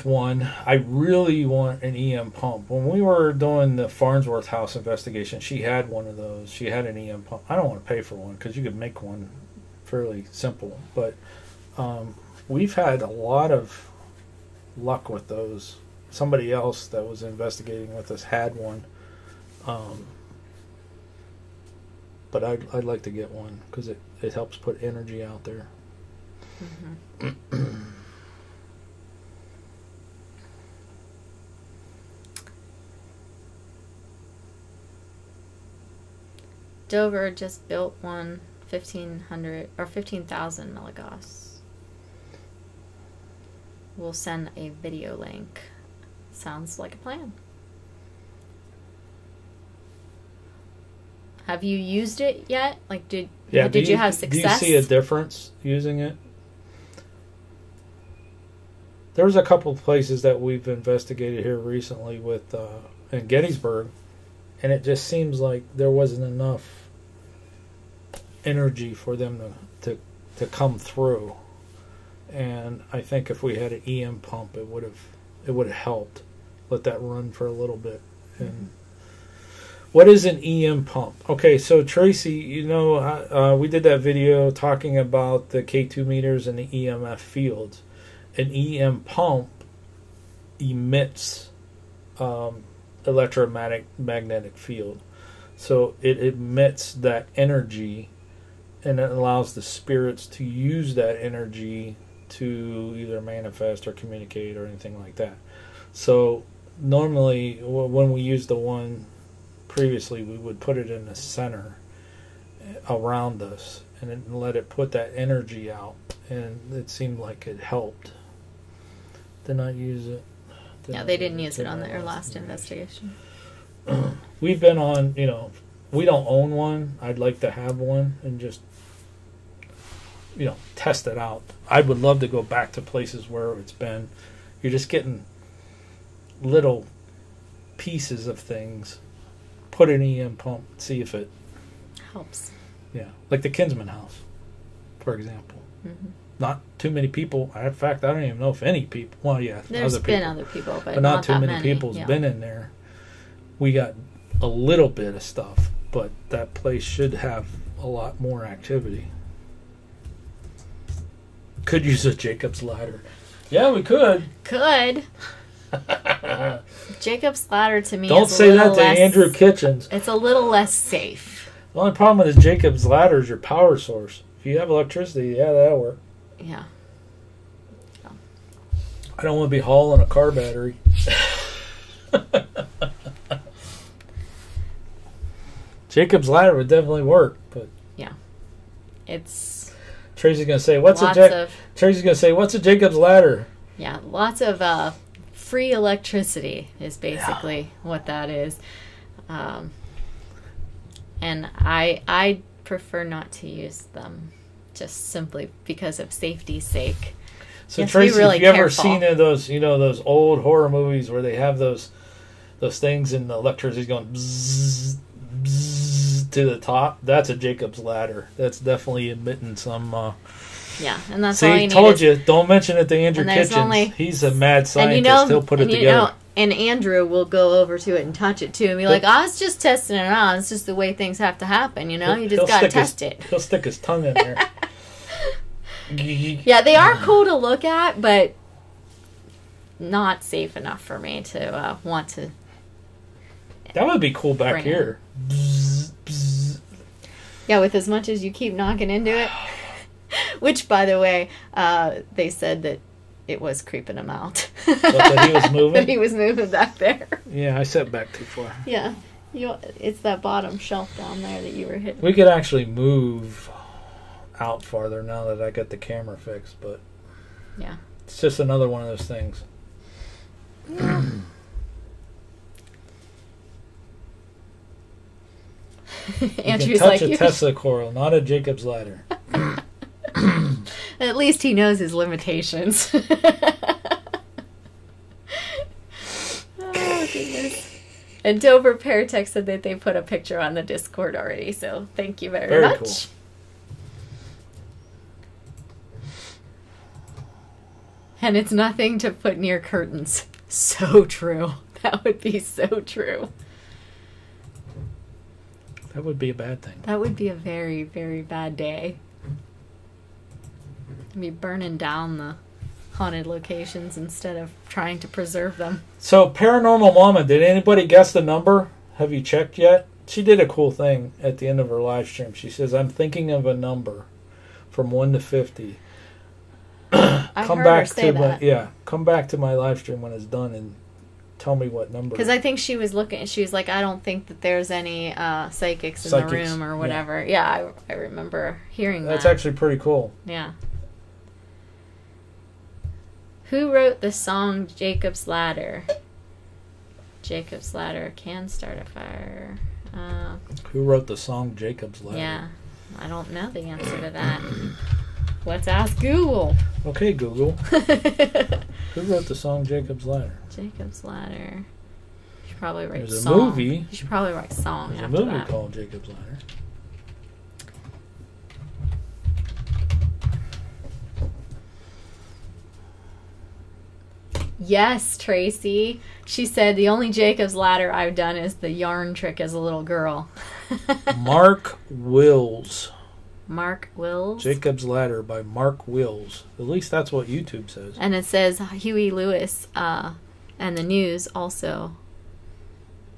Speaker 2: one. I really want an EM pump. When we were doing the Farnsworth house investigation, she had one of those. She had an EM pump. I don't want to pay for one because you could make one fairly simple, but we've had a lot of luck with those. Somebody else that was investigating with us had one, but I'd like to get one because it helps put energy out there. Mm-hmm.
Speaker 3: Dover just built one 1,500 or 15,000 milligauss. We'll send a video link. Sounds like a plan. Have you used it yet? Like, did
Speaker 2: Yeah.
Speaker 3: you have success?
Speaker 2: Do you see a difference using it? There's a couple of places that we've investigated here recently with in Gettysburg, and it just seems like there wasn't enough energy for them to come through. And I think if we had an EM pump, it would have helped. Let that run for a little bit. And what is an EM pump? Okay, so Tracy, you know, we did that video talking about the K2 meters and the EMF fields. An EM pump emits electromagnetic field. So it emits that energy, and it allows the spirits to use that energy to either manifest or communicate or anything like that. So normally when we use the one previously, we would put it in the center around us and then let it put that energy out, and it seemed like it helped. Did not use it.
Speaker 3: Yeah, they didn't use it on their last investigation.
Speaker 2: We've been on, you know, we don't own one. I'd like to have one and just, you know, test it out. I would love to go back to places where it's been. You're just getting little pieces of things. Put an EM pump, see if it
Speaker 3: helps.
Speaker 2: Yeah, like the Kinsman house, for example.
Speaker 3: Mm-hmm.
Speaker 2: Not too many people. In fact, I don't even know if any people. Well, yeah,
Speaker 3: there's been other people, but
Speaker 2: not too
Speaker 3: that
Speaker 2: many people's
Speaker 3: yeah.
Speaker 2: been in there. We got a little bit of stuff, but that place should have a lot more activity. Could use a Jacob's ladder. Yeah, we could.
Speaker 3: Could. Jacob's ladder to me
Speaker 2: Don't
Speaker 3: is
Speaker 2: say
Speaker 3: a little
Speaker 2: that to
Speaker 3: less,
Speaker 2: Andrew Kitchens.
Speaker 3: It's a little less safe.
Speaker 2: The only problem with the Jacob's ladder is your power source. If you have electricity, yeah, that'll work.
Speaker 3: Yeah.
Speaker 2: I don't want to be hauling a car battery. Jacob's ladder would definitely work, but
Speaker 3: yeah, it's.
Speaker 2: Tracy's gonna say, Tracy's gonna say, what's a Jacob's ladder?
Speaker 3: Yeah, lots of free electricity is basically what that is, and I prefer not to use them, just simply because of safety's sake.
Speaker 2: So Tracy,
Speaker 3: really
Speaker 2: have you ever
Speaker 3: careful.
Speaker 2: seen those, you know, those old horror movies where they have those things and the electricity's going bzzz, bzzz to the top? That's a Jacob's ladder. That's definitely emitting some.
Speaker 3: Yeah, and that's
Speaker 2: see,
Speaker 3: all you need.
Speaker 2: Told you, don't mention it to Andrew
Speaker 3: and
Speaker 2: Kitchens. He's a mad scientist. He'll put it together.
Speaker 3: And Andrew will go over to it and touch it too, and be like, "I was just testing it out. It's just the way things have to happen, you know. You just gotta test it."
Speaker 2: He'll stick his tongue in there.
Speaker 3: Yeah, they are cool to look at, but not safe enough for me to want to.
Speaker 2: That would be cool back here. Bzz, bzz.
Speaker 3: Yeah, with as much as you keep knocking into it. Which, by the way, they said that it was creeping him out.
Speaker 2: That he was moving?
Speaker 3: That he was moving back there.
Speaker 2: Yeah, I sat back too far.
Speaker 3: Yeah. It's that bottom shelf down there that you were hitting.
Speaker 2: We could actually move out farther now that I got the camera fixed, but
Speaker 3: yeah,
Speaker 2: it's just another one of those things.
Speaker 3: Andrew's
Speaker 2: touch
Speaker 3: like,
Speaker 2: a Tesla coil, not a Jacob's ladder.
Speaker 3: At least he knows his limitations. Oh, goodness. And Dover Paratech said that they put a picture on the Discord already, so thank you very much.
Speaker 2: Cool.
Speaker 3: And it's nothing to put near curtains. So true. That would be so true.
Speaker 2: That would be a bad thing.
Speaker 3: That would be a very, very bad day. Be burning down the haunted locations instead of trying to preserve them.
Speaker 2: So, Paranormal Mama, did anybody guess the number? Have you checked yet? She did a cool thing at the end of her live stream. She says, I'm thinking of a number from 1 to 50.
Speaker 3: I heard her say that.
Speaker 2: Come back to my live stream when it's done and tell me what number.
Speaker 3: Because I think she was looking, she was like, I don't think that there's any psychics in the room or whatever. Yeah, I remember hearing that.
Speaker 2: That's actually pretty cool.
Speaker 3: Yeah. Who wrote the song Jacob's Ladder? Jacob's Ladder can start a fire.
Speaker 2: Who wrote the song Jacob's Ladder?
Speaker 3: Yeah, I don't know the answer to that. Let's ask Google.
Speaker 2: Okay, Google. Who wrote the song Jacob's Ladder?
Speaker 3: Jacob's Ladder. You should probably write
Speaker 2: There's a
Speaker 3: song.
Speaker 2: movie.
Speaker 3: You should probably write song
Speaker 2: There's a
Speaker 3: after
Speaker 2: movie
Speaker 3: that.
Speaker 2: called Jacob's Ladder.
Speaker 3: Yes, Tracy. She said the only Jacob's Ladder I've done is the yarn trick as a little girl.
Speaker 2: Mark Wills.
Speaker 3: Mark Wills.
Speaker 2: Jacob's Ladder by Mark Wills. At least that's what YouTube says.
Speaker 3: And it says Huey Lewis and the News also.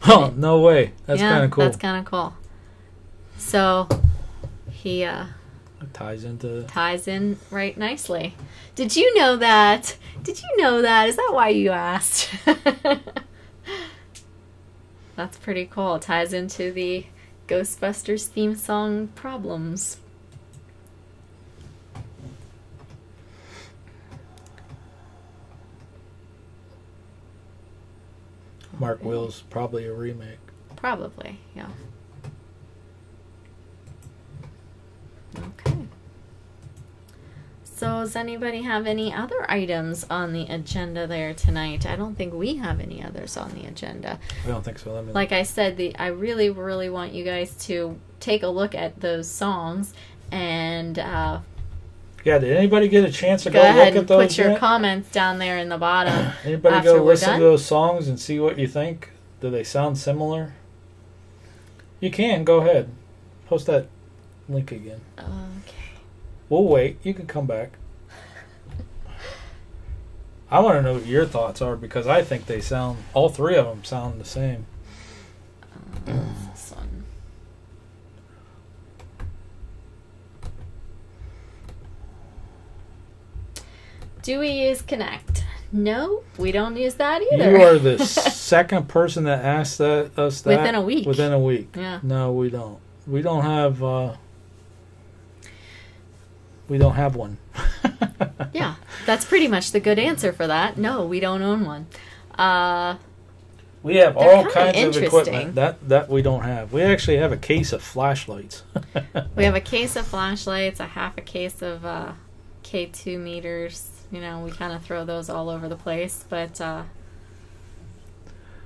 Speaker 2: Oh, no way. That's
Speaker 3: yeah,
Speaker 2: kind of cool.
Speaker 3: That's kind of cool. So he
Speaker 2: It ties into...
Speaker 3: ties in right nicely. Did you know that? Did you know that? Is that why you asked? That's pretty cool. It ties into the Ghostbusters theme song Problems.
Speaker 2: Mark Wills, probably a remake.
Speaker 3: Probably, yeah. Okay. So does anybody have any other items on the agenda there tonight? I don't think we have any others on the agenda.
Speaker 2: I don't think so. Let me
Speaker 3: Like I said, I really, really want you guys to take a look at those songs and
Speaker 2: yeah, did anybody get a chance to
Speaker 3: go
Speaker 2: go
Speaker 3: ahead
Speaker 2: look
Speaker 3: and
Speaker 2: at those
Speaker 3: put your
Speaker 2: yet?
Speaker 3: comments down there in the bottom.
Speaker 2: Anybody
Speaker 3: after
Speaker 2: go
Speaker 3: we're
Speaker 2: listen
Speaker 3: done?
Speaker 2: to those songs and see what you think? Do they sound similar? You can. Go ahead. Post that link again.
Speaker 3: Okay.
Speaker 2: We'll wait. You can come back. I want to know what your thoughts are because I think they sound, all three of them sound the same.
Speaker 3: This one. Do we use Connect? No, we don't use that either.
Speaker 2: You are the second person that asked us that.
Speaker 3: Within a week.
Speaker 2: Within a week.
Speaker 3: Yeah.
Speaker 2: No, we don't. We don't have one.
Speaker 3: Yeah, that's pretty much the good answer for that. No, we don't own one.
Speaker 2: We have
Speaker 3: They're
Speaker 2: all
Speaker 3: kinda
Speaker 2: kinds of
Speaker 3: interesting.
Speaker 2: equipment that we don't have. We actually have a case of flashlights.
Speaker 3: We have a case of flashlights, a half a case of K2 meters. You know, we kind of throw those all over the place, but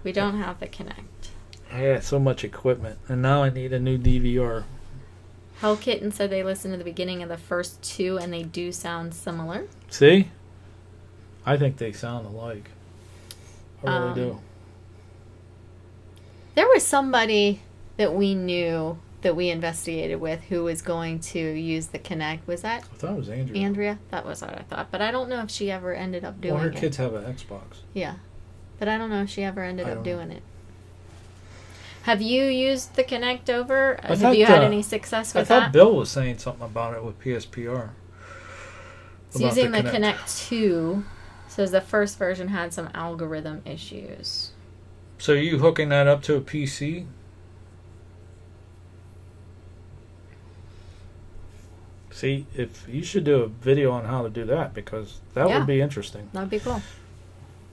Speaker 3: we don't have the Connect.
Speaker 2: I got so much equipment, and now I need a new DVR.
Speaker 3: Hell Kitten said they listened to the beginning of the first two, and they do sound similar.
Speaker 2: See? I think they sound alike. I really do.
Speaker 3: There was somebody that we knew that we investigated with who was going to use the Connect. Was that
Speaker 2: I thought it was Andrea.
Speaker 3: Andrea? That was what I thought. But I don't know if she ever ended up doing
Speaker 2: Well, her
Speaker 3: it.
Speaker 2: kids have an Xbox.
Speaker 3: Yeah. But I don't know if she ever ended
Speaker 2: I
Speaker 3: up
Speaker 2: don't
Speaker 3: doing it. Have you used the Connect over?
Speaker 2: I
Speaker 3: Have
Speaker 2: thought,
Speaker 3: you had any success
Speaker 2: I
Speaker 3: with
Speaker 2: thought
Speaker 3: that?
Speaker 2: Bill was saying something about it with PSPR.
Speaker 3: It's
Speaker 2: About
Speaker 3: using the Connect 2. Says the first version had some algorithm issues.
Speaker 2: So are you hooking that up to a PC? See, if you should do a video on how to do that because that
Speaker 3: Yeah.
Speaker 2: would be interesting.
Speaker 3: That'd be cool.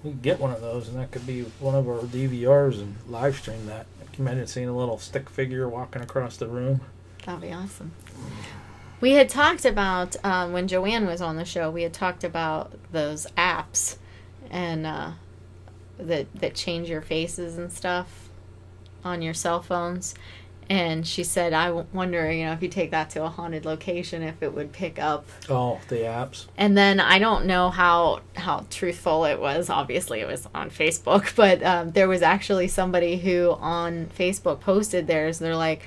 Speaker 2: We could get one of those, and that could be one of our DVRs and live stream that. You might have seen a little stick figure walking across the room.
Speaker 3: That'd be awesome. We had talked about, when Joanne was on the show, we had talked about those apps and that change your faces and stuff on your cell phones. And she said, I wonder, if you take that to a haunted location, if it would pick up.
Speaker 2: Oh, the apps.
Speaker 3: And then I don't know how truthful it was. Obviously, it was on Facebook. But there was actually somebody who on Facebook posted theirs. And they're like,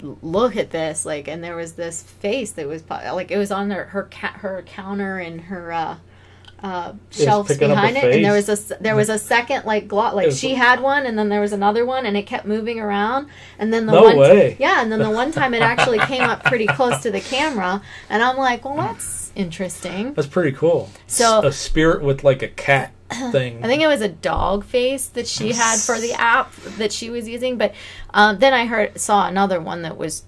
Speaker 3: look at this. And there was this face that was, it was on her counter and her shelves behind it, and there was a second she had one, and then there was another one, and it kept moving around, and then and then the one time it actually came up pretty close to the camera, and I'm like, well, that's interesting.
Speaker 2: That's pretty cool.
Speaker 3: So
Speaker 2: a spirit with like a cat thing.
Speaker 3: I think it was a dog face that she had for the app that she was using, but then I saw another one that was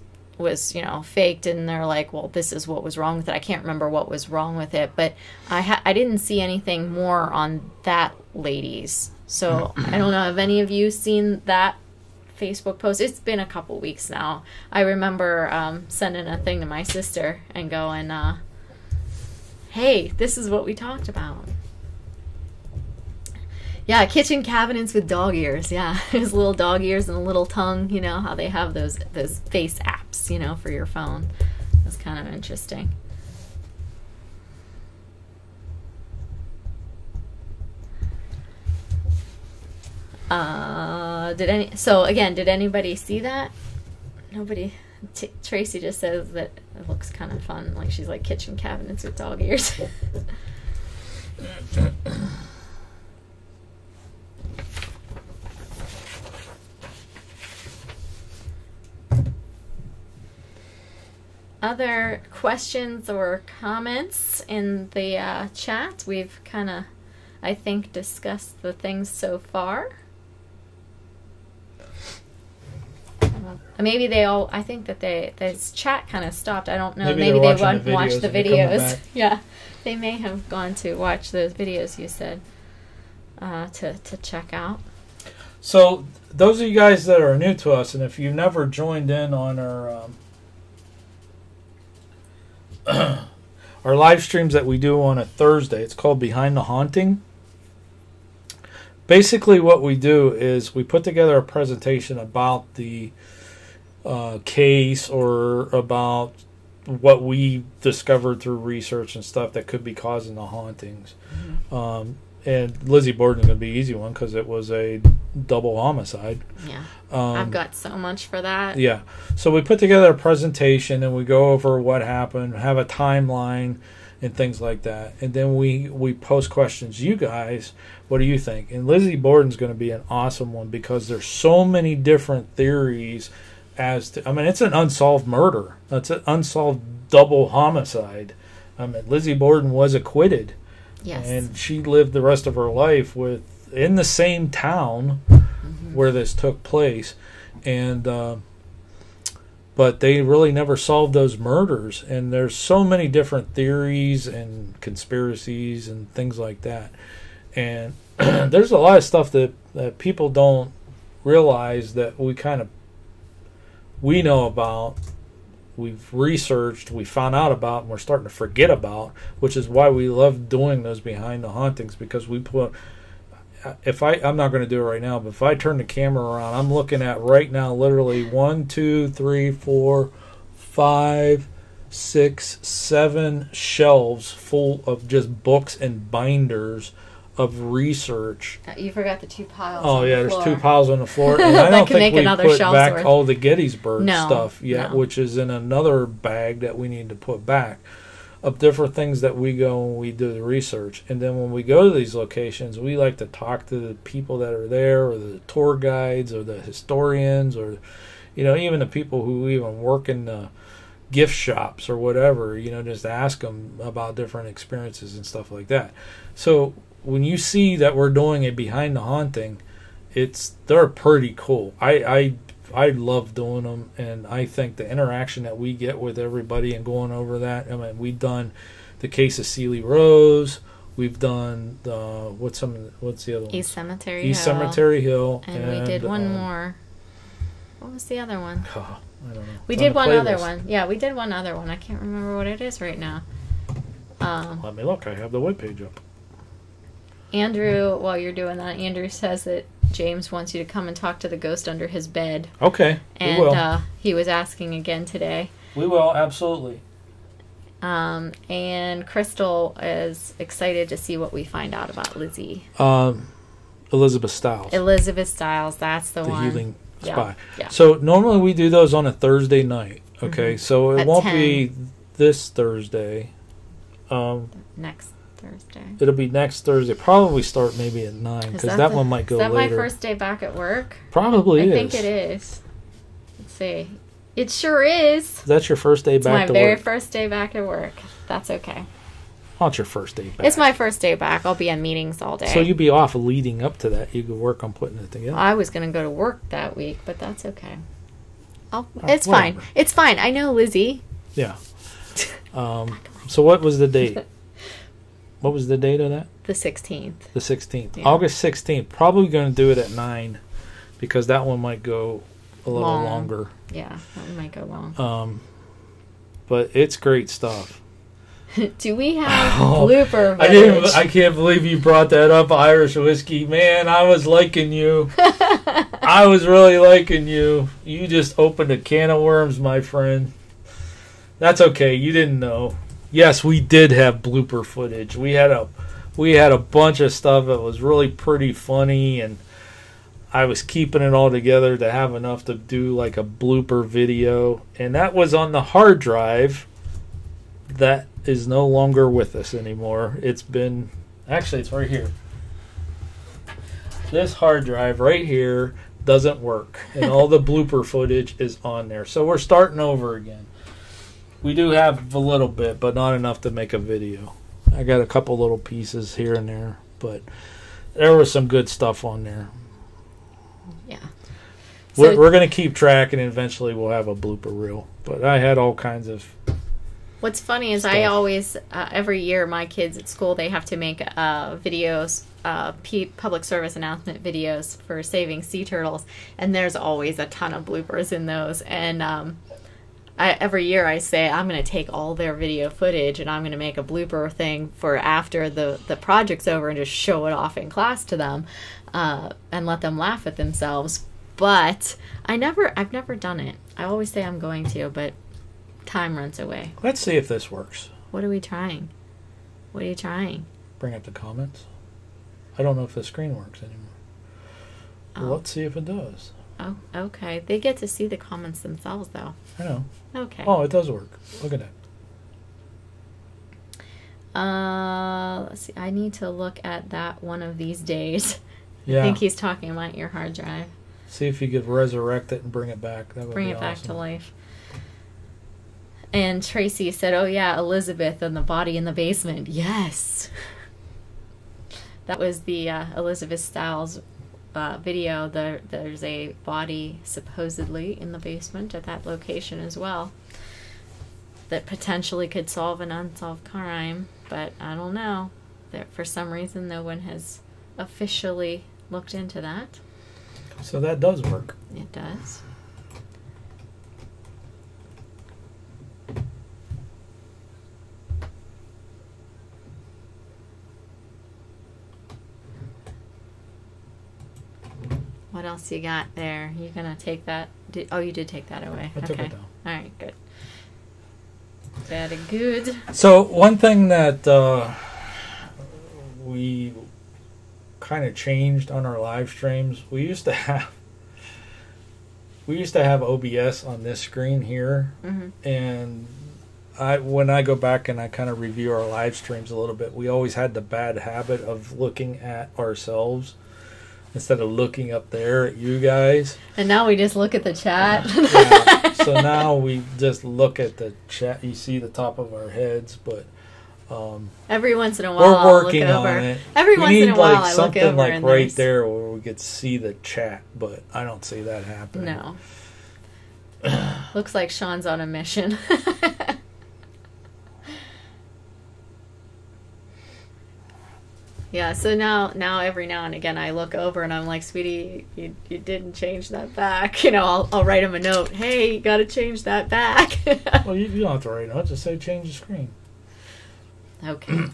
Speaker 3: faked, and they're like, well, this is what was wrong with it. I can't remember what was wrong with it, but I didn't see anything more on that lady's. So I don't know, have any of you seen that Facebook post. It's been a couple weeks now. I remember sending a thing to my sister and going, hey, this is what we talked about. Yeah, kitchen cabinets with dog ears. Yeah, his little dog ears and a little tongue. You know how they have those face apps, you know, for your phone. That's kind of interesting. Did anybody see that? Nobody. Tracy just says that it looks kind of fun, like she's like kitchen cabinets with dog ears. Other questions or comments in the chat? We've kind of, I think, discussed the things so far. Maybe they all, I think that this chat kind of stopped. I don't know. Maybe they want to watch the videos. Yeah, they may have gone to watch those videos you said to check out.
Speaker 2: So those of you guys that are new to us, and if you've never joined in on our our live streams that we do on a Thursday, it's called Behind the Haunting. Basically what we do is we put together a presentation about the case or about what we discovered through research and stuff that could be causing the hauntings. Mm-hmm. And Lizzie Borden's going to be an easy one because it was a double homicide.
Speaker 3: Yeah. I've got so much for that.
Speaker 2: Yeah. So we put together a presentation and we go over what happened, have a timeline and things like that. And then we post questions. You guys, what do you think? And Lizzie Borden's going to be an awesome one because there's so many different theories as to, I mean, it's an unsolved murder. It's an unsolved double homicide. I mean, Lizzie Borden was acquitted.
Speaker 3: Yes.
Speaker 2: And she lived the rest of her life in the same town where this took place. And but they really never solved those murders. And there's so many different theories and conspiracies and things like that. And there's a lot of stuff that people don't realize that we know about, we've researched, we found out about, and we're starting to forget about, which is why we love doing those Behind the Hauntings, because we put, I'm not going to do it right now, but if I turn the camera around, I'm looking at right now literally 1, 2, 3, 4, 5, 6, 7 shelves full of just books and binders of research.
Speaker 3: You forgot the 2 piles.
Speaker 2: Oh, yeah,
Speaker 3: there's
Speaker 2: 2 piles on the floor. And I don't think we put back
Speaker 3: worth.
Speaker 2: all the Gettysburg stuff yet,
Speaker 3: no.
Speaker 2: which is in another bag that we need to put back of different things that we go and we do the research. And then when we go to these locations, we like to talk to the people that are there, or the tour guides, or the historians, or even the people who even work in the gift shops or whatever. Just ask them about different experiences and stuff like that. So when you see that we're doing a Behind the Haunting, they're pretty cool. I love doing them, and I think the interaction that we get with everybody and going over that. I mean, we've done the case of Sealy Rose. We've done what's the other one?
Speaker 3: East
Speaker 2: Cemetery Hill,
Speaker 3: and we did one more. What was the other one?
Speaker 2: I don't know.
Speaker 3: We did one other one. Yeah, we did one other one. I can't remember what it is right now.
Speaker 2: Let me look. I have the webpage up.
Speaker 3: Andrew, while you're doing that, Andrew says that James wants you to come and talk to the ghost under his bed.
Speaker 2: Okay,
Speaker 3: and
Speaker 2: we will.
Speaker 3: He was asking again today.
Speaker 2: We will, absolutely.
Speaker 3: And Crystal is excited to see what we find out about Lizzie.
Speaker 2: Elizabeth Stiles.
Speaker 3: Elizabeth Stiles, that's the one.
Speaker 2: The healing spy.
Speaker 3: Yeah.
Speaker 2: So normally we do those on a Thursday night. Okay, so it won't
Speaker 3: 10.
Speaker 2: be this Thursday.
Speaker 3: Next Thursday.
Speaker 2: It'll be next Thursday. Probably start maybe at 9 because that one might go later.
Speaker 3: Is that my first day back at work?
Speaker 2: Probably is.
Speaker 3: I think it is. Let's see. It sure is.
Speaker 2: That's your first day back to work.
Speaker 3: It's my very first day back at work. That's okay.
Speaker 2: Well, it's your first day back.
Speaker 3: It's my first day back. I'll be in meetings all day.
Speaker 2: So you'll be off leading up to that. You could work on putting it together.
Speaker 3: I was going to go to work that week, but that's okay. It's fine. It's fine. I know Lizzie.
Speaker 2: Yeah. So what was the date? What was the date of that?
Speaker 3: The 16th.
Speaker 2: The 16th.
Speaker 3: Yeah.
Speaker 2: August 16th. Probably going to do it at 9 because that one might go a little longer.
Speaker 3: Yeah, that might go long.
Speaker 2: But it's great stuff.
Speaker 3: Do we have blooper footage?
Speaker 2: I can't believe you brought that up, Irish whiskey. Man, I was liking you. I was really liking you. You just opened a can of worms, my friend. That's okay. You didn't know. Yes, we did have blooper footage. We had a bunch of stuff that was really pretty funny, and I was keeping it all together to have enough to do like a blooper video, and that was on the hard drive that is no longer with us anymore. It's right here. This hard drive right here doesn't work, and all the blooper footage is on there. So we're starting over again. We do have a little bit, but not enough to make a video. I got a couple little pieces here and there, but there was some good stuff on there.
Speaker 3: Yeah.
Speaker 2: We're going to keep track, and eventually we'll have a blooper reel. But I had all kinds of...
Speaker 3: What's funny is stuff. I always, every year, my kids at school, they have to make videos, public service announcement videos for saving sea turtles, and there's always a ton of bloopers in those. And every year I say, I'm going to take all their video footage, and I'm going to make a blooper thing for after the project's over and just show it off in class to them and let them laugh at themselves. But I've never done it. I always say I'm going to, but... time runs away.
Speaker 2: Let's see if this works.
Speaker 3: What are we trying? What are you trying?
Speaker 2: Bring up the comments. I don't know if the screen works anymore.
Speaker 3: Oh.
Speaker 2: Well, let's see if it does.
Speaker 3: Oh, okay. They get to see the comments themselves, though.
Speaker 2: I know.
Speaker 3: Okay.
Speaker 2: Oh, it does work. Look at
Speaker 3: that. Let's see. I need to look at that one of these days.
Speaker 2: Yeah.
Speaker 3: I think he's talking about your hard drive.
Speaker 2: See if you could resurrect it and bring it back. That would
Speaker 3: bring
Speaker 2: be
Speaker 3: it
Speaker 2: awesome.
Speaker 3: back to life. And Tracy said, oh, yeah, Elizabeth and the body in the basement. Yes. That was the Elizabeth Stiles video. There's a body supposedly in the basement at that location as well that potentially could solve an unsolved crime. But I don't know. For some reason, no one has officially looked into that.
Speaker 2: So that does work.
Speaker 3: It does. What else you got there? You gonna take that? You did take that away.
Speaker 2: I took it down.
Speaker 3: All right, good. Very good.
Speaker 2: So one thing that we kind of changed on our live streams, we used to have OBS on this screen here, and when I go back and I kind of review our live streams a little bit, we always had the bad habit of looking at ourselves instead of looking up there at you guys.
Speaker 3: And now we just look at the chat.
Speaker 2: Yeah. So now we just look at the chat. You see the top of our heads, but
Speaker 3: every once in a while
Speaker 2: we're working
Speaker 3: I'll look over.
Speaker 2: on it.
Speaker 3: Every once in a while I look over
Speaker 2: like
Speaker 3: and
Speaker 2: right there where we could see the chat, but I don't see that happening.
Speaker 3: No. Looks like Sean's on a mission. Yeah, so now every now and again I look over and I'm like, sweetie, you didn't change that back. You know, I'll write him a note. Hey, you got to change that back.
Speaker 2: Well, you don't have to write a note. Just say change the screen.
Speaker 3: Okay.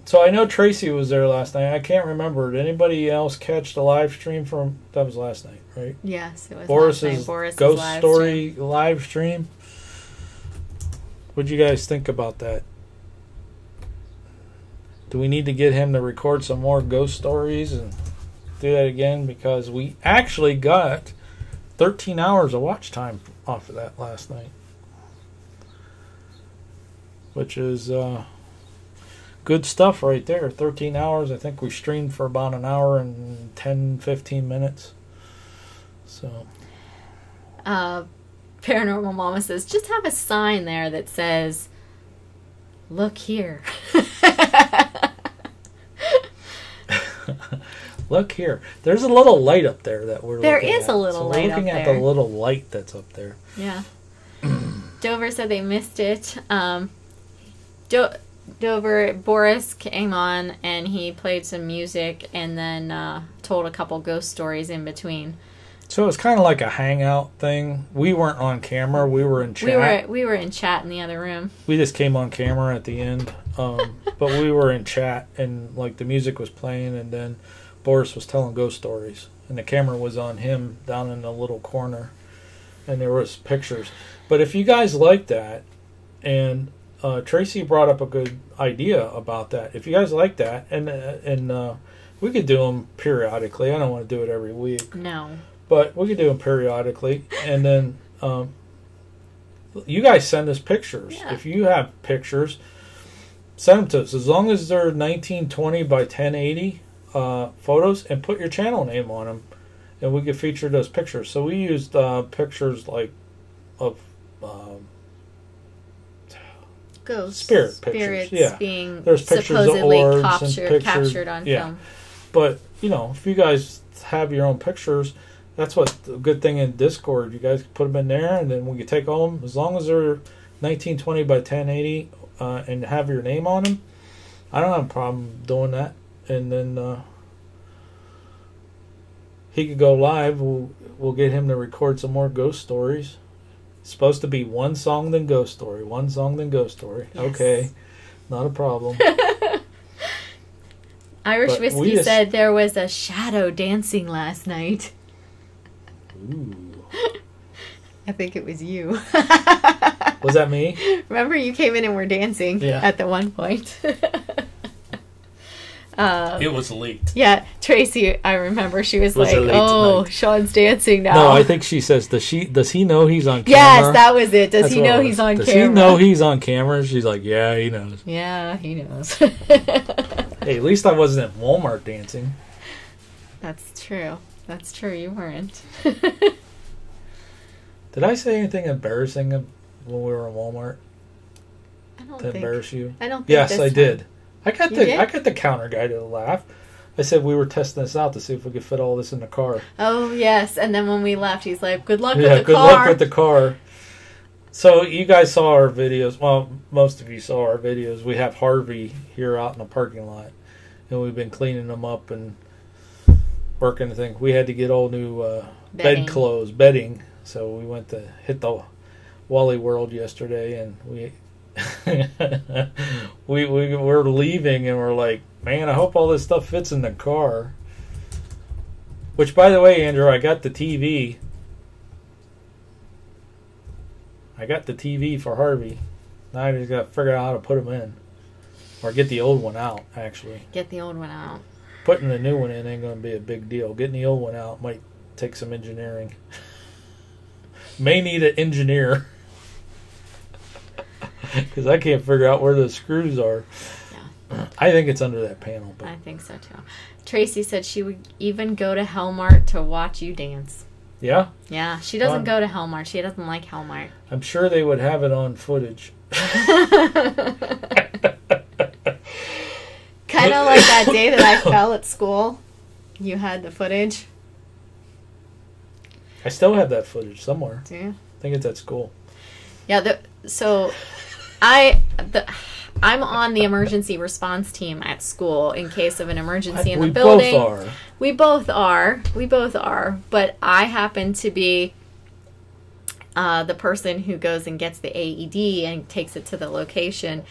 Speaker 2: So I know Tracy was there last night. I can't remember. Did anybody else catch the live stream from... That was last night, right?
Speaker 3: Yes, it was
Speaker 2: Boris's Ghost Story live stream. What'd you guys think about that? Do we need to get him to record some more ghost stories and do that again? Because we actually got 13 hours of watch time off of that last night. Which is good stuff right there. 13 hours. I think we streamed for about an hour and 10, 15 minutes. So...
Speaker 3: Paranormal Mama says, just have a sign there that says, look here.
Speaker 2: Look here. There's a little light up there that we're looking at.
Speaker 3: There is a little light up there.
Speaker 2: We're looking at the little light that's up there.
Speaker 3: Yeah. Dover said they missed it. Dover, Boris came on and he played some music, and then told a couple ghost stories in between.
Speaker 2: So it's kind of like a hangout thing. We weren't on camera. We were in chat.
Speaker 3: We were in chat in the other room.
Speaker 2: We just came on camera at the end. But we were in chat, and like the music was playing, and then Boris was telling ghost stories. And the camera was on him down in the little corner. And there was pictures. But if you guys like that, and Tracy brought up a good idea about that. If you guys like that, and we could do them periodically. I don't want to do it every week.
Speaker 3: No.
Speaker 2: But we could do them periodically. And then you guys send us pictures.
Speaker 3: Yeah.
Speaker 2: If you have pictures, send them to us. As long as they're 1920 by 1080 photos, and put your channel name on them. And we could feature those pictures. So we used pictures like of
Speaker 3: ghosts,
Speaker 2: spirits yeah.
Speaker 3: being
Speaker 2: there's pictures
Speaker 3: supposedly
Speaker 2: of orbs
Speaker 3: captured on film.
Speaker 2: But you know, if you guys have your own pictures, that's what the good thing in Discord. You guys can put them in there, and then we can take all of them as long as they're 1920 by 1080 and have your name on them. I don't have a problem doing that, and then he could go live. We'll get him to record some more ghost stories. It's supposed to be one song then ghost story, one song then ghost story. Yes. Okay, not a problem.
Speaker 3: Irish Whiskey said there was a shadow dancing last night.
Speaker 2: Ooh.
Speaker 3: I think it was you.
Speaker 2: Was that me?
Speaker 3: Remember you came in and were dancing at the one point.
Speaker 2: It was leaked.
Speaker 3: Yeah, Tracy, I remember she was like, "Oh, night. Sean's dancing now."
Speaker 2: No, I think she says, "Does he know he's on camera?"
Speaker 3: Yes, that was it. Does he know he's on camera?
Speaker 2: Does he know he's on camera? She's like, "Yeah, he knows."
Speaker 3: Yeah, he knows.
Speaker 2: Hey, at least I wasn't at Walmart dancing.
Speaker 3: That's true. That's true. You weren't.
Speaker 2: Did I say anything embarrassing when we were in Walmart? To embarrass you?
Speaker 3: I don't think.
Speaker 2: Yes, I did. I got the counter guy to laugh. I said we were testing this out to see if we could fit all this in the car.
Speaker 3: Oh yes, and then when we left, he's like, "Good luck with the car."
Speaker 2: Good luck with the car. So you guys saw our videos. Well, most of you saw our videos. We have Harvey here out in the parking lot, and we've been cleaning them up and working the thing. We had to get all new bedding. So we went to hit the Wally World yesterday, and we we're leaving, and we're like, man, I hope all this stuff fits in the car. Which, by the way, Andrew, I got the TV. I got the TV for Harvey. Now I just got to figure out how to put them in. Or get the old one out, actually.
Speaker 3: Get the old one out.
Speaker 2: Putting the new one in ain't going to be a big deal. Getting the old one out might take some engineering. May need an engineer. Because I can't figure out where the screws are. Yeah. I think it's under that panel. But
Speaker 3: I think so too. Tracy said she would even go to Hellmart to watch you dance.
Speaker 2: Yeah?
Speaker 3: Yeah. She doesn't go to Hellmart. She doesn't like Hellmart.
Speaker 2: I'm sure they would have it on footage.
Speaker 3: Kind of like that day that I fell at school. You had the footage.
Speaker 2: I still have that footage somewhere.
Speaker 3: Do you?
Speaker 2: I think it's at school.
Speaker 3: Yeah. I'm on the emergency response team at school in case of an emergency in the building. We both are. But I happen to be the person who goes and gets the AED and takes it to the location.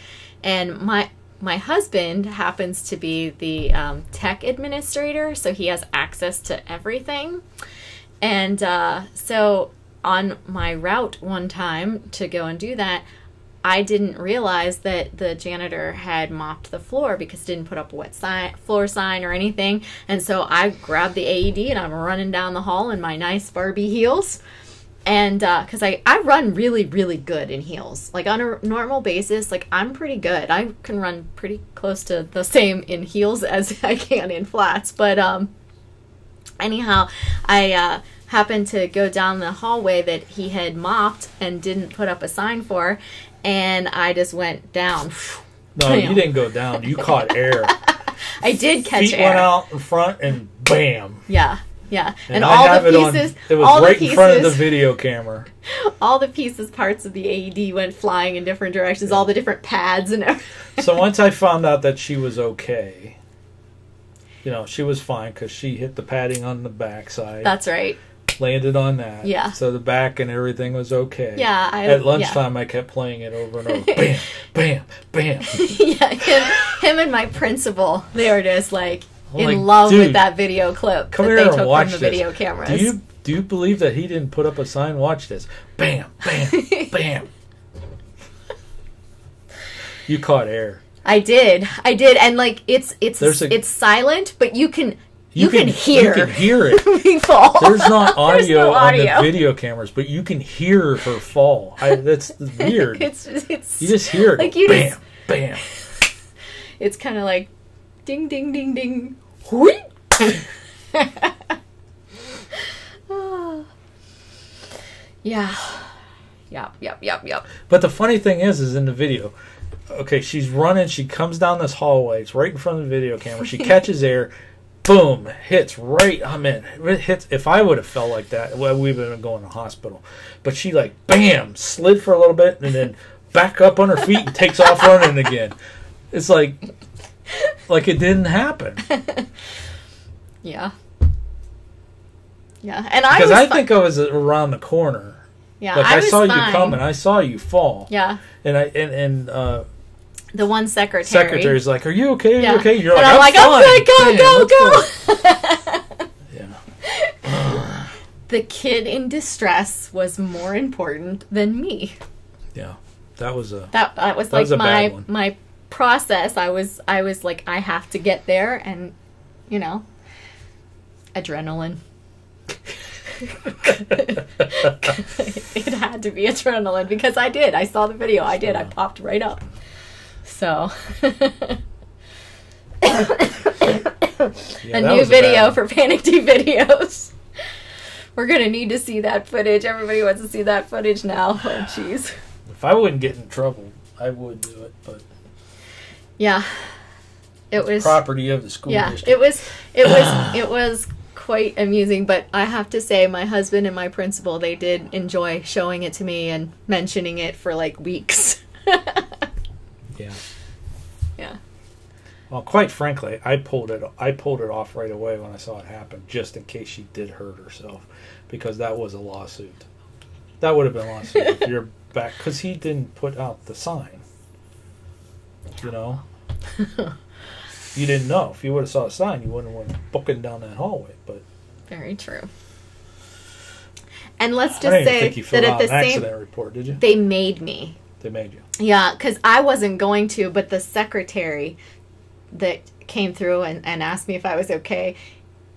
Speaker 3: And my husband happens to be the tech administrator, so he has access to everything. And so on my route one time to go and do that, I didn't realize that the janitor had mopped the floor because it didn't put up a wet floor sign or anything. And so I grabbed the AED and I'm running down the hall in my nice Barbie heels. And because I run really, really good in heels. Like on a normal basis, like I'm pretty good. I can run pretty close to the same in heels as I can in flats. But anyhow, I happened to go down the hallway that he had mopped and didn't put up a sign for. And I just went down.
Speaker 2: No, you didn't go down. You caught air.
Speaker 3: I did catch
Speaker 2: air. Feet went out in front and bam.
Speaker 3: Yeah. And
Speaker 2: all the pieces. It was right in front of the video camera.
Speaker 3: All the pieces, parts of the AED went flying in different directions. All the different pads and everything.
Speaker 2: So once I found out that she was okay, you know, she was fine because she hit the padding on the backside.
Speaker 3: That's right.
Speaker 2: Landed on that.
Speaker 3: Yeah.
Speaker 2: So the back and everything was okay.
Speaker 3: Yeah.
Speaker 2: At lunchtime, I kept playing it over and over. Bam, bam, bam.
Speaker 3: Yeah, him and my principal, they were just like in
Speaker 2: like,
Speaker 3: love
Speaker 2: dude,
Speaker 3: with that video clip
Speaker 2: come
Speaker 3: that
Speaker 2: here
Speaker 3: they
Speaker 2: and
Speaker 3: took
Speaker 2: watch
Speaker 3: from the video
Speaker 2: this.
Speaker 3: cameras.
Speaker 2: Do you believe that he didn't put up a sign? Watch this. Bam, bam, bam. You caught air.
Speaker 3: I did, and like it's silent, but you can hear.
Speaker 2: You can hear it.
Speaker 3: Me fall.
Speaker 2: There's not audio,
Speaker 3: no audio
Speaker 2: on the video cameras, but you can hear her fall. That's weird.
Speaker 3: it's
Speaker 2: you just hear it.
Speaker 3: Like you
Speaker 2: bam,
Speaker 3: just,
Speaker 2: bam.
Speaker 3: It's kind of like ding, ding, ding, ding. Whoosh. Yeah. Yep.
Speaker 2: But the funny thing is in the video, okay, she's running, she comes down this hallway, it's right in front of the video camera, she catches air, boom, hits right, it hits, if I would have fell like that, well, we would have been going to the hospital. But she like, bam, slid for a little bit, and then back up on her feet and takes off running again. It's like it didn't happen.
Speaker 3: Yeah. And I
Speaker 2: think I was around the corner.
Speaker 3: Yeah,
Speaker 2: like I saw
Speaker 3: fine.
Speaker 2: you come and I saw you fall.
Speaker 3: Yeah.
Speaker 2: And
Speaker 3: the one secretary's
Speaker 2: like, "Are you okay? Are
Speaker 3: yeah.
Speaker 2: you okay?" You're
Speaker 3: and
Speaker 2: like,
Speaker 3: "I'm good. Go."
Speaker 2: Yeah.
Speaker 3: The kid in distress was more important than me.
Speaker 2: Yeah. That was
Speaker 3: like my process. I was like, I have to get there, and you know, adrenaline. It had to be adrenaline because I did. I saw the video. I did. I popped right up. So a new video for PANICdVideos. We're gonna need to see that footage. Everybody wants to see that footage now. Oh, jeez.
Speaker 2: If I wouldn't get in trouble, I would do it. But
Speaker 3: yeah, it was
Speaker 2: property of the school district.
Speaker 3: It was quite amusing, but I have to say my husband and my principal, they did enjoy showing it to me and mentioning it for like weeks. Yeah.
Speaker 2: Well, quite frankly, I pulled it off right away when I saw it happen, just in case she did hurt herself, because that was a lawsuit. That would have been a lawsuit if you're back, because he didn't put out the sign. You know? You didn't know. If you would have saw a sign, you wouldn't have went booking down that hallway. But
Speaker 3: very true. And let's just
Speaker 2: I didn't
Speaker 3: say
Speaker 2: think you filled
Speaker 3: that
Speaker 2: out
Speaker 3: at the
Speaker 2: an
Speaker 3: same
Speaker 2: accident report, did you?
Speaker 3: They made me.
Speaker 2: They made you.
Speaker 3: Yeah, because I wasn't going to, but the secretary that came through and asked me if I was okay,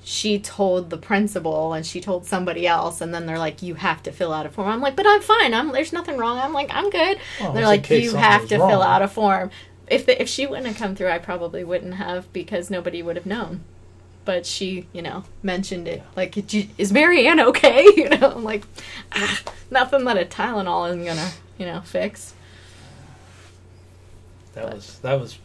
Speaker 3: she told the principal and she told somebody else, and then they're like, you have to fill out a form. I'm like, but I'm fine. There's nothing wrong. I'm like, I'm good.
Speaker 2: Well,
Speaker 3: they're like, you have to fill out a form. If she wouldn't have come through, I probably wouldn't have, because nobody would have known. But she, mentioned it. Like, is Marianne okay? I'm like, nothing that a Tylenol isn't gonna, fix.
Speaker 2: That was,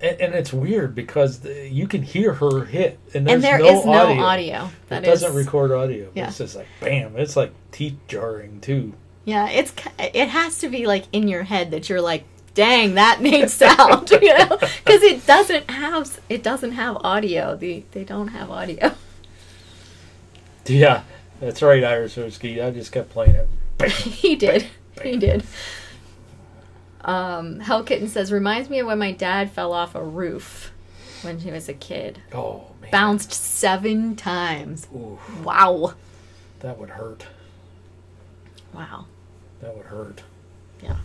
Speaker 2: and it's weird because you can hear her hit, and
Speaker 3: there is no audio.
Speaker 2: It doesn't record audio. Yeah. It's just like bam. It's like teeth jarring too.
Speaker 3: Yeah, it has to be like in your head that you're like, dang, that made sound, because it doesn't have audio. They don't have audio.
Speaker 2: Yeah, that's right, Iris Orsky. I just kept playing it. Bam,
Speaker 3: he did.
Speaker 2: Bam.
Speaker 3: He did. Hell Kitten says, reminds me of when my dad fell off a roof when he was a kid.
Speaker 2: Oh, man.
Speaker 3: Bounced 7 times.
Speaker 2: Oof.
Speaker 3: Wow.
Speaker 2: That would hurt.
Speaker 3: Wow.
Speaker 2: That would hurt.
Speaker 3: Yeah.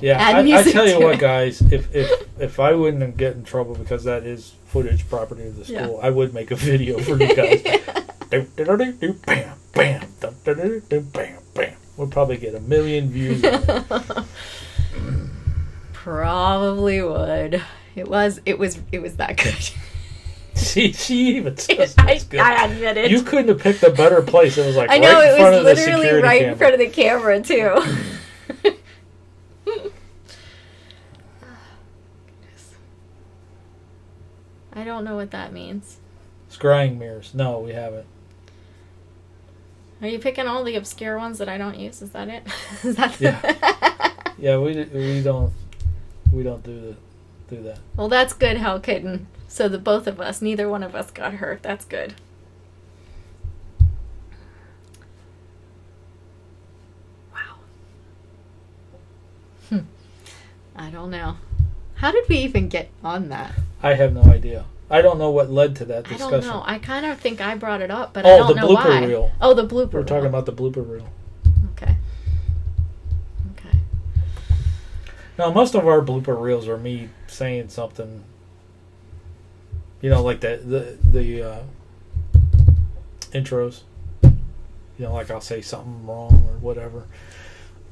Speaker 2: Yeah, I tell you what, guys, if I wouldn't get in trouble because that is footage property of the school, I would make a video for you guys. Bam, bam, bam, bam. We'll probably get 1 million views on it.
Speaker 3: Probably would. It was that good.
Speaker 2: She even says that's good.
Speaker 3: I admit it.
Speaker 2: You couldn't have picked a better place. It was like
Speaker 3: I know,
Speaker 2: right in front of the
Speaker 3: literally
Speaker 2: security
Speaker 3: right
Speaker 2: camera.
Speaker 3: in front of the camera too. I don't know what that means.
Speaker 2: Scrying mirrors. No, we haven't.
Speaker 3: Are you picking all the obscure ones that I don't use? Is that it?
Speaker 2: Yeah. Yeah, we don't do do that.
Speaker 3: Well, that's good, Hell Kitten. So the both of us, neither one of us got hurt. That's good. Wow. I don't know. How did we even get on that?
Speaker 2: I have no idea. I don't know what led to that discussion.
Speaker 3: I don't know. I kind of think I brought it up, but I don't know why.
Speaker 2: Oh, the blooper reel.
Speaker 3: Oh, the blooper reel.
Speaker 2: We're talking about the blooper reel.
Speaker 3: Okay. Okay.
Speaker 2: Now, most of our blooper reels are me saying something, you know, like the intros. You know, like I'll say something wrong or whatever.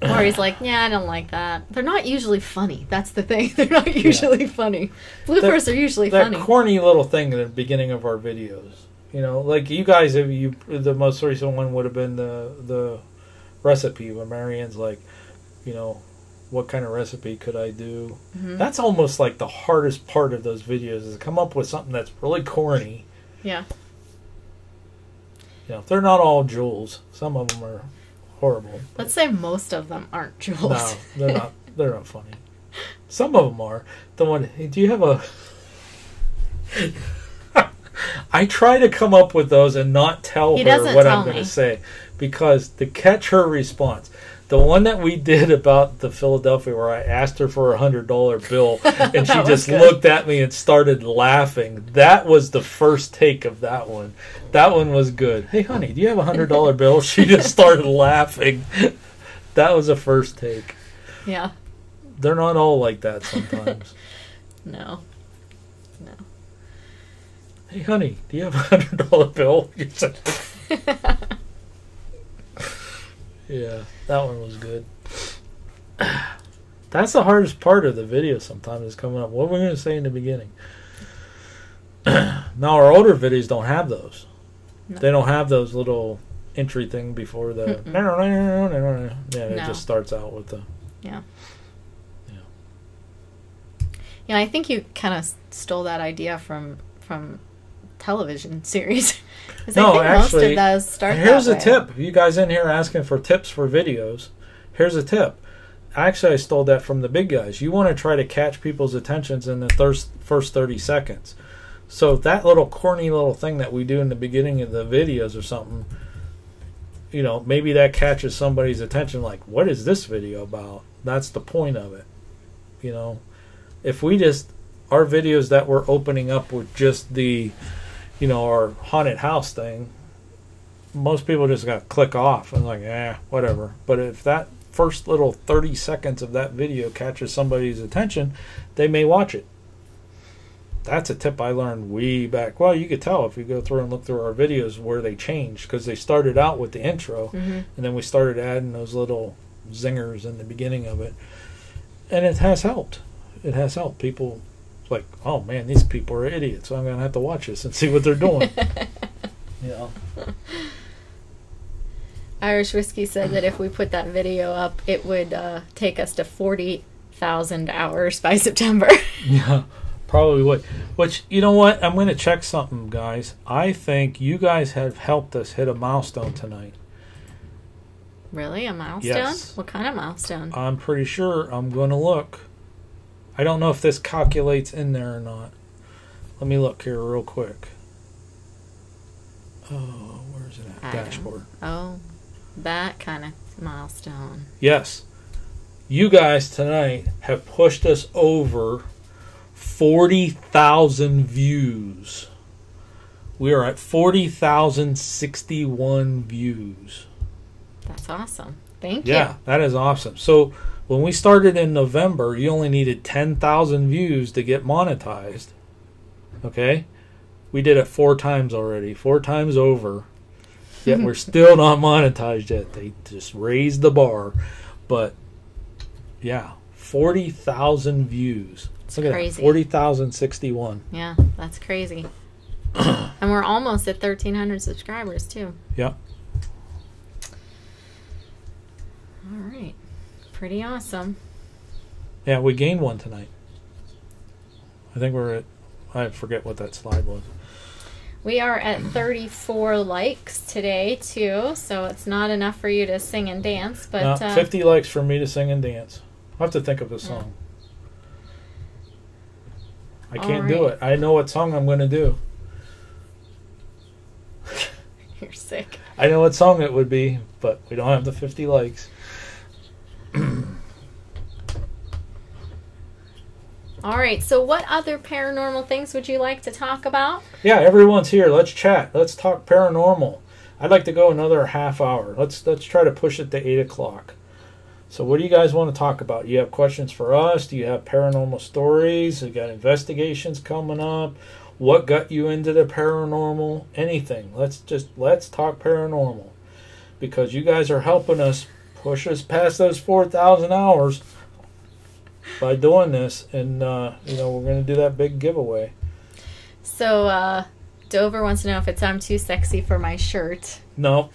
Speaker 3: Or he's like, yeah, I don't like that. They're not usually funny. That's the thing. They're not usually funny. Bloopers are usually funny.
Speaker 2: That corny little thing at the beginning of our videos. You know, like you guys, the most recent one would have been the recipe where Marianne's like, you know, what kind of recipe could I do? Mm-hmm. That's almost like the hardest part of those videos is to come up with something that's really corny.
Speaker 3: Yeah.
Speaker 2: You know, they're not all jewels. Some of them are horrible.
Speaker 3: Let's say most of them aren't jewels.
Speaker 2: No, they're not. They're not funny. Some of them are. The one. Hey, do you have a? I try to come up with those and not tell her what I'm going to say because to catch her response. The one that we did about the Philadelphia where I asked her for $100 bill and she just looked at me and started laughing. That was the first take of that one. That one was good. Hey, honey, do you have $100 bill? She just started laughing. That was the first take.
Speaker 3: Yeah.
Speaker 2: They're not all like that sometimes.
Speaker 3: No.
Speaker 2: Hey, honey, do you have $100 bill? Yeah, that one was good. That's the hardest part of the video sometimes is coming up. What are we going to say in the beginning? Now, our older videos don't have those. No. They don't have those little entry thing before the... It just starts out with the...
Speaker 3: Yeah. Yeah, I think you kind of stole that idea from television series.
Speaker 2: No,
Speaker 3: I think
Speaker 2: actually,
Speaker 3: most of those start
Speaker 2: here's
Speaker 3: that
Speaker 2: a tip. You guys in here asking for tips for videos. Here's a tip. Actually, I stole that from the big guys. You want to try to catch people's attentions in the first 30 seconds. So that little corny little thing that we do in the beginning of the videos or something, you know, maybe that catches somebody's attention. Like, what is this video about? That's the point of it. You know, if we just, our videos that we're opening up with just the, you know, our haunted house thing, most people just got to click off and like, whatever. But if that first little 30 seconds of that video catches somebody's attention, they may watch it. That's a tip I learned way back. Well, you could tell if you go through and look through our videos where they changed because they started out with the intro and then we started adding those little zingers in the beginning of it. And it has helped. It has helped. People like, oh man, these people are idiots, so I'm going to have to watch this and see what they're doing. You know.
Speaker 3: Irish Whiskey said that if we put that video up, it would take us to 40,000 hours by September.
Speaker 2: Yeah, probably would. Which, you know what? I'm going to check something, guys. I think you guys have helped us hit a milestone tonight.
Speaker 3: Really? A milestone?
Speaker 2: Yes.
Speaker 3: What kind of milestone?
Speaker 2: I'm pretty sure. I'm going to look. I don't know if this calculates in there or not. Let me look here real quick. Oh, where's it at? Dashboard.
Speaker 3: Oh, that kind of milestone.
Speaker 2: Yes. You guys tonight have pushed us over 40,000 views. We are at 40,061 views.
Speaker 3: That's awesome. Thank you.
Speaker 2: Yeah, that is awesome. So when we started in November, you only needed 10,000 views to get monetized. Okay? We did it 4 times already. 4 times over. Yet we're still not monetized yet. They just raised the bar. But, yeah, 40,000 views.
Speaker 3: It's
Speaker 2: Look
Speaker 3: crazy.
Speaker 2: at that. 40,061.
Speaker 3: Yeah, that's crazy. And we're almost at 1,300 subscribers, too.
Speaker 2: Yep.
Speaker 3: All right. Pretty awesome.
Speaker 2: Yeah, we gained 1 tonight. I think we're at, I forget what that slide was.
Speaker 3: We are at 34 likes today, too, so it's not enough for you to sing and dance. But
Speaker 2: 50 likes for me to sing and dance. I'll have to think of a song. I can't do it. I know what song I'm going to do.
Speaker 3: You're sick.
Speaker 2: I know what song it would be, but we don't have the 50 likes.
Speaker 3: All right, so what other paranormal things would you like to talk about?
Speaker 2: Yeah, everyone's here. Let's chat. Let's talk paranormal. I'd like to go another half hour. Let's try to push it to 8 o'clock. So what do you guys want to talk about? You have questions for us? Do you have paranormal stories? You got investigations coming up? What got you into the paranormal? Anything. Let's talk paranormal. Because you guys are helping us push us past those 4,000 hours by doing this, and we're going to do that big giveaway.
Speaker 3: So Dover wants to know if I'm too sexy for my shirt.
Speaker 2: No.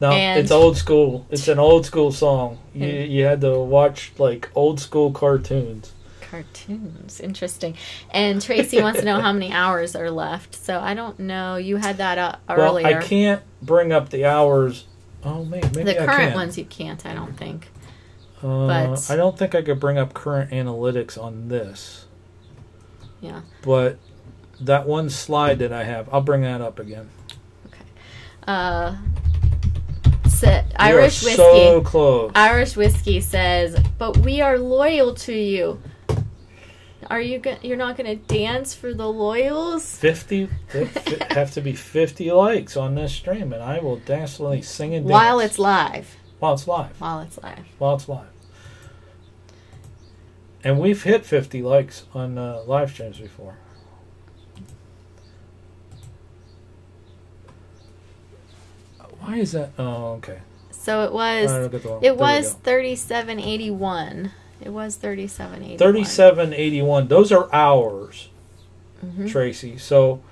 Speaker 2: No, it's old school. It's an old school song. You had to watch like old school cartoons.
Speaker 3: Cartoons, interesting. And Tracy wants to know how many hours are left. So I don't know. You had that up earlier.
Speaker 2: Well, I can't bring up the hours. Oh, maybe
Speaker 3: the
Speaker 2: I can.
Speaker 3: current ones you can't, I don't think. But
Speaker 2: I don't think I could bring up current analytics on this.
Speaker 3: Yeah.
Speaker 2: But that one slide that I have, I'll bring that up again.
Speaker 3: Okay. Irish Whiskey.
Speaker 2: So close.
Speaker 3: Irish Whiskey says, "But we are loyal to you. Are you? You're not going to dance for the loyals?"
Speaker 2: 50 have to be 50 likes on this stream, and I will definitely sing and dance
Speaker 3: while it's live.
Speaker 2: While it's live.
Speaker 3: While it's live.
Speaker 2: While it's live. And we've hit 50 likes on live streams before. Why is that? Oh, okay.
Speaker 3: So it was 3781. It was 3781.
Speaker 2: 3781. Those are hours, Tracy. So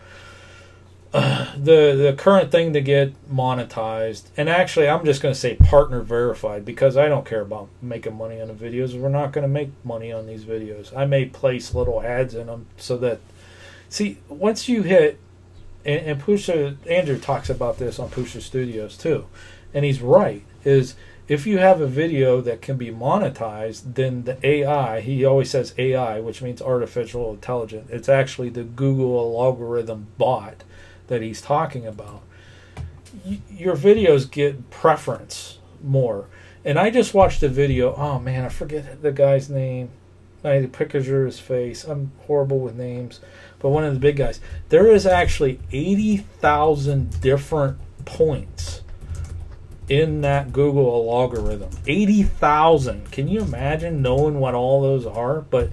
Speaker 2: the current thing to get monetized, and actually I'm just going to say partner verified, because I don't care about making money on the videos. We're not going to make money on these videos. I may place little ads in them so that, see, once you hit, and Pusha, Andrew talks about this on Pusha Studios too, and he's right, is if you have a video that can be monetized, then the AI, he always says AI, which means artificial intelligence. It's actually the Google algorithm bot that he's talking about. Your videos get preference more. And I just watched a video, oh man, I forget the guy's name. I had a picture of his face. I'm horrible with names. But one of the big guys. There is actually 80,000 different points in that Google algorithm. 80,000. Can you imagine knowing what all those are? But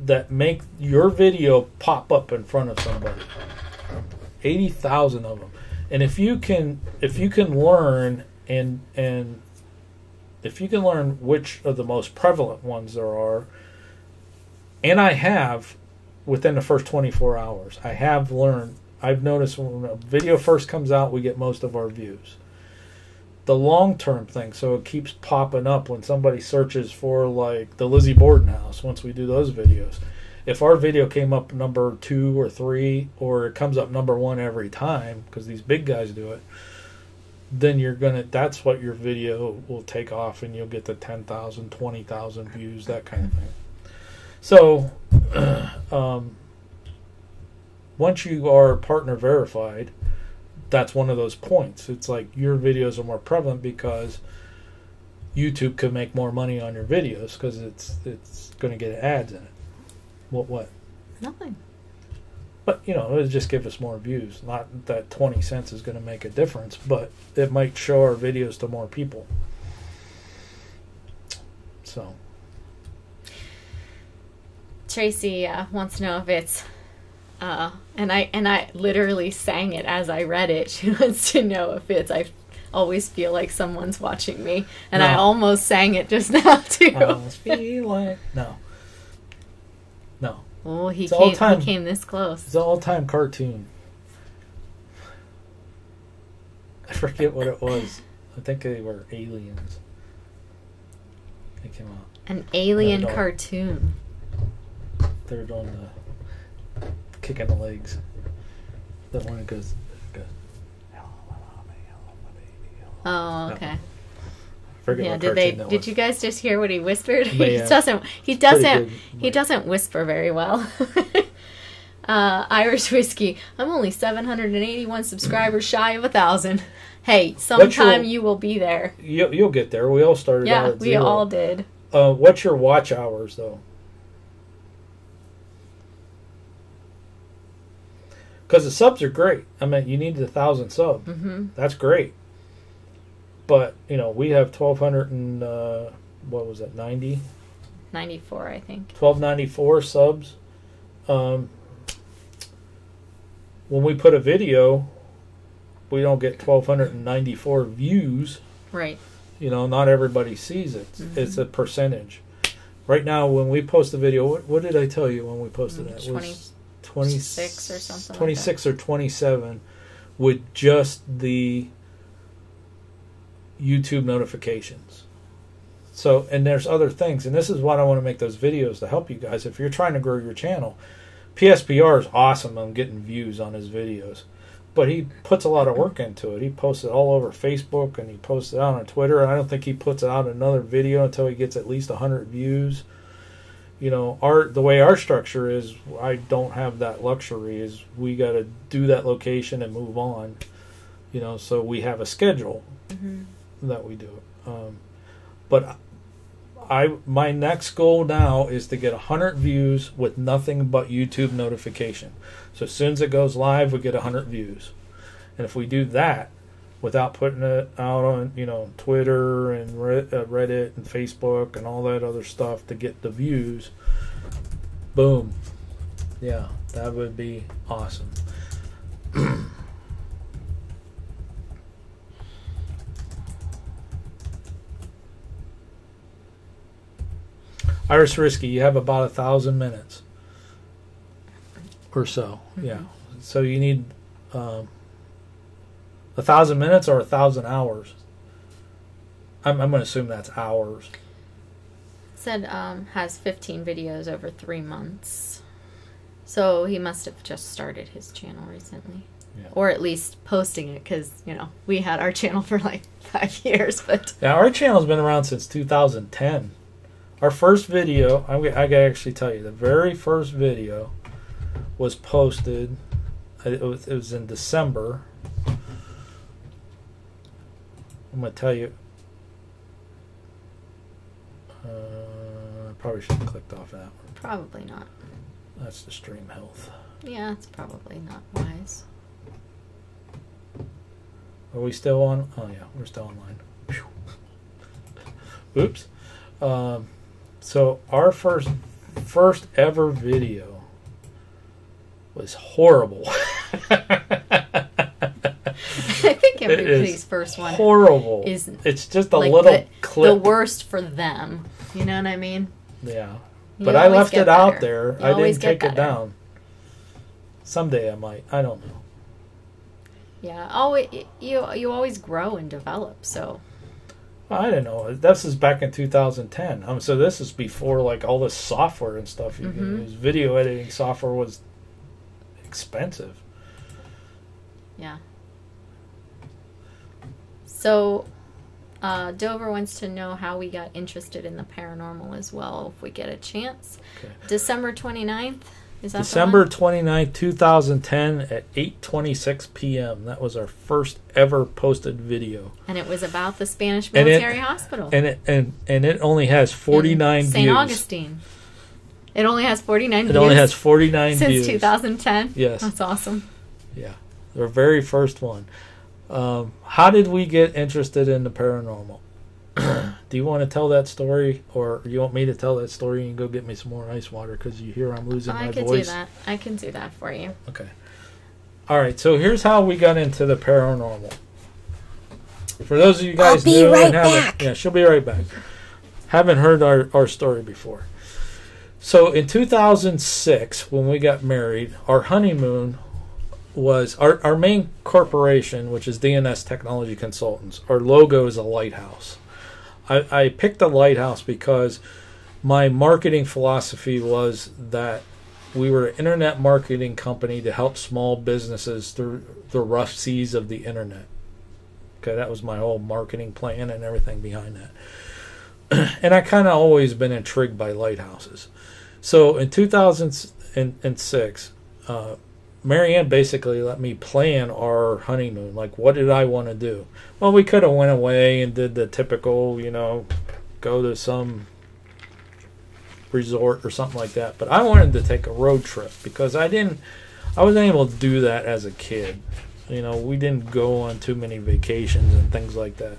Speaker 2: that make your video pop up in front of somebody. 80,000 of them. And if you can learn and if you can learn which of the most prevalent ones there are, and I have within the first 24 hours, I have learned, I've noticed when a video first comes out, we get most of our views. The long-term thing, so it keeps popping up when somebody searches for like the Lizzie Borden house, once we do those videos. If our video came up number 2 or 3, or it comes up number 1 every time, because these big guys do it, then that's what your video will take off, and you'll get the 10,000, 20,000 views, that kind of thing. So, once you are partner verified, that's one of those points. It's like your videos are more prevalent because YouTube can make more money on your videos because it's going to get ads in it. What?
Speaker 3: Nothing.
Speaker 2: But, it'll just give us more views. Not that 20 cents is going to make a difference, but it might show our videos to more people. So.
Speaker 3: Tracy wants to know if it's, and I literally sang it as I read it. She wants to know if it's, I always feel like someone's watching me, and no. I almost sang it just now too.
Speaker 2: I almost feel like no.
Speaker 3: Oh, he came this close.
Speaker 2: It's an all-time cartoon. I forget what it was. I think they were aliens. They came out.
Speaker 3: An alien cartoon.
Speaker 2: They were doing the kicking the legs. That one goes, hello, my mommy, hello, my baby, hello.
Speaker 3: Oh, okay.
Speaker 2: I regular
Speaker 3: Yeah,
Speaker 2: cartoon.
Speaker 3: did you guys just hear what he whispered?
Speaker 2: Yeah.
Speaker 3: He
Speaker 2: Pretty good.
Speaker 3: doesn't whisper very well. Irish Whiskey. I'm only 781 subscribers shy of 1,000. Hey, sometime you will be there.
Speaker 2: You'll get there. We all started out at 0.
Speaker 3: We all did.
Speaker 2: What's your watch hours, though? Because the subs are great. I mean, you need 1,000 subs.
Speaker 3: Mm-hmm.
Speaker 2: That's great. But, you know, we have 1,200 and, what was it, 90?
Speaker 3: 94, I think.
Speaker 2: 1,294 subs. When we put a video, we don't get 1,294 views.
Speaker 3: Right.
Speaker 2: You know, not everybody sees it.
Speaker 3: Mm-hmm.
Speaker 2: It's a percentage. Right now, when we post a video, what did I tell you when we posted that?
Speaker 3: 26 or something
Speaker 2: 26 or 27 with just the YouTube notifications. So, and there's other things, and this is why I want to make those videos to help you guys. If you're trying to grow your channel, PSPR is awesome on getting views on his videos, but he puts a lot of work into it. He posts it all over Facebook, and he posts it out on Twitter. I don't think he puts out another video until he gets at least 100 views. You know, the way our structure is, I don't have that luxury. Is we got to do that location and move on. You know, so we have a schedule that we do. But my next goal now is to get 100 views with nothing but YouTube notification. So as soon as it goes live, we get 100 views. And if we do that without putting it out on, you know, Twitter and Reddit and Facebook and all that other stuff to get the views, boom. Yeah, that would be awesome. Irish Risky, you have about 1,000 minutes or so. Yeah. So you need 1,000 minutes or 1,000 hours. I'm going to assume that's hours.
Speaker 3: Said has 15 videos over 3 months. So he must have just started his channel recently.
Speaker 2: Yeah.
Speaker 3: Or at least posting it, because, you know, we had our channel for like 5 years. But
Speaker 2: now, our channel's been around since 2010. Our first video, I gotta actually tell you, the very first video was posted, it was in December. I'm going to tell you, I probably should have clicked off that one.
Speaker 3: probably not.
Speaker 2: That's the stream health.
Speaker 3: Yeah, it's probably not wise.
Speaker 2: Are we still on? Oh yeah, we're still online. Oops. So our first ever video was horrible.
Speaker 3: I think everybody's first one
Speaker 2: horrible. It's just a like little clip.
Speaker 3: The worst for them. You know what I mean?
Speaker 2: Yeah. But I left it out there. I didn't take it down. Someday I might. I don't know.
Speaker 3: Yeah. You always grow and develop. So.
Speaker 2: I don't know. This is back in 2010. So this is before like all this software and stuff you can use. Video editing software was expensive.
Speaker 3: Yeah. So, Dover wants to know how we got interested in the paranormal as well, if we get a chance. Okay. December 29th? Is that
Speaker 2: December 29th, 2010 at 8:26 p.m. That was our first ever posted video.
Speaker 3: And it was about the Spanish military hospital.
Speaker 2: And it only has 49 views.
Speaker 3: St. Augustine. It only has 49 views.
Speaker 2: It only has 49 views.
Speaker 3: Since 2010?
Speaker 2: Yes.
Speaker 3: That's awesome.
Speaker 2: Yeah. Our very first one. How did we get interested in the paranormal? Do you want to tell that story, or you want me to tell that story and go get me some more ice water because you hear I'm losing my voice?
Speaker 3: I can do that for you.
Speaker 2: Okay. All right. So here's how we got into the paranormal. For those of you guys new and haven't, yeah, she'll be right back. Haven't heard our story before. So in 2006, when we got married, our honeymoon was our main corporation, which is DNS Technology Consultants. Our logo is a lighthouse. I picked a lighthouse because my marketing philosophy was that we were an internet marketing company to help small businesses through the rough seas of the internet. Okay, that was my whole marketing plan and everything behind that. And I kind of always been intrigued by lighthouses. So in 2006, Marianne basically let me plan our honeymoon. Like, what did I want to do? Well, we could have went away and did the typical, go to some resort or something like that. But I wanted to take a road trip because I wasn't able to do that as a kid. We didn't go on too many vacations and things like that.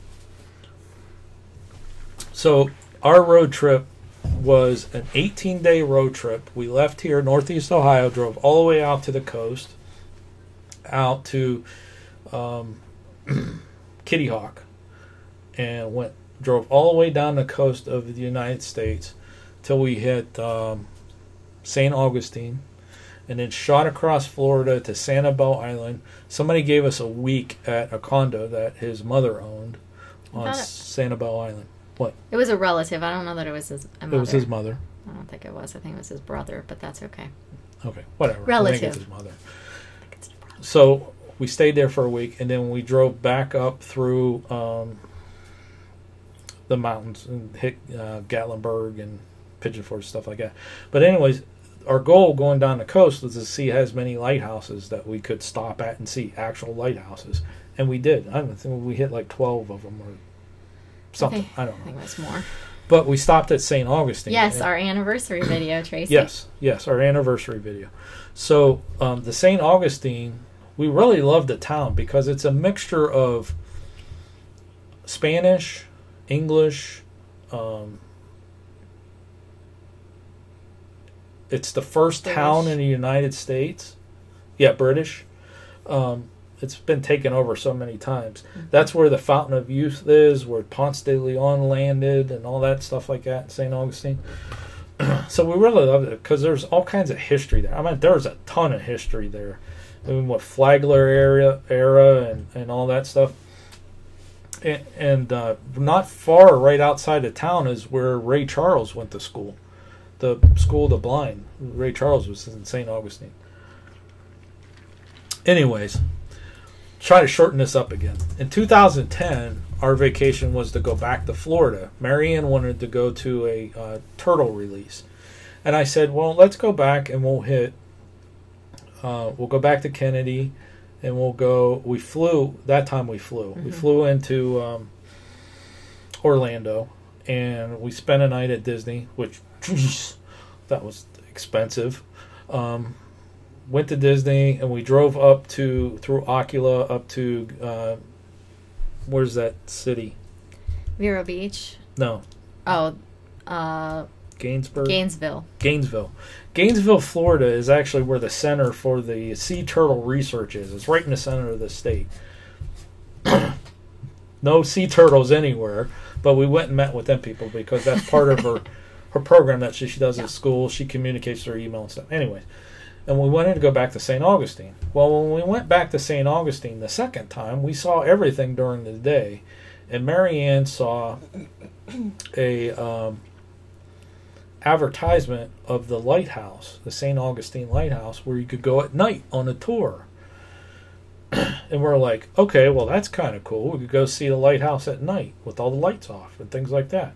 Speaker 2: So our road trip was an 18-day road trip. We left here, Northeast Ohio, drove all the way out to the coast, out to Kitty Hawk, and drove all the way down the coast of the United States till we hit St. Augustine, and then shot across Florida to Sanibel Island. Somebody gave us a week at a condo that his mother owned on Sanibel Island. What?
Speaker 3: It was a relative. I don't know that it was his mother.
Speaker 2: It was his mother.
Speaker 3: I don't think it was. I think it was his brother, but that's okay.
Speaker 2: Okay, whatever.
Speaker 3: Relative.
Speaker 2: I think it's his mother. So we stayed there for a week, and then we drove back up through the mountains and hit Gatlinburg and Pigeon Forge, stuff like that. But anyways, our goal going down the coast was to see as many lighthouses that we could stop at and see actual lighthouses. And we did. I think we hit like 12 of them or something.
Speaker 3: Okay.
Speaker 2: I don't know.
Speaker 3: I think it was more.
Speaker 2: But we stopped at St. Augustine.
Speaker 3: Yes, our anniversary video, Tracy.
Speaker 2: Yes, our anniversary video. So the St. Augustine, we really love the town because it's a mixture of Spanish, English. It's the first town in the United States. Yeah, British. It's been taken over so many times. That's where the Fountain of Youth is, where Ponce de Leon landed, and all that stuff like that in St. Augustine. So we really loved it because there's all kinds of history there. I mean, there's a ton of history there. I mean, what Flagler era and all that stuff. And not far right outside of town is where Ray Charles went to school. The School of the Blind. Ray Charles was in St. Augustine. Anyways, try to shorten this up again. In 2010, our vacation was to go back to Florida. Marianne wanted to go to a turtle release. And I said, well, let's go back and we'll go back to Kennedy and we flew into Orlando, and we spent a night at Disney, which, that was expensive. Went to Disney, and we drove up through Ocala up to where's that city?
Speaker 3: Vero Beach.
Speaker 2: No.
Speaker 3: Oh,
Speaker 2: Gainesville.
Speaker 3: Gainesville.
Speaker 2: Gainesville, Florida is actually where the center for the sea turtle research is. It's right in the center of the state. No sea turtles anywhere, but we went and met with them people because that's part of her program that she does at school. She communicates through email and stuff. Anyways. And we wanted to go back to St. Augustine. Well, when we went back to St. Augustine the second time, we saw everything during the day. And Marianne saw a advertisement of the lighthouse, the St. Augustine Lighthouse, where you could go at night on a tour. And we're like, okay, well, that's kind of cool. We could go see the lighthouse at night with all the lights off and things like that.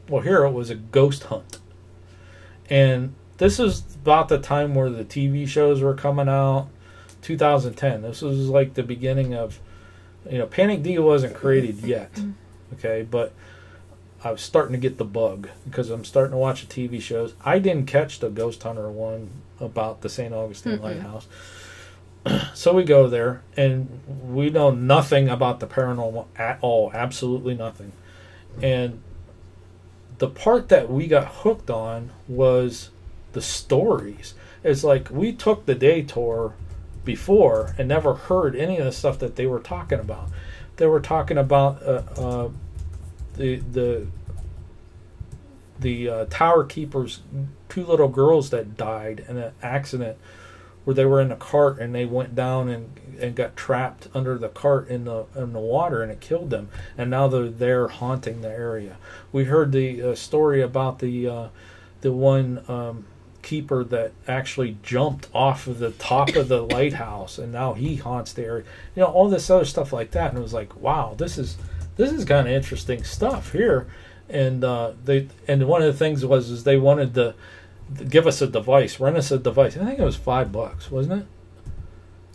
Speaker 2: Well, here it was a ghost hunt. And this is about the time where the TV shows were coming out, 2010. This was like the beginning of, Panic D wasn't created yet, okay? But I was starting to get the bug because I'm starting to watch the TV shows. I didn't catch the Ghost Hunter one about the St. Augustine Lighthouse. So we go there, and we know nothing about the paranormal at all, absolutely nothing. And the part that we got hooked on was the stories. It's like we took the day tour before and never heard any of the stuff that they were talking about. They were talking about the tower keeper's two little girls that died in an accident where they were in a cart and they went down and got trapped under the cart in the water, and it killed them, and now they're there haunting the area. We heard the story about the one keeper that actually jumped off of the top of the lighthouse, and now he haunts the area. You know, all this other stuff like that, and it was like, wow, this is kind of interesting stuff here. And one of the things is they wanted to give us a device, rent us a device. I think it was $5, wasn't it?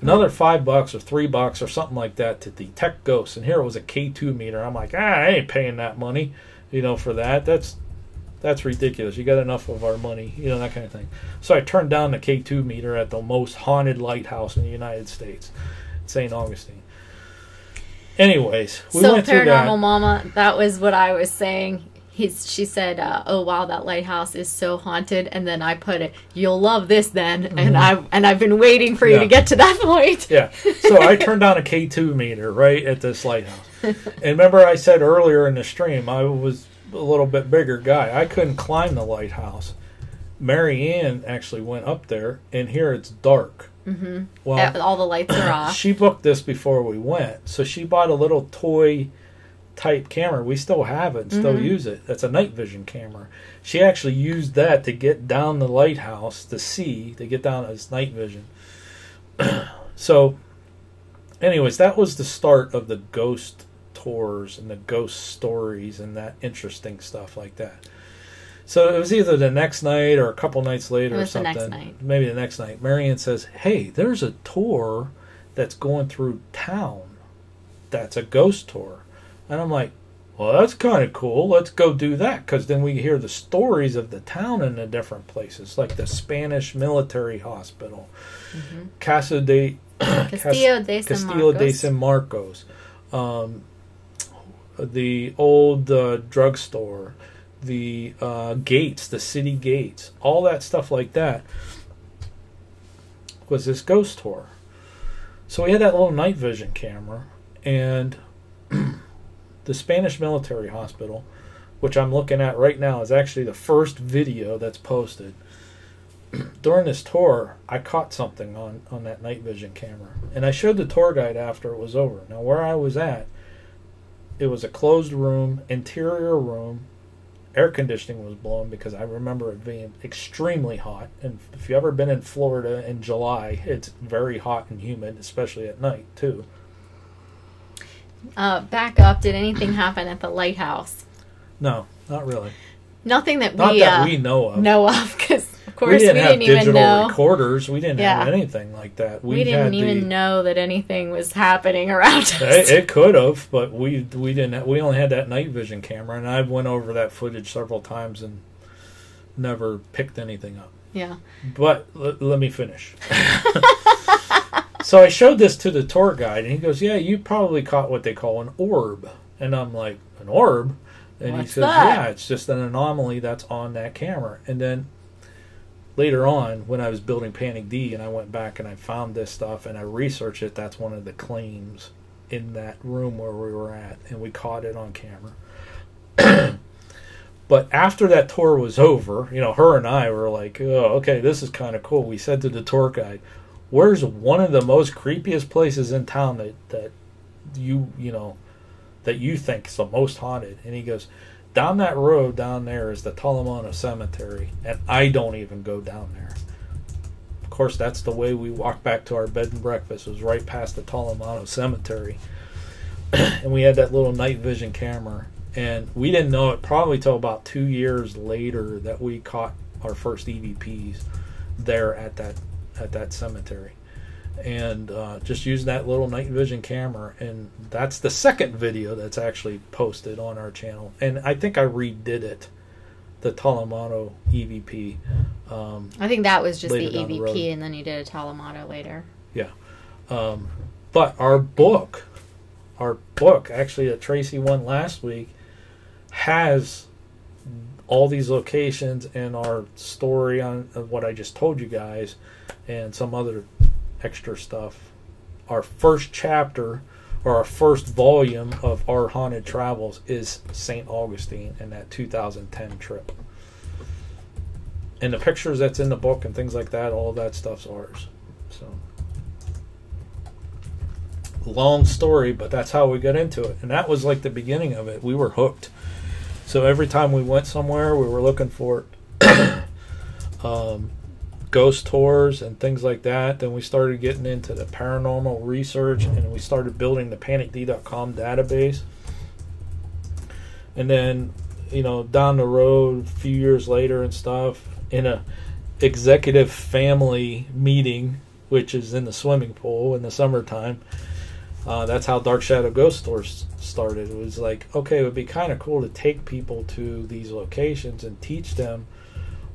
Speaker 2: Another $5 or $3 or something like that to detect ghosts. And here it was a K2 meter. I'm like, I ain't paying that money, you know, for that. That's ridiculous. You got enough of our money, you know, that kind of thing. So I turned down the K2 meter at the most haunted lighthouse in the United States, St. Augustine. Anyways, we went through that.
Speaker 3: Paranormal Mama, that was what I was saying. She said, "Oh wow, that lighthouse is so haunted." And then I put it, "You'll love this then." Mm-hmm. And I've been waiting for you to get to that point.
Speaker 2: Yeah. So I turned on a K2 meter right at this lighthouse. And remember, I said earlier in the stream, I was a little bit bigger guy. I couldn't climb the lighthouse. Mary Ann actually went up there, and here it's dark.
Speaker 3: Mm-hmm. Well, all the lights are off.
Speaker 2: She booked this before we went, so she bought a little toy type camera. We still have it and still use it. That's a night vision camera. She actually used that to get down the lighthouse to get down as night vision. So, anyways, that was the start of the ghost tours and the ghost stories and that interesting stuff like that. So it was either the next night or a couple nights later or something.
Speaker 3: The next night.
Speaker 2: Maybe the next night. Marianne says, "Hey, there's a tour that's going through town. That's a ghost tour." And I'm like, well, that's kind of cool. Let's go do that. Because then we hear the stories of the town in the different places, like the Spanish military hospital, Castillo de San Marcos, the old drugstore, the gates, the city gates, all that stuff like that was this ghost tour. So we had that little night vision camera, and the Spanish military hospital, which I'm looking at right now, is actually the first video that's posted. During this tour, I caught something on that night vision camera, and I showed the tour guide after it was over. Now, where I was at, it was a closed room, interior room. Air conditioning was blowing because I remember it being extremely hot. And if you've ever been in Florida in July, it's very hot and humid, especially at night, too.
Speaker 3: Back up. Did anything happen at the lighthouse?
Speaker 2: No, not really.
Speaker 3: Nothing that
Speaker 2: we know of.
Speaker 3: Because of course we
Speaker 2: didn't have
Speaker 3: even
Speaker 2: digital
Speaker 3: know
Speaker 2: recorders. We didn't have anything like that.
Speaker 3: We didn't even know that anything was happening around us.
Speaker 2: It could have, but we didn't. We only had that night vision camera, and I went over that footage several times and never picked anything up.
Speaker 3: Yeah.
Speaker 2: But let me finish. So I showed this to the tour guide, and he goes, "Yeah, you probably caught what they call an orb." And I'm like, "An orb?" And he says, "Yeah, it's just an anomaly that's on that camera." And then later on, when I was building Panic D, and I went back and I found this stuff and I researched it, that's one of the claims in that room where we were at, and we caught it on camera. But after that tour was over, you know, her and I were like, "Oh, okay, this is kind of cool." We said to the tour guide, "Where's one of the most creepiest places in town that you think is the most haunted?" And he goes, "Down that road down there is the Talamano Cemetery, and I don't even go down there." Of course, that's the way we walked back to our bed and breakfast, was right past the Talamano Cemetery. And we had that little night vision camera, and we didn't know it probably till about 2 years later that we caught our first EVPs there at that cemetery. And just using that little night vision camera, and that's the second video that's actually posted on our channel. And I think I redid it, the Talamano EVP.
Speaker 3: I think that was just the EVP, and then you did a Talamano later.
Speaker 2: Yeah. But our book actually that Tracy won last week has all these locations and our story on what I just told you guys and some other extra stuff. Our first chapter, or our first volume of our haunted travels, is St. Augustine and that 2010 trip. And the pictures that's in the book and things like that, all of that stuff's ours. So, long story, but that's how we got into it. And that was like the beginning of it. We were hooked. So every time we went somewhere, we were looking for it. ghost tours and things like that. Then we started getting into the paranormal research, and we started building the PANICd.com database. And then, down the road, a few years later and stuff, in a executive family meeting, which is in the swimming pool in the summertime, that's how Dark Shadow Ghost Stores started. It was like, okay, it would be kind of cool to take people to these locations and teach them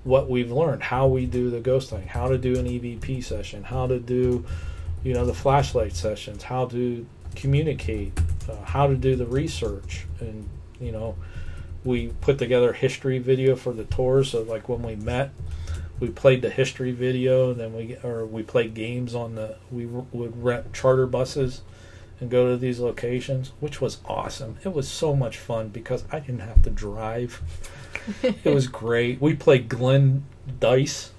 Speaker 2: what we've learned, how we do the ghost hunting, how to do an EVP session, how to do, the flashlight sessions, how to communicate, how to do the research. And, we put together a history video for the tours. So like when we met, we played the history video, and then we played games we would rent charter buses and go to these locations, which was awesome. It was so much fun because I didn't have to drive. It was great. We played Glen dice.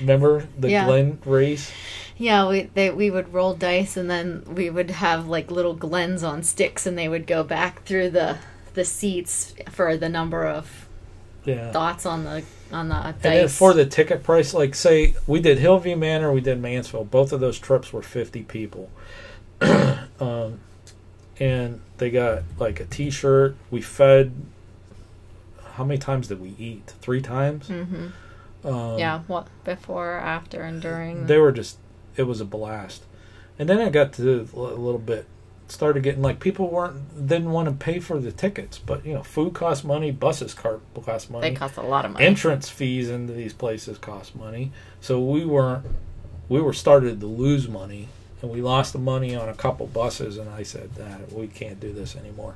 Speaker 2: Remember the Glen race?
Speaker 3: Yeah, we would roll dice, and then we would have like little Glens on sticks, and they would go back through the seats for the number of dots on the dice.
Speaker 2: And then for the ticket price, like say we did Hillview Manor, we did Mansfield. Both of those trips were 50 people. And they got like a t-shirt. We fed, how many times did we eat? 3 times?
Speaker 3: Mm-hmm. What, before, after, and during?
Speaker 2: They were just, it was a blast. And then I got to a little bit, started getting like, people didn't want to pay for the tickets, but food costs money, buses cost money.
Speaker 3: They cost a lot of money.
Speaker 2: Entrance fees into these places cost money. So we were started to lose money. And we lost the money on a couple buses, and I said, we can't do this anymore.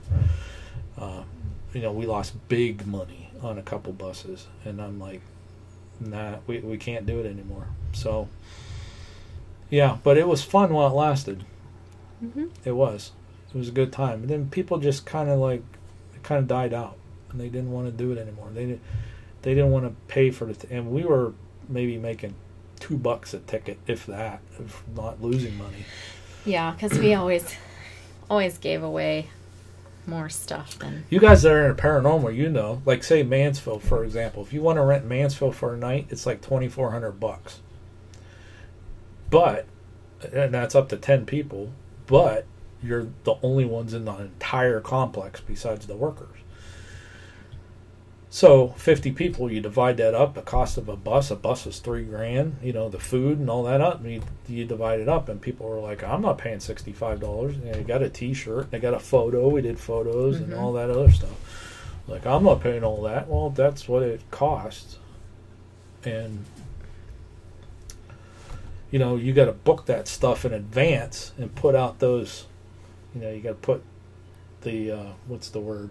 Speaker 2: We lost big money on a couple buses, and I'm like, nah, we can't do it anymore. So, yeah, but it was fun while it lasted. Mm-hmm. It was a good time. And then people just kind of died out, and they didn't want to do it anymore. They didn't want to pay for and we were maybe making $2 a ticket, if that, if not losing money.
Speaker 3: Yeah, because we always gave away more stuff than
Speaker 2: you guys that are in a paranormal. Like say Mansfield, for example. If you want to rent Mansfield for a night, it's like $2,400. But, and that's up to 10 people. But you're the only ones in the entire complex besides the workers. So 50 people, you divide that up. The cost of a bus is $3,000. The food and all that up. And you divide it up, and people were like, "I'm not paying $65." They got a T-shirt, they got a photo. We did photos and all that other stuff. Like, I'm not paying all that. Well, that's what it costs, and you got to book that stuff in advance and put out those. You got to put the what's the word?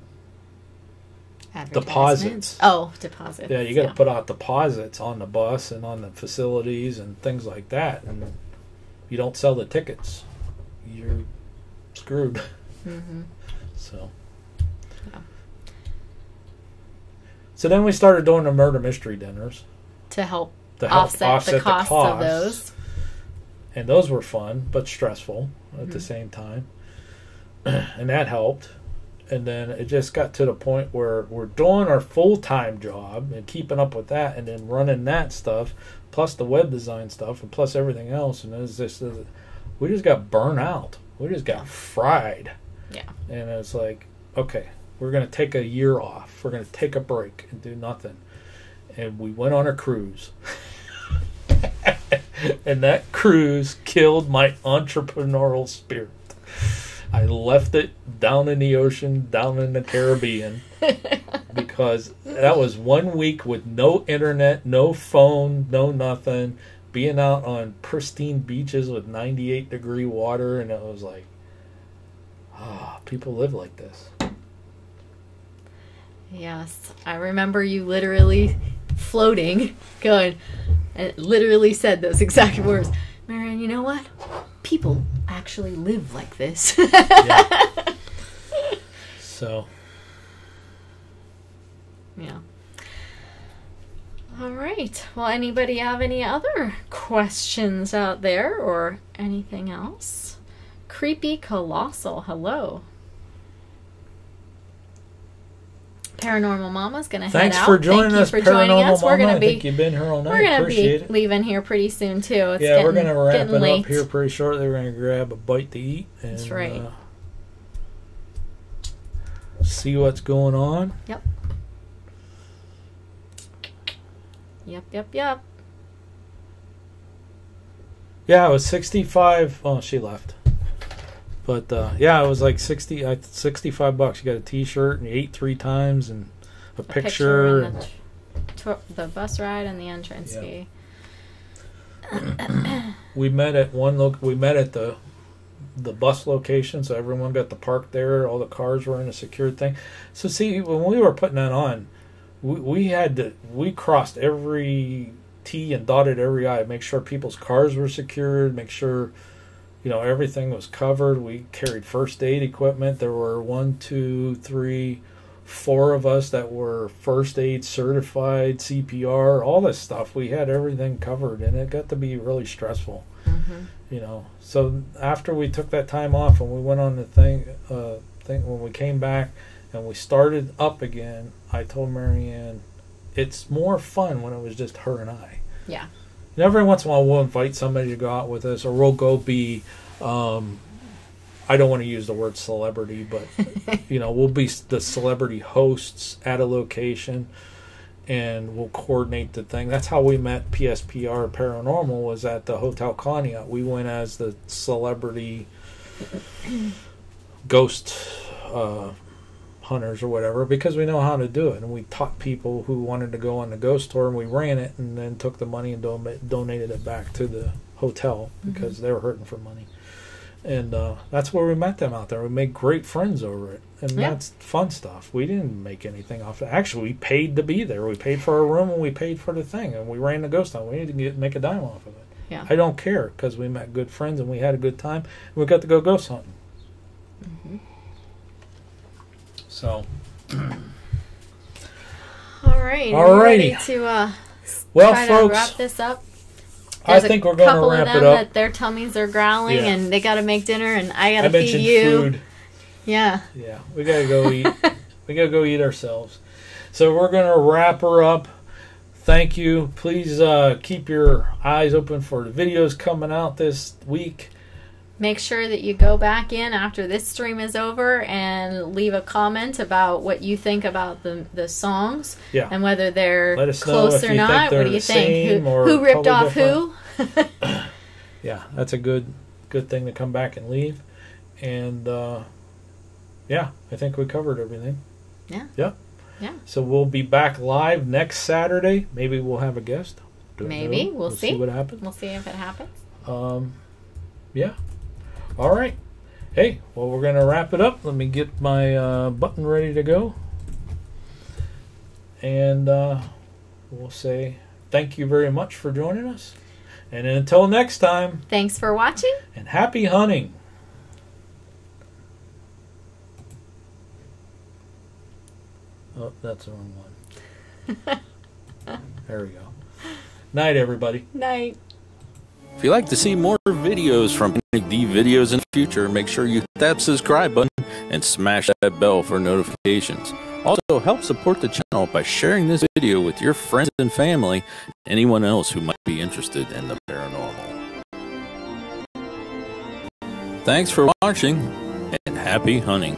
Speaker 2: Deposits.
Speaker 3: Oh, deposits.
Speaker 2: Yeah, you got to put out deposits on the bus and on the facilities and things like that. And you don't sell the tickets, you're screwed. Mm-hmm. So then we started doing the murder mystery dinners
Speaker 3: to help offset the costs of those.
Speaker 2: And those were fun but stressful at the same time. And that helped. And then it just got to the point where we're doing our full-time job and keeping up with that, and then running that stuff, plus the web design stuff, and plus everything else. And we just got burnt out. We just got fried.
Speaker 3: Yeah. And
Speaker 2: it's like, okay, we're going to take a year off. We're going to take a break and do nothing. And we went on a cruise. And that cruise killed my entrepreneurial spirit. I left it down in the ocean, down in the Caribbean, because that was 1 week with no internet, no phone, no nothing, being out on pristine beaches with 98-degree water, and it was like, people live like this.
Speaker 3: Yes, I remember you literally floating, going, and literally said those exact words. Marianne, you know what? People actually live like this.
Speaker 2: Yeah. So.
Speaker 3: Yeah. All right. Well, anybody have any other questions out there or anything else? Creepy Colossal, hello. Paranormal Mama's going to head out.
Speaker 2: Thanks for joining us, Paranormal Mama. I think you've been here all night.
Speaker 3: We're going to be leaving here pretty soon, too. It's
Speaker 2: we're going to wrap it
Speaker 3: late
Speaker 2: up here pretty shortly. We're going to grab a bite to eat. And,
Speaker 3: that's right.
Speaker 2: See what's going on.
Speaker 3: Yep. Yep.
Speaker 2: Yeah, it was 65. Oh, she left. But yeah, it was like 65 bucks. You got a T-shirt and you ate 3 times and a picture
Speaker 3: and the bus ride and the entrance fee.
Speaker 2: We met at we met at the bus location, so everyone got to park there. All the cars were in a secured thing. So see, when we were putting that on, we crossed every T and dotted every I, make sure people's cars were secured, make sure everything was covered. We carried first aid equipment. There were 4 of us that were first aid certified, CPR, all this stuff. We had everything covered, and it got to be really stressful. So after we took that time off and we went on the thing when we came back and we started up again, I told Marianne it's more fun when it was just her and I.
Speaker 3: Yeah.
Speaker 2: And every once in a while we'll invite somebody to go out with us, or we'll go be I don't want to use the word celebrity, but we'll be the celebrity hosts at a location, and we'll coordinate the thing. That's how we met PSPR Paranormal, was at the Hotel Conneaut. We went as the celebrity ghost hunters or whatever, because we know how to do it, and we taught people who wanted to go on the ghost tour, and we ran it and then took the money and donated it back to the hotel because they were hurting for money. And that's where we met them out there. We made great friends over it, and that's fun stuff. We didn't make anything off it. Actually, we paid to be there. We paid for our room and we paid for the thing, and we ran the ghost hunt. We didn't make a dime off of it.
Speaker 3: Yeah.
Speaker 2: I don't care, because we met good friends and we had a good time, and we got to go ghost hunting. So,
Speaker 3: all right.
Speaker 2: Alrighty.
Speaker 3: Ready to
Speaker 2: try
Speaker 3: to
Speaker 2: folks,
Speaker 3: wrap this up?
Speaker 2: I think we're going to wrap it up.
Speaker 3: Couple of them that their tummies are growling and they got to make dinner, and I got to feed you.
Speaker 2: Food.
Speaker 3: Yeah.
Speaker 2: Yeah, we got to go eat. We got to go eat ourselves. So we're going to wrap her up. Thank you. Please keep your eyes open for the videos coming out this week.
Speaker 3: Make sure that you go back in after this stream is over and leave a comment about what you think about the songs and whether they're close or not. What do you think? Who ripped off who?
Speaker 2: Yeah, that's a good thing to come back and leave. And I think we covered everything. Yeah. So we'll be back live next Saturday. Maybe we'll have a guest.
Speaker 3: Maybe. We'll see
Speaker 2: what happens.
Speaker 3: We'll see if it happens.
Speaker 2: Yeah. All right. Hey, well, we're going to wrap it up. Let me get my button ready to go. And we'll say thank you very much for joining us. And until next time.
Speaker 3: Thanks for watching.
Speaker 2: And happy hunting. Oh, that's the wrong one. There we go. Night, everybody.
Speaker 3: Night.
Speaker 4: If you'd like to see more videos from PANICdVideos in the future, make sure you hit that subscribe button and smash that bell for notifications. Also, help support the channel by sharing this video with your friends and family, anyone else who might be interested in the paranormal. Thanks for watching, and happy hunting.